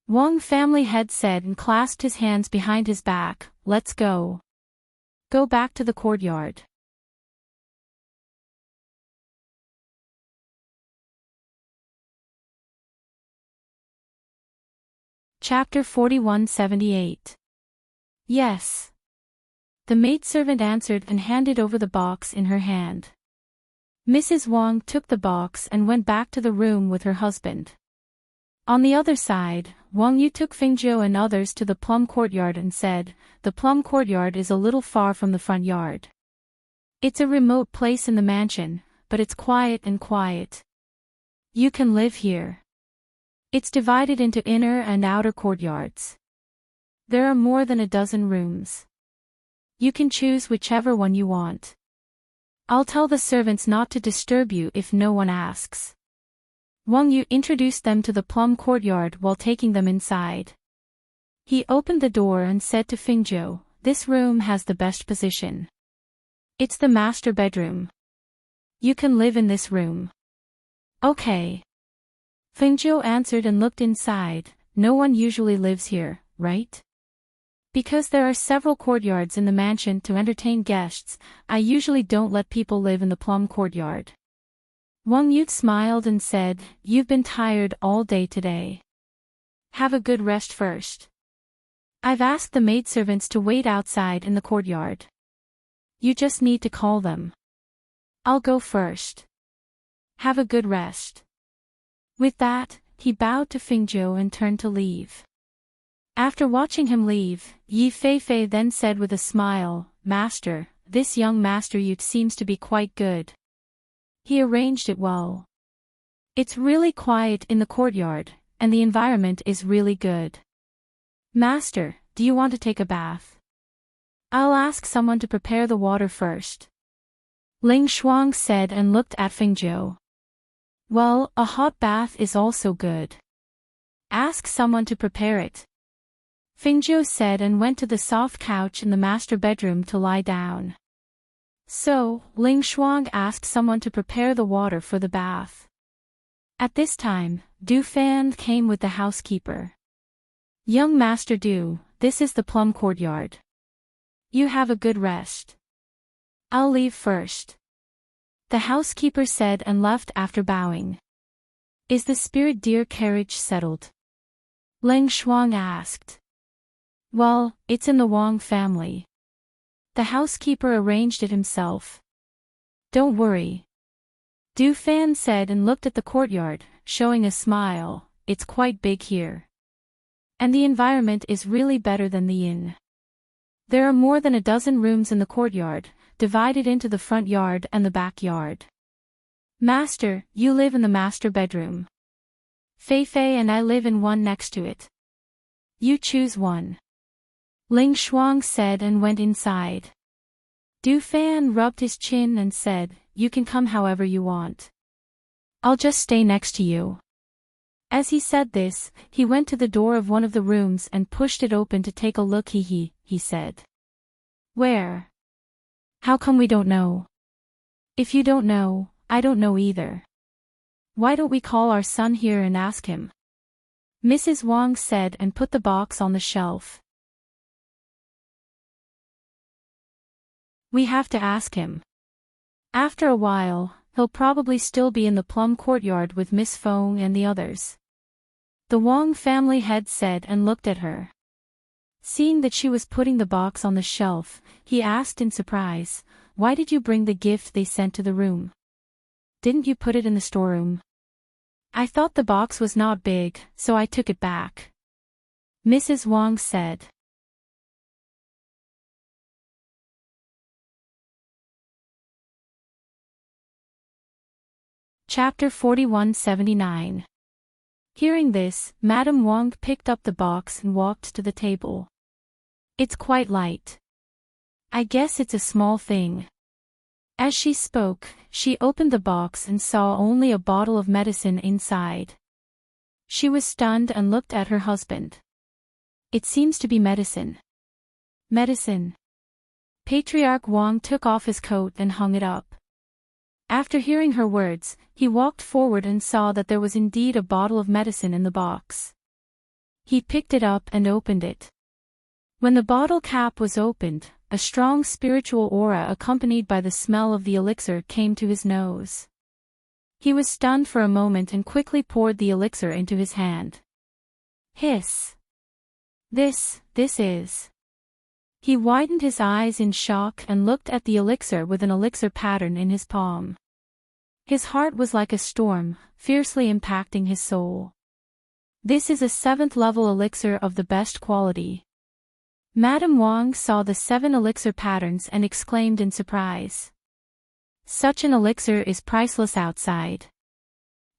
Wang family head said and clasped his hands behind his back. "Let's go. Go back to the courtyard." Chapter 4178. "Yes." The maidservant answered and handed over the box in her hand. Mrs. Wang took the box and went back to the room with her husband. On the other side, Wang Yu took Fingzhou and others to the plum courtyard and said, "The plum courtyard is a little far from the front yard. It's a remote place in the mansion, but it's quiet and quiet. You can live here. It's divided into inner and outer courtyards. There are more than a dozen rooms. You can choose whichever one you want. I'll tell the servants not to disturb you if no one asks." Wang Yu introduced them to the plum courtyard while taking them inside. He opened the door and said to Fingzhou, "This room has the best position. It's the master bedroom. You can live in this room." "Okay." Fingzhou answered and looked inside. "No one usually lives here, right? Because there are several courtyards in the mansion to entertain guests, I usually don't let people live in the plum courtyard." Wang Yu smiled and said, "You've been tired all day today. Have a good rest first. I've asked the maidservants to wait outside in the courtyard. You just need to call them. I'll go first. Have a good rest." With that, he bowed to Fingzhou and turned to leave. After watching him leave, Yi Feifei then said with a smile, "Master, this young Master Yu seems to be quite good. He arranged it well. It's really quiet in the courtyard, and the environment is really good. Master, do you want to take a bath? I'll ask someone to prepare the water first." Ling Shuang said and looked at Fingzhou. "Well, a hot bath is also good. Ask someone to prepare it." Fingzhou said and went to the soft couch in the master bedroom to lie down. So, Ling Shuang asked someone to prepare the water for the bath. At this time, Du Fan came with the housekeeper. "Young Master Du, this is the plum courtyard. You have a good rest. I'll leave first," the housekeeper said and left after bowing. "Is the spirit deer carriage settled?" Ling Shuang asked. "Well, it's in the Wang family. The housekeeper arranged it himself. Don't worry." Du Fan said and looked at the courtyard, showing a smile. "It's quite big here. And the environment is really better than the inn. There are more than a dozen rooms in the courtyard, divided into the front yard and the back yard. Master, you live in the master bedroom. Feifei and I live in one next to it. You choose one." Ling Shuang said and went inside. Du Fan rubbed his chin and said, "You can come however you want. I'll just stay next to you." As he said this, he went to the door of one of the rooms and pushed it open to take a look. He said. "Where? How come we don't know?" "If you don't know, I don't know either. Why don't we call our son here and ask him?" Mrs. Wang said and put the box on the shelf. We have to ask him. After a while, he'll probably still be in the plum courtyard with Miss Fong and the others. The Wong family head said and looked at her. Seeing that she was putting the box on the shelf, he asked in surprise, "Why did you bring the gift they sent to the room? Didn't you put it in the storeroom?" "I thought the box was not big, so I took it back," Mrs. Wong said. Chapter 4179. Hearing this, Madame Wong picked up the box and walked to the table. "It's quite light. I guess it's a small thing." As she spoke, she opened the box and saw only a bottle of medicine inside. She was stunned and looked at her husband. "It seems to be medicine." "Medicine?" Patriarch Wong took off his coat and hung it up. After hearing her words, he walked forward and saw that there was indeed a bottle of medicine in the box. He picked it up and opened it. When the bottle cap was opened, a strong spiritual aura accompanied by the smell of the elixir came to his nose. He was stunned for a moment and quickly poured the elixir into his hand. Hiss! This is... He widened his eyes in shock and looked at the elixir with an elixir pattern in his palm. His heart was like a storm, fiercely impacting his soul. This is a 7th level elixir of the best quality. Madame Wong saw the 7 elixir patterns and exclaimed in surprise. Such an elixir is priceless outside.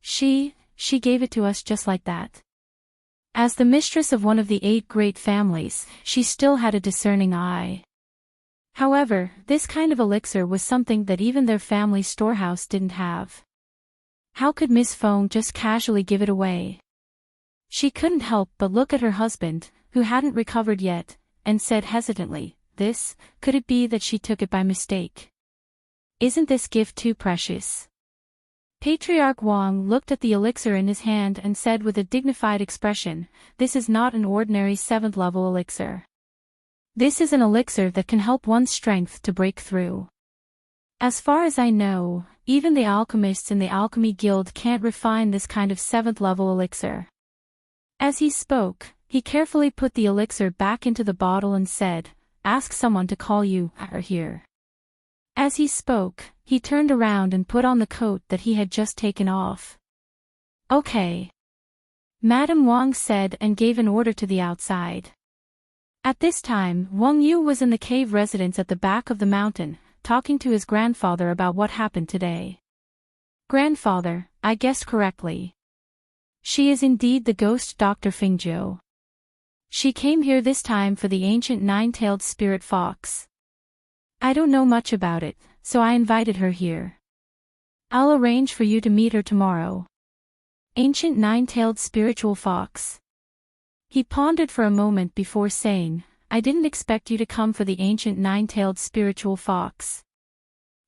She gave it to us just like that. As the mistress of one of the 8 great families, she still had a discerning eye. However, this kind of elixir was something that even their family storehouse didn't have. How could Miss Fong just casually give it away? She couldn't help but look at her husband, who hadn't recovered yet, and said hesitantly, could it be that she took it by mistake? Isn't this gift too precious? Patriarch Wong looked at the elixir in his hand and said with a dignified expression, "This is not an ordinary 7th level elixir. This is an elixir that can help one's strength to break through. As far as I know, even the alchemists in the Alchemy Guild can't refine this kind of 7th level elixir." As he spoke, he carefully put the elixir back into the bottle and said, "Ask someone to call you here." As he spoke, he turned around and put on the coat that he had just taken off. "Okay," Madame Wong said and gave an order to the outside. At this time, Wang Yu was in the cave residence at the back of the mountain, talking to his grandfather about what happened today. "Grandfather, I guessed correctly. She is indeed the ghost Dr. Fingzhou. She came here this time for the ancient 9-tailed spirit fox. I don't know much about it, so I invited her here. I'll arrange for you to meet her tomorrow." Ancient 9-tailed spiritual fox. He pondered for a moment before saying, "I didn't expect you to come for the ancient 9-tailed spiritual fox."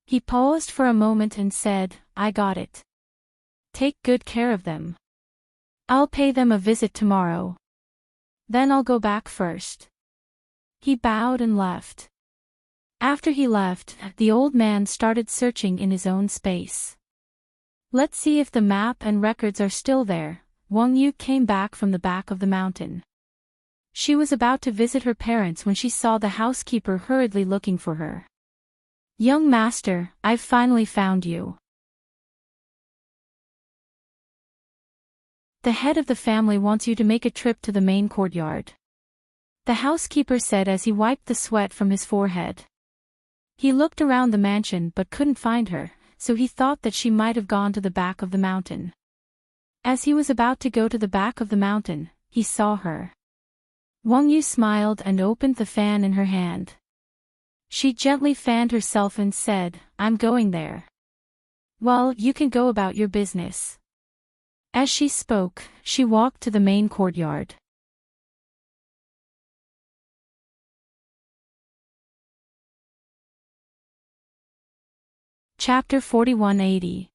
He paused for a moment and said, "I got it. Take good care of them. I'll pay them a visit tomorrow. Then I'll go back first." He bowed and left. After he left, the old man started searching in his own space. "Let's see if the map and records are still there." Wang Yu came back from the back of the mountain. She was about to visit her parents when she saw the housekeeper hurriedly looking for her. "Young master, I've finally found you." "The head of the family wants you to make a trip to the main courtyard," the housekeeper said as he wiped the sweat from his forehead. He looked around the mansion but couldn't find her, so he thought that she might have gone to the back of the mountain. As he was about to go to the back of the mountain, he saw her. Wang Yu smiled and opened the fan in her hand. She gently fanned herself and said, "I'm going there." "Well, you can go about your business." As she spoke, she walked to the main courtyard. Chapter 4180.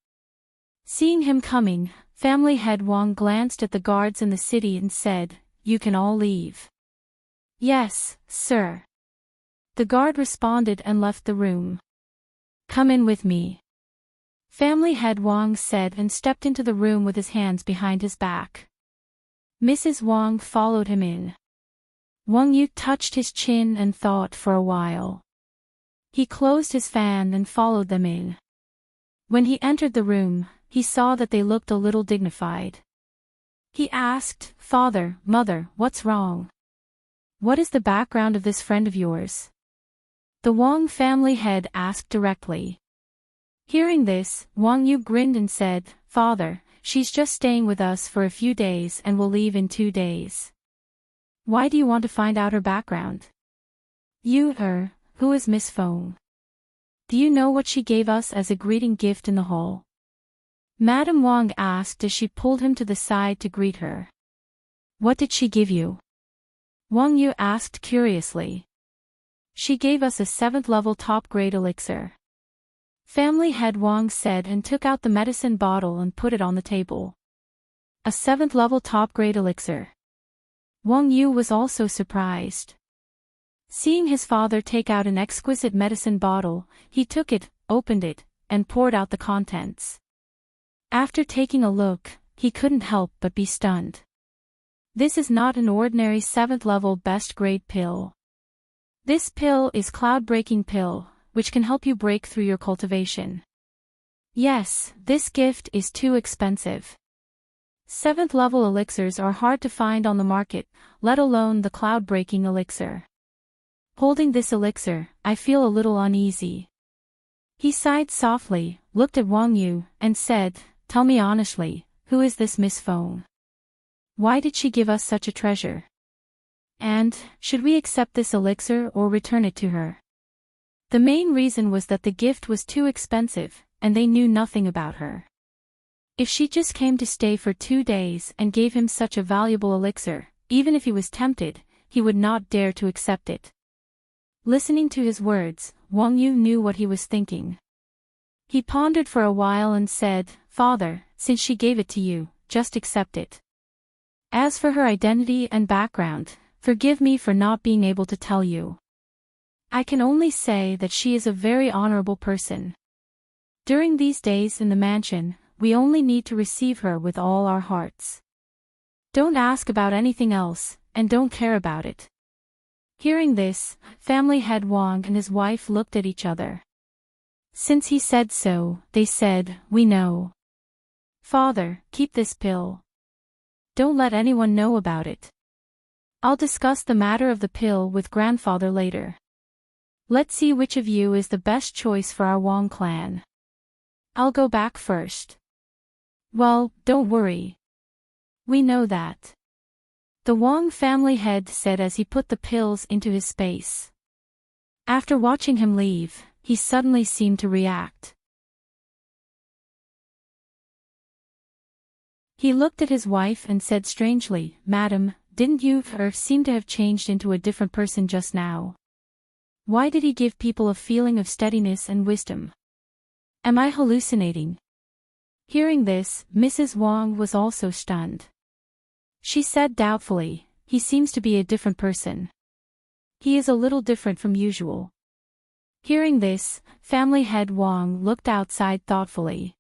Seeing him coming, family head Wang glanced at the guards in the city and said, "You can all leave." "Yes, sir." The guard responded and left the room. "Come in with me," family head Wang said and stepped into the room with his hands behind his back. Mrs. Wang followed him in. Wang Yu touched his chin and thought for a while. He closed his fan and followed them in. When he entered the room, he saw that they looked a little dignified. He asked, "Father, Mother, what's wrong? What is the background of this friend of yours?" The Wang family head asked directly. Hearing this, Wang Yu grinned and said, "Father, she's just staying with us for a few days and will leave in 2 days. Why do you want to find out her background? Who is Miss Feng? Do you know what she gave us as a greeting gift in the hall?" Madame Wang asked as she pulled him to the side to greet her. "What did she give you?" Wang Yu asked curiously. "She gave us a 7th level top-grade elixir," family head Wang said and took out the medicine bottle and put it on the table. A 7th level top-grade elixir. Wang Yu was also surprised. Seeing his father take out an exquisite medicine bottle, he took it, opened it, and poured out the contents. After taking a look, he couldn't help but be stunned. This is not an ordinary 7th level best grade pill. This pill is cloud-breaking pill, which can help you break through your cultivation. Yes, this gift is too expensive. 7th level elixirs are hard to find on the market, let alone the cloud-breaking elixir. Holding this elixir, I feel a little uneasy. He sighed softly, looked at Wang Yu, and said, "Tell me honestly, who is this Miss Feng? Why did she give us such a treasure? And, should we accept this elixir or return it to her?" The main reason was that the gift was too expensive, and they knew nothing about her. If she just came to stay for 2 days and gave him such a valuable elixir, even if he was tempted, he would not dare to accept it. Listening to his words, Wang Yu knew what he was thinking. He pondered for a while and said, "Father, since she gave it to you, just accept it. As for her identity and background, forgive me for not being able to tell you. I can only say that she is a very honorable person. During these days in the mansion, we only need to receive her with all our hearts. Don't ask about anything else, and don't care about it." Hearing this, family head Wang and his wife looked at each other. Since he said so, they said, "We know. Father, keep this pill. Don't let anyone know about it. I'll discuss the matter of the pill with grandfather later. Let's see which of you is the best choice for our Wang clan. I'll go back first." "Well, don't worry. We know that," the Wang family head said as he put the pills into his space. After watching him leave, he suddenly seemed to react. He looked at his wife and said strangely, "Madam, didn't you seem to have changed into a different person just now? Why did he give people a feeling of steadiness and wisdom? Am I hallucinating?" Hearing this, Mrs. Wang was also stunned. She said doubtfully, "He seems to be a different person. He is a little different from usual." Hearing this, family head Wang looked outside thoughtfully.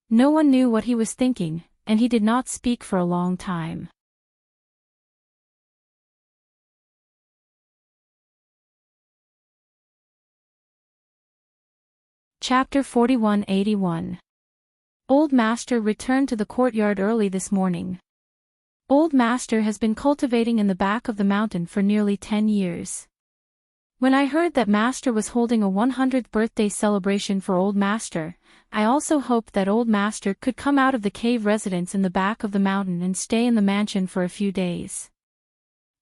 No one knew what he was thinking, and he did not speak for a long time. Chapter 4181. Old Master returned to the courtyard early this morning. Old Master has been cultivating in the back of the mountain for nearly 10 years. When I heard that Master was holding a 100th birthday celebration for Old Master, I also hoped that Old Master could come out of the cave residence in the back of the mountain and stay in the mansion for a few days.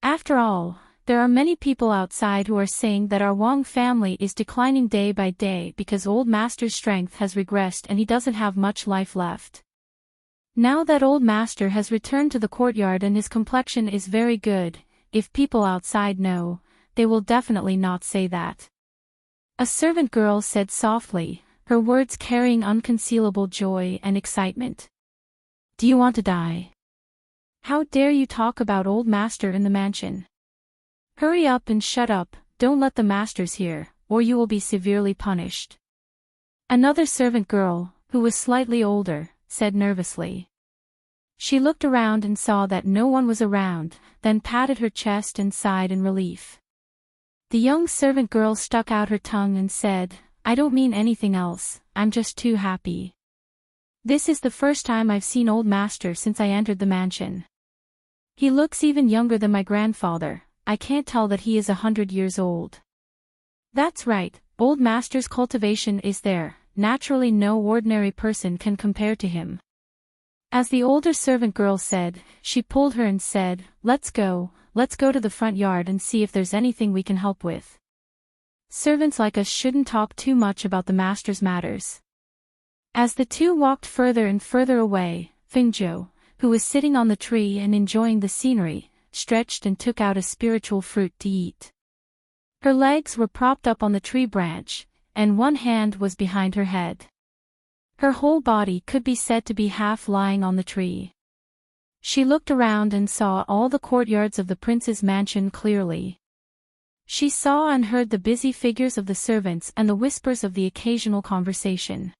After all, there are many people outside who are saying that our Wang family is declining day by day because Old Master's strength has regressed and he doesn't have much life left. Now that Old Master has returned to the courtyard and his complexion is very good, if people outside know, they will definitely not say that. A servant girl said softly, her words carrying unconcealable joy and excitement. "Do you want to die? How dare you talk about Old Master in the mansion? Hurry up and shut up, don't let the masters hear, or you will be severely punished. Another servant girl, who was slightly older, said nervously. She looked around and saw that no one was around, then patted her chest and sighed in relief. The young servant girl stuck out her tongue and said, I don't mean anything else, I'm just too happy. This is the first time I've seen old master since I entered the mansion. He looks even younger than my grandfather, I can't tell that he is 100 years old. That's right, old master's cultivation is there, naturally no ordinary person can compare to him. As the older servant girl said, she pulled her and said, let's go to the front yard and see if there's anything we can help with. Servants like us shouldn't talk too much about the master's matters. As the two walked further and further away, Fingzhou, who was sitting on the tree and enjoying the scenery, stretched and took out a spiritual fruit to eat. Her legs were propped up on the tree branch, and one hand was behind her head. Her whole body could be said to be half lying on the tree. She looked around and saw all the courtyards of the prince's mansion clearly. She saw and heard the busy figures of the servants and the whispers of the occasional conversation.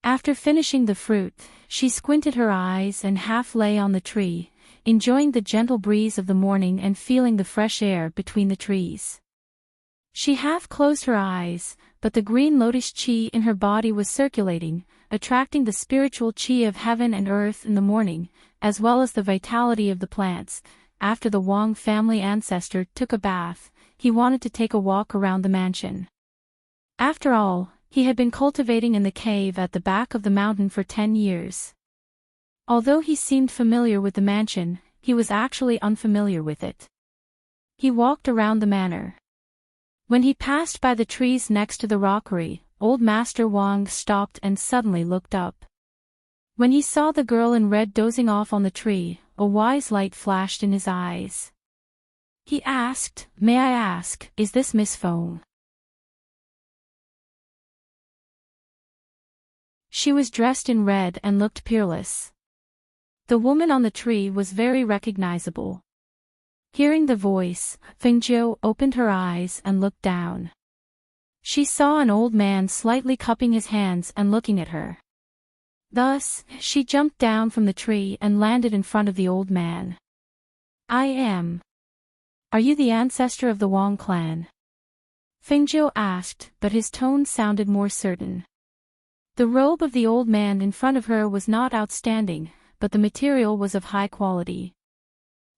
After finishing the fruit, she squinted her eyes and half lay on the tree, enjoying the gentle breeze of the morning and feeling the fresh air between the trees. She half closed her eyes, but the green lotus qi in her body was circulating, attracting the spiritual qi of heaven and earth in the morning, as well as the vitality of the plants. After the Wang family ancestor took a bath, he wanted to take a walk around the mansion. After all, he had been cultivating in the cave at the back of the mountain for 10 years. Although he seemed familiar with the mansion, he was actually unfamiliar with it. He walked around the manor. When he passed by the trees next to the rockery, old Master Wang stopped and suddenly looked up. When he saw the girl in red dozing off on the tree, a wise light flashed in his eyes. He asked, May I ask, is this Miss Feng? She was dressed in red and looked peerless. The woman on the tree was very recognizable. Hearing the voice, Fingzhou opened her eyes and looked down. She saw an old man slightly cupping his hands and looking at her. Thus, she jumped down from the tree and landed in front of the old man. I am. Are you the ancestor of the Wang clan? Fingzhou asked, but his tone sounded more certain. The robe of the old man in front of her was not outstanding, but the material was of high quality.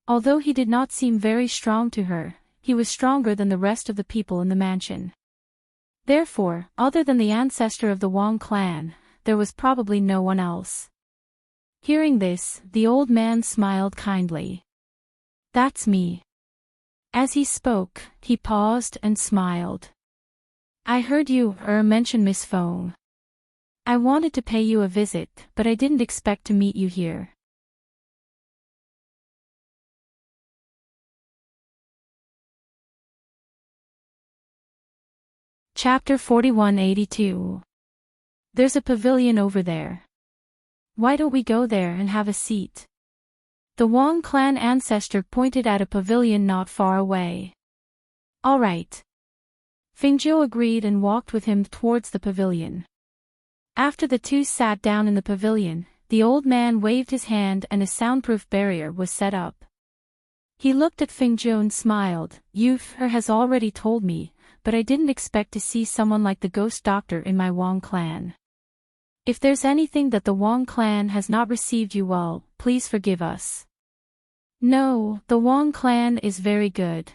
Although he did not seem very strong to her, he was stronger than the rest of the people in the mansion. Therefore, other than the ancestor of the Wang clan, there was probably no one else. Hearing this, the old man smiled kindly. That's me. As he spoke, he paused and smiled. I heard you mention Miss Feng. I wanted to pay you a visit, but I didn't expect to meet you here. Chapter 4182. There's a pavilion over there. Why don't we go there and have a seat? The Wang clan ancestor pointed at a pavilion not far away. All right. Fingzhou agreed and walked with him towards the pavilion. After the two sat down in the pavilion, the old man waved his hand and a soundproof barrier was set up. He looked at Fingzhou and smiled. You've has already told me, but I didn't expect to see someone like the ghost doctor in my Wang clan. If there's anything that the Wang clan has not received you well, please forgive us. No, the Wang clan is very good.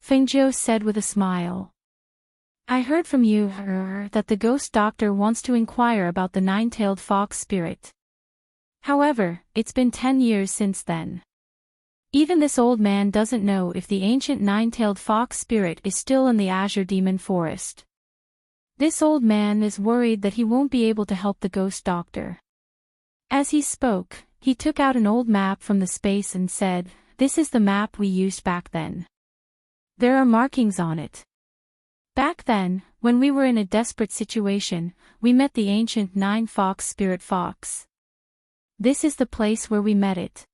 Fingzhou said with a smile. I heard from you, that the ghost doctor wants to inquire about the nine-tailed fox spirit. However, it's been 10 years since then. Even this old man doesn't know if the ancient nine-tailed fox spirit is still in the Azure Demon Forest. This old man is worried that he won't be able to help the ghost doctor. As he spoke, he took out an old map from the space and said, This is the map we used back then. There are markings on it. Back then, when we were in a desperate situation, we met the ancient nine-fox spirit fox. This is the place where we met it.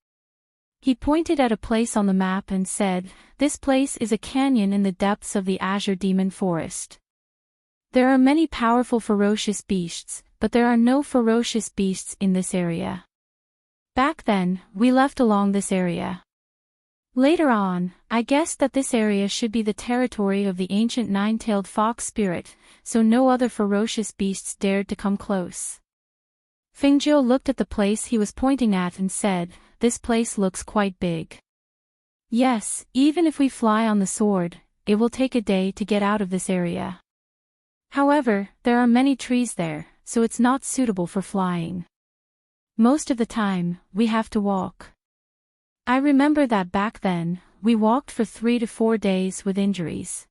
He pointed at a place on the map and said, "This place is a canyon in the depths of the Azure Demon Forest. There are many powerful ferocious beasts, but there are no ferocious beasts in this area. Back then, we left along this area. Later on, I guessed that this area should be the territory of the ancient nine-tailed fox spirit, so no other ferocious beasts dared to come close." Fengjiu looked at the place he was pointing at and said, "This place looks quite big. Yes, even if we fly on the sword, it will take a day to get out of this area. However, there are many trees there, so it's not suitable for flying. Most of the time, we have to walk. I remember that back then, we walked for 3 to 4 days with injuries."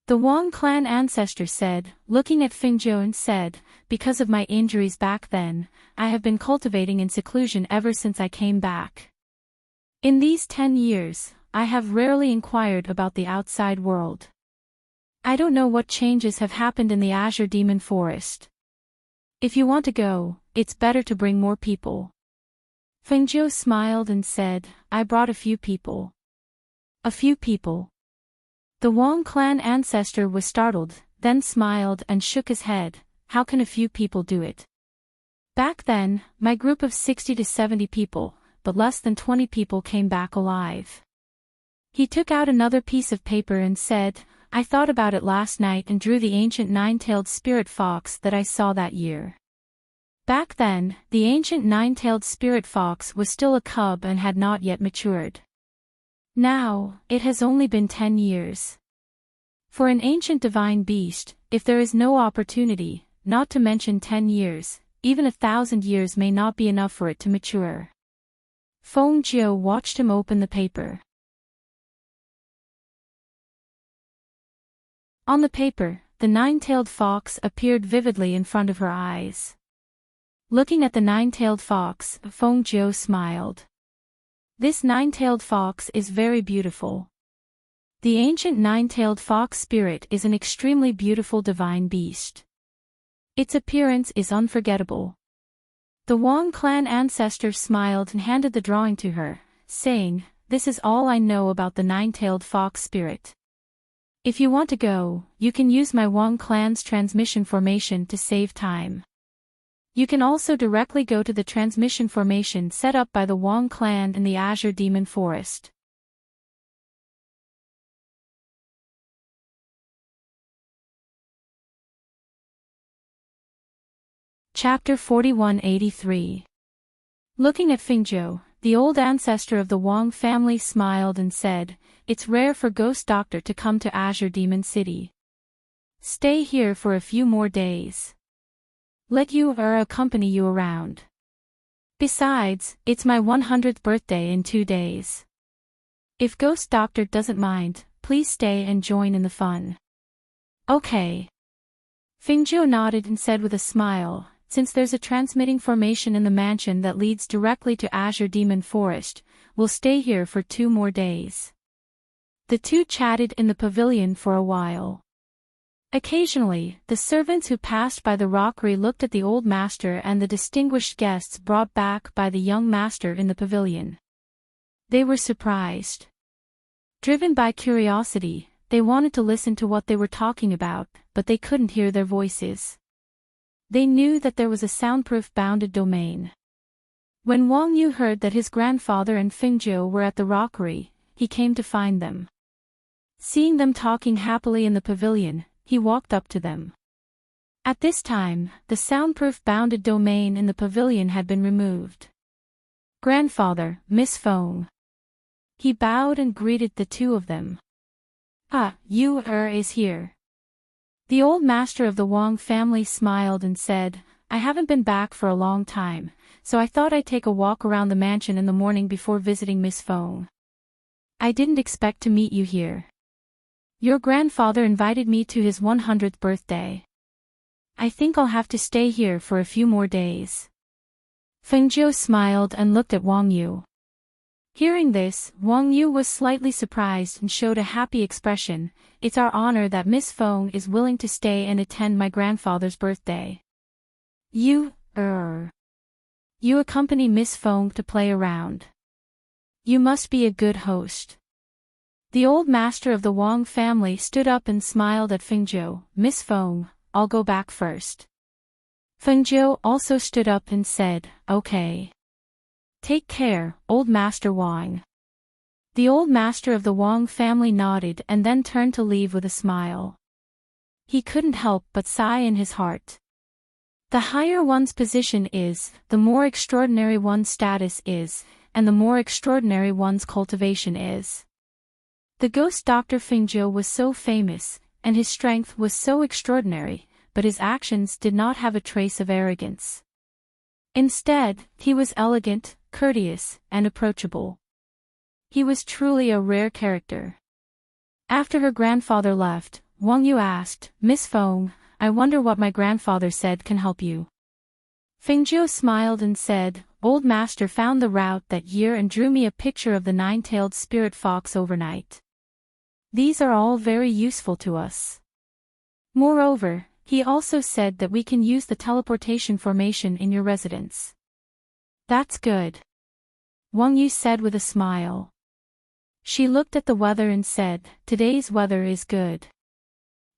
The Wang clan ancestor said, looking at Fengjiu and said, "Because of my injuries back then, I have been cultivating in seclusion ever since I came back. In these 10 years, I have rarely inquired about the outside world. I don't know what changes have happened in the Azure Demon Forest. If you want to go, it's better to bring more people." Fengjiu smiled and said, "I brought a few people." "A few people?" The Wang clan ancestor was startled, then smiled and shook his head. "How can a few people do it? Back then, my group of 60 to 70 people, but less than 20 people came back alive." He took out another piece of paper and said, "I thought about it last night and drew the ancient nine-tailed spirit fox that I saw that year. Back then, the ancient nine-tailed spirit fox was still a cub and had not yet matured. Now, it has only been 10 years. For an ancient divine beast, if there is no opportunity, not to mention 10 years, even 1,000 years may not be enough for it to mature." Fengjiu watched him open the paper. On the paper, the nine-tailed fox appeared vividly in front of her eyes. Looking at the nine-tailed fox, Fengjiu smiled. "This nine-tailed fox is very beautiful. The ancient nine-tailed fox spirit is an extremely beautiful divine beast. Its appearance is unforgettable." The Wang clan ancestor smiled and handed the drawing to her, saying, "This is all I know about the nine-tailed fox spirit. If you want to go, you can use my Wang clan's transmission formation to save time. You can also directly go to the transmission formation set up by the Wang clan in the Azure Demon Forest." Chapter 4183. Looking at Fengjiu, the old ancestor of the Wang family smiled and said, "It's rare for Ghost Doctor to come to Azure Demon City. Stay here for a few more days. Let you or accompany you around. Besides, it's my 100th birthday in 2 days. If Ghost Doctor doesn't mind, please stay and join in the fun." "Okay." Fengjiu nodded and said with a smile, "Since there's a transmitting formation in the mansion that leads directly to Azure Demon Forest, we'll stay here for 2 more days." The two chatted in the pavilion for a while. Occasionally, the servants who passed by the rockery looked at the old master and the distinguished guests brought back by the young master in the pavilion. They were surprised. Driven by curiosity, they wanted to listen to what they were talking about, but they couldn't hear their voices. They knew that there was a soundproof bounded domain. When Wang Yu heard that his grandfather and Fengjiu were at the rockery, he came to find them. Seeing them talking happily in the pavilion, he walked up to them. At this time, the soundproof bounded domain in the pavilion had been removed. "Grandfather, Miss Feng." He bowed and greeted the two of them. "Ah, you is here." The old master of the Wang family smiled and said, "I haven't been back for a long time, so I thought I'd take a walk around the mansion in the morning before visiting Miss Feng. I didn't expect to meet you here. Your grandfather invited me to his 100th birthday. I think I'll have to stay here for a few more days." Fengjiu smiled and looked at Wang Yu. Hearing this, Wang Yu was slightly surprised and showed a happy expression. "It's our honor that Miss Feng is willing to stay and attend my grandfather's birthday. You accompany Miss Feng to play around. You must be a good host. The old master of the Wang family stood up and smiled at Fengjiu. Miss Feng, I'll go back first. Fengjiu also stood up and said, okay. Take care, old Master Wang. The old master of the Wang family nodded and then turned to leave with a smile. He couldn't help but sigh in his heart. The higher one's position is, the more extraordinary one's status is, and the more extraordinary one's cultivation is. The ghost doctor Fengjiu was so famous, and his strength was so extraordinary, but his actions did not have a trace of arrogance. Instead, he was elegant, courteous, and approachable. He was truly a rare character. After her grandfather left, Wang Yu asked, Miss Feng, I wonder what my grandfather said can help you. Fengjiu smiled and said, Old Master found the route that year and drew me a picture of the nine-tailed spirit fox overnight. These are all very useful to us. Moreover, he also said that we can use the teleportation formation in your residence. That's good. Wang Yu said with a smile. She looked at the weather and said, Today's weather is good.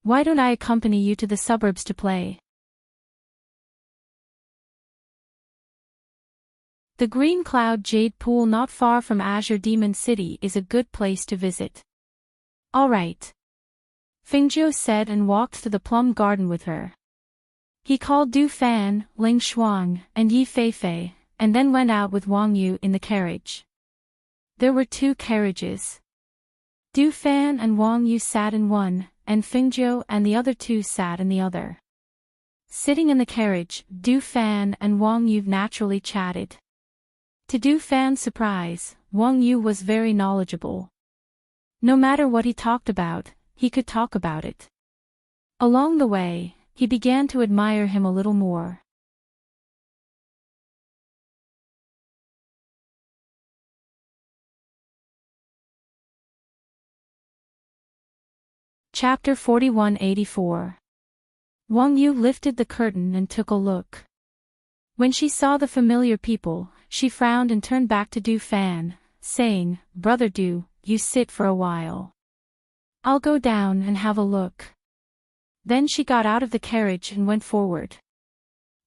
Why don't I accompany you to the suburbs to play? The Green Cloud Jade Pool not far from Azure Demon City is a good place to visit. All right. Fengjiu said and walked to the plum garden with her. He called Du Fan, Ling Shuang, and Yi Feifei, and then went out with Wang Yu in the carriage. There were 2 carriages. Du Fan and Wang Yu sat in one, and Fengjiu and the other 2 sat in the other. Sitting in the carriage, Du Fan and Wang Yu naturally chatted. To Du Fan's surprise, Wang Yu was very knowledgeable. No matter what he talked about, he could talk about it. Along the way, he began to admire him a little more. Chapter 4184. Wang Yu lifted the curtain and took a look. When she saw the familiar people, she frowned and turned back to Du Fan, saying, Brother Du, you sit for a while. I'll go down and have a look. Then she got out of the carriage and went forward.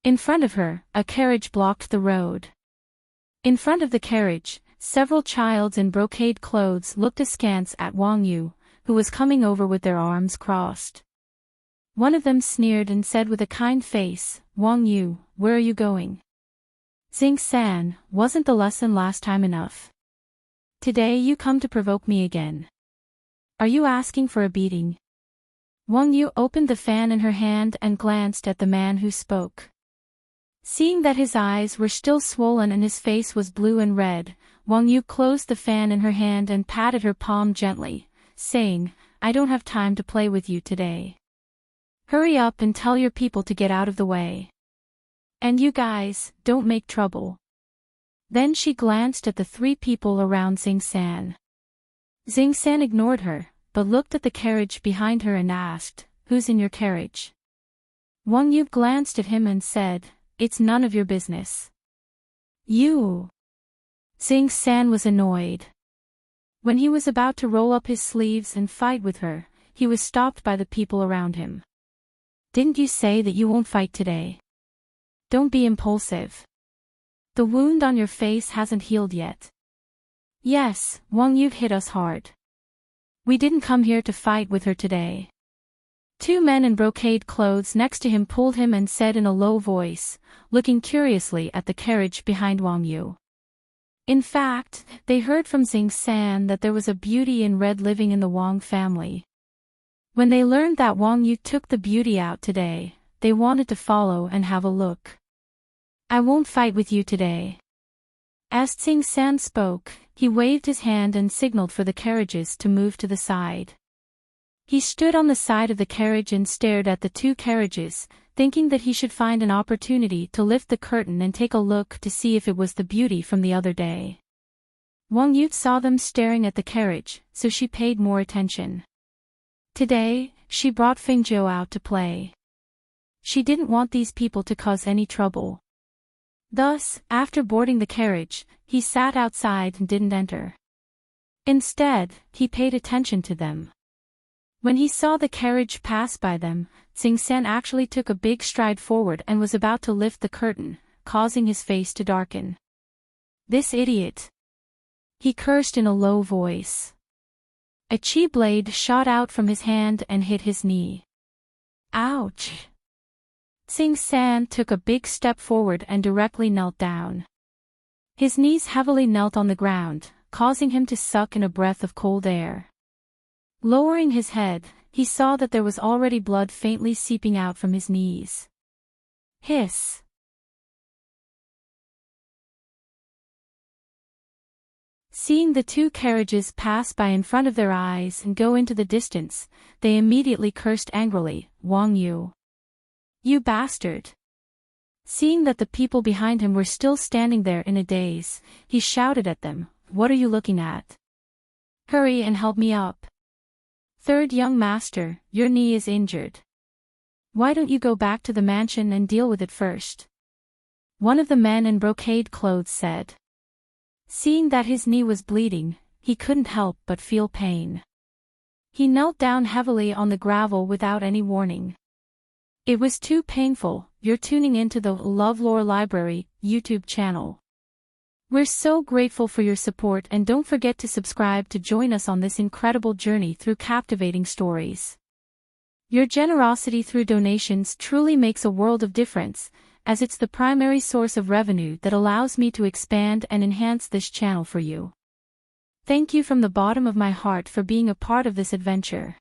In front of her, a carriage blocked the road. In front of the carriage, several childs in brocade clothes looked askance at Wang Yu, who was coming over with their arms crossed. One of them sneered and said with a kind face, Wang Yu, where are you going? Xing-san, wasn't the lesson last time enough? Today you come to provoke me again. Are you asking for a beating? Wang Yu opened the fan in her hand and glanced at the man who spoke. Seeing that his eyes were still swollen and his face was blue and red, Wang Yu closed the fan in her hand and patted her palm gently, saying, I don't have time to play with you today. Hurry up and tell your people to get out of the way. And you guys, don't make trouble. Then she glanced at the 3 people around Xing-san. Xing-san ignored her, but looked at the carriage behind her and asked, Who's in your carriage? Wang Yu glanced at him and said, It's none of your business. You. Xing-san was annoyed. When he was about to roll up his sleeves and fight with her, he was stopped by the people around him. Didn't you say that you won't fight today? Don't be impulsive. The wound on your face hasn't healed yet. Yes, Wang Yu hit us hard. We didn't come here to fight with her today. 2 men in brocade clothes next to him pulled him and said in a low voice, looking curiously at the carriage behind Wang Yu. In fact, they heard from Xing-san that there was a beauty in red living in the Wang family. When they learned that Wang Yu took the beauty out today, they wanted to follow and have a look. I won't fight with you today. As Xing-san spoke, he waved his hand and signaled for the carriages to move to the side. He stood on the side of the carriage and stared at the 2 carriages, thinking that he should find an opportunity to lift the curtain and take a look to see if it was the beauty from the other day. Wang Yu saw them staring at the carriage, so she paid more attention. Today, she brought Fengjiu out to play. She didn't want these people to cause any trouble. Thus, after boarding the carriage, he sat outside and didn't enter. Instead, he paid attention to them. When he saw the carriage pass by them, Sing-san actually took a big stride forward and was about to lift the curtain, causing his face to darken. This idiot! He cursed in a low voice. A chi blade shot out from his hand and hit his knee. Ouch! Sing-san took a big step forward and directly knelt down. His knees heavily knelt on the ground, causing him to suck in a breath of cold air. Lowering his head, he saw that there was already blood faintly seeping out from his knees. Hiss! Seeing the two carriages pass by in front of their eyes and go into the distance, they immediately cursed angrily, "Wang Yu! You bastard!" Seeing that the people behind him were still standing there in a daze, he shouted at them, "What are you looking at? Hurry and help me up. Third young master, your knee is injured. Why don't you go back to the mansion and deal with it first?" One of the men in brocade clothes said. Seeing that his knee was bleeding, he couldn't help but feel pain. He knelt down heavily on the gravel without any warning. It was too painful. You're tuning into the LoveLore Library YouTube channel. We're so grateful for your support, and don't forget to subscribe to join us on this incredible journey through captivating stories. Your generosity through donations truly makes a world of difference, as it's the primary source of revenue that allows me to expand and enhance this channel for you. Thank you from the bottom of my heart for being a part of this adventure.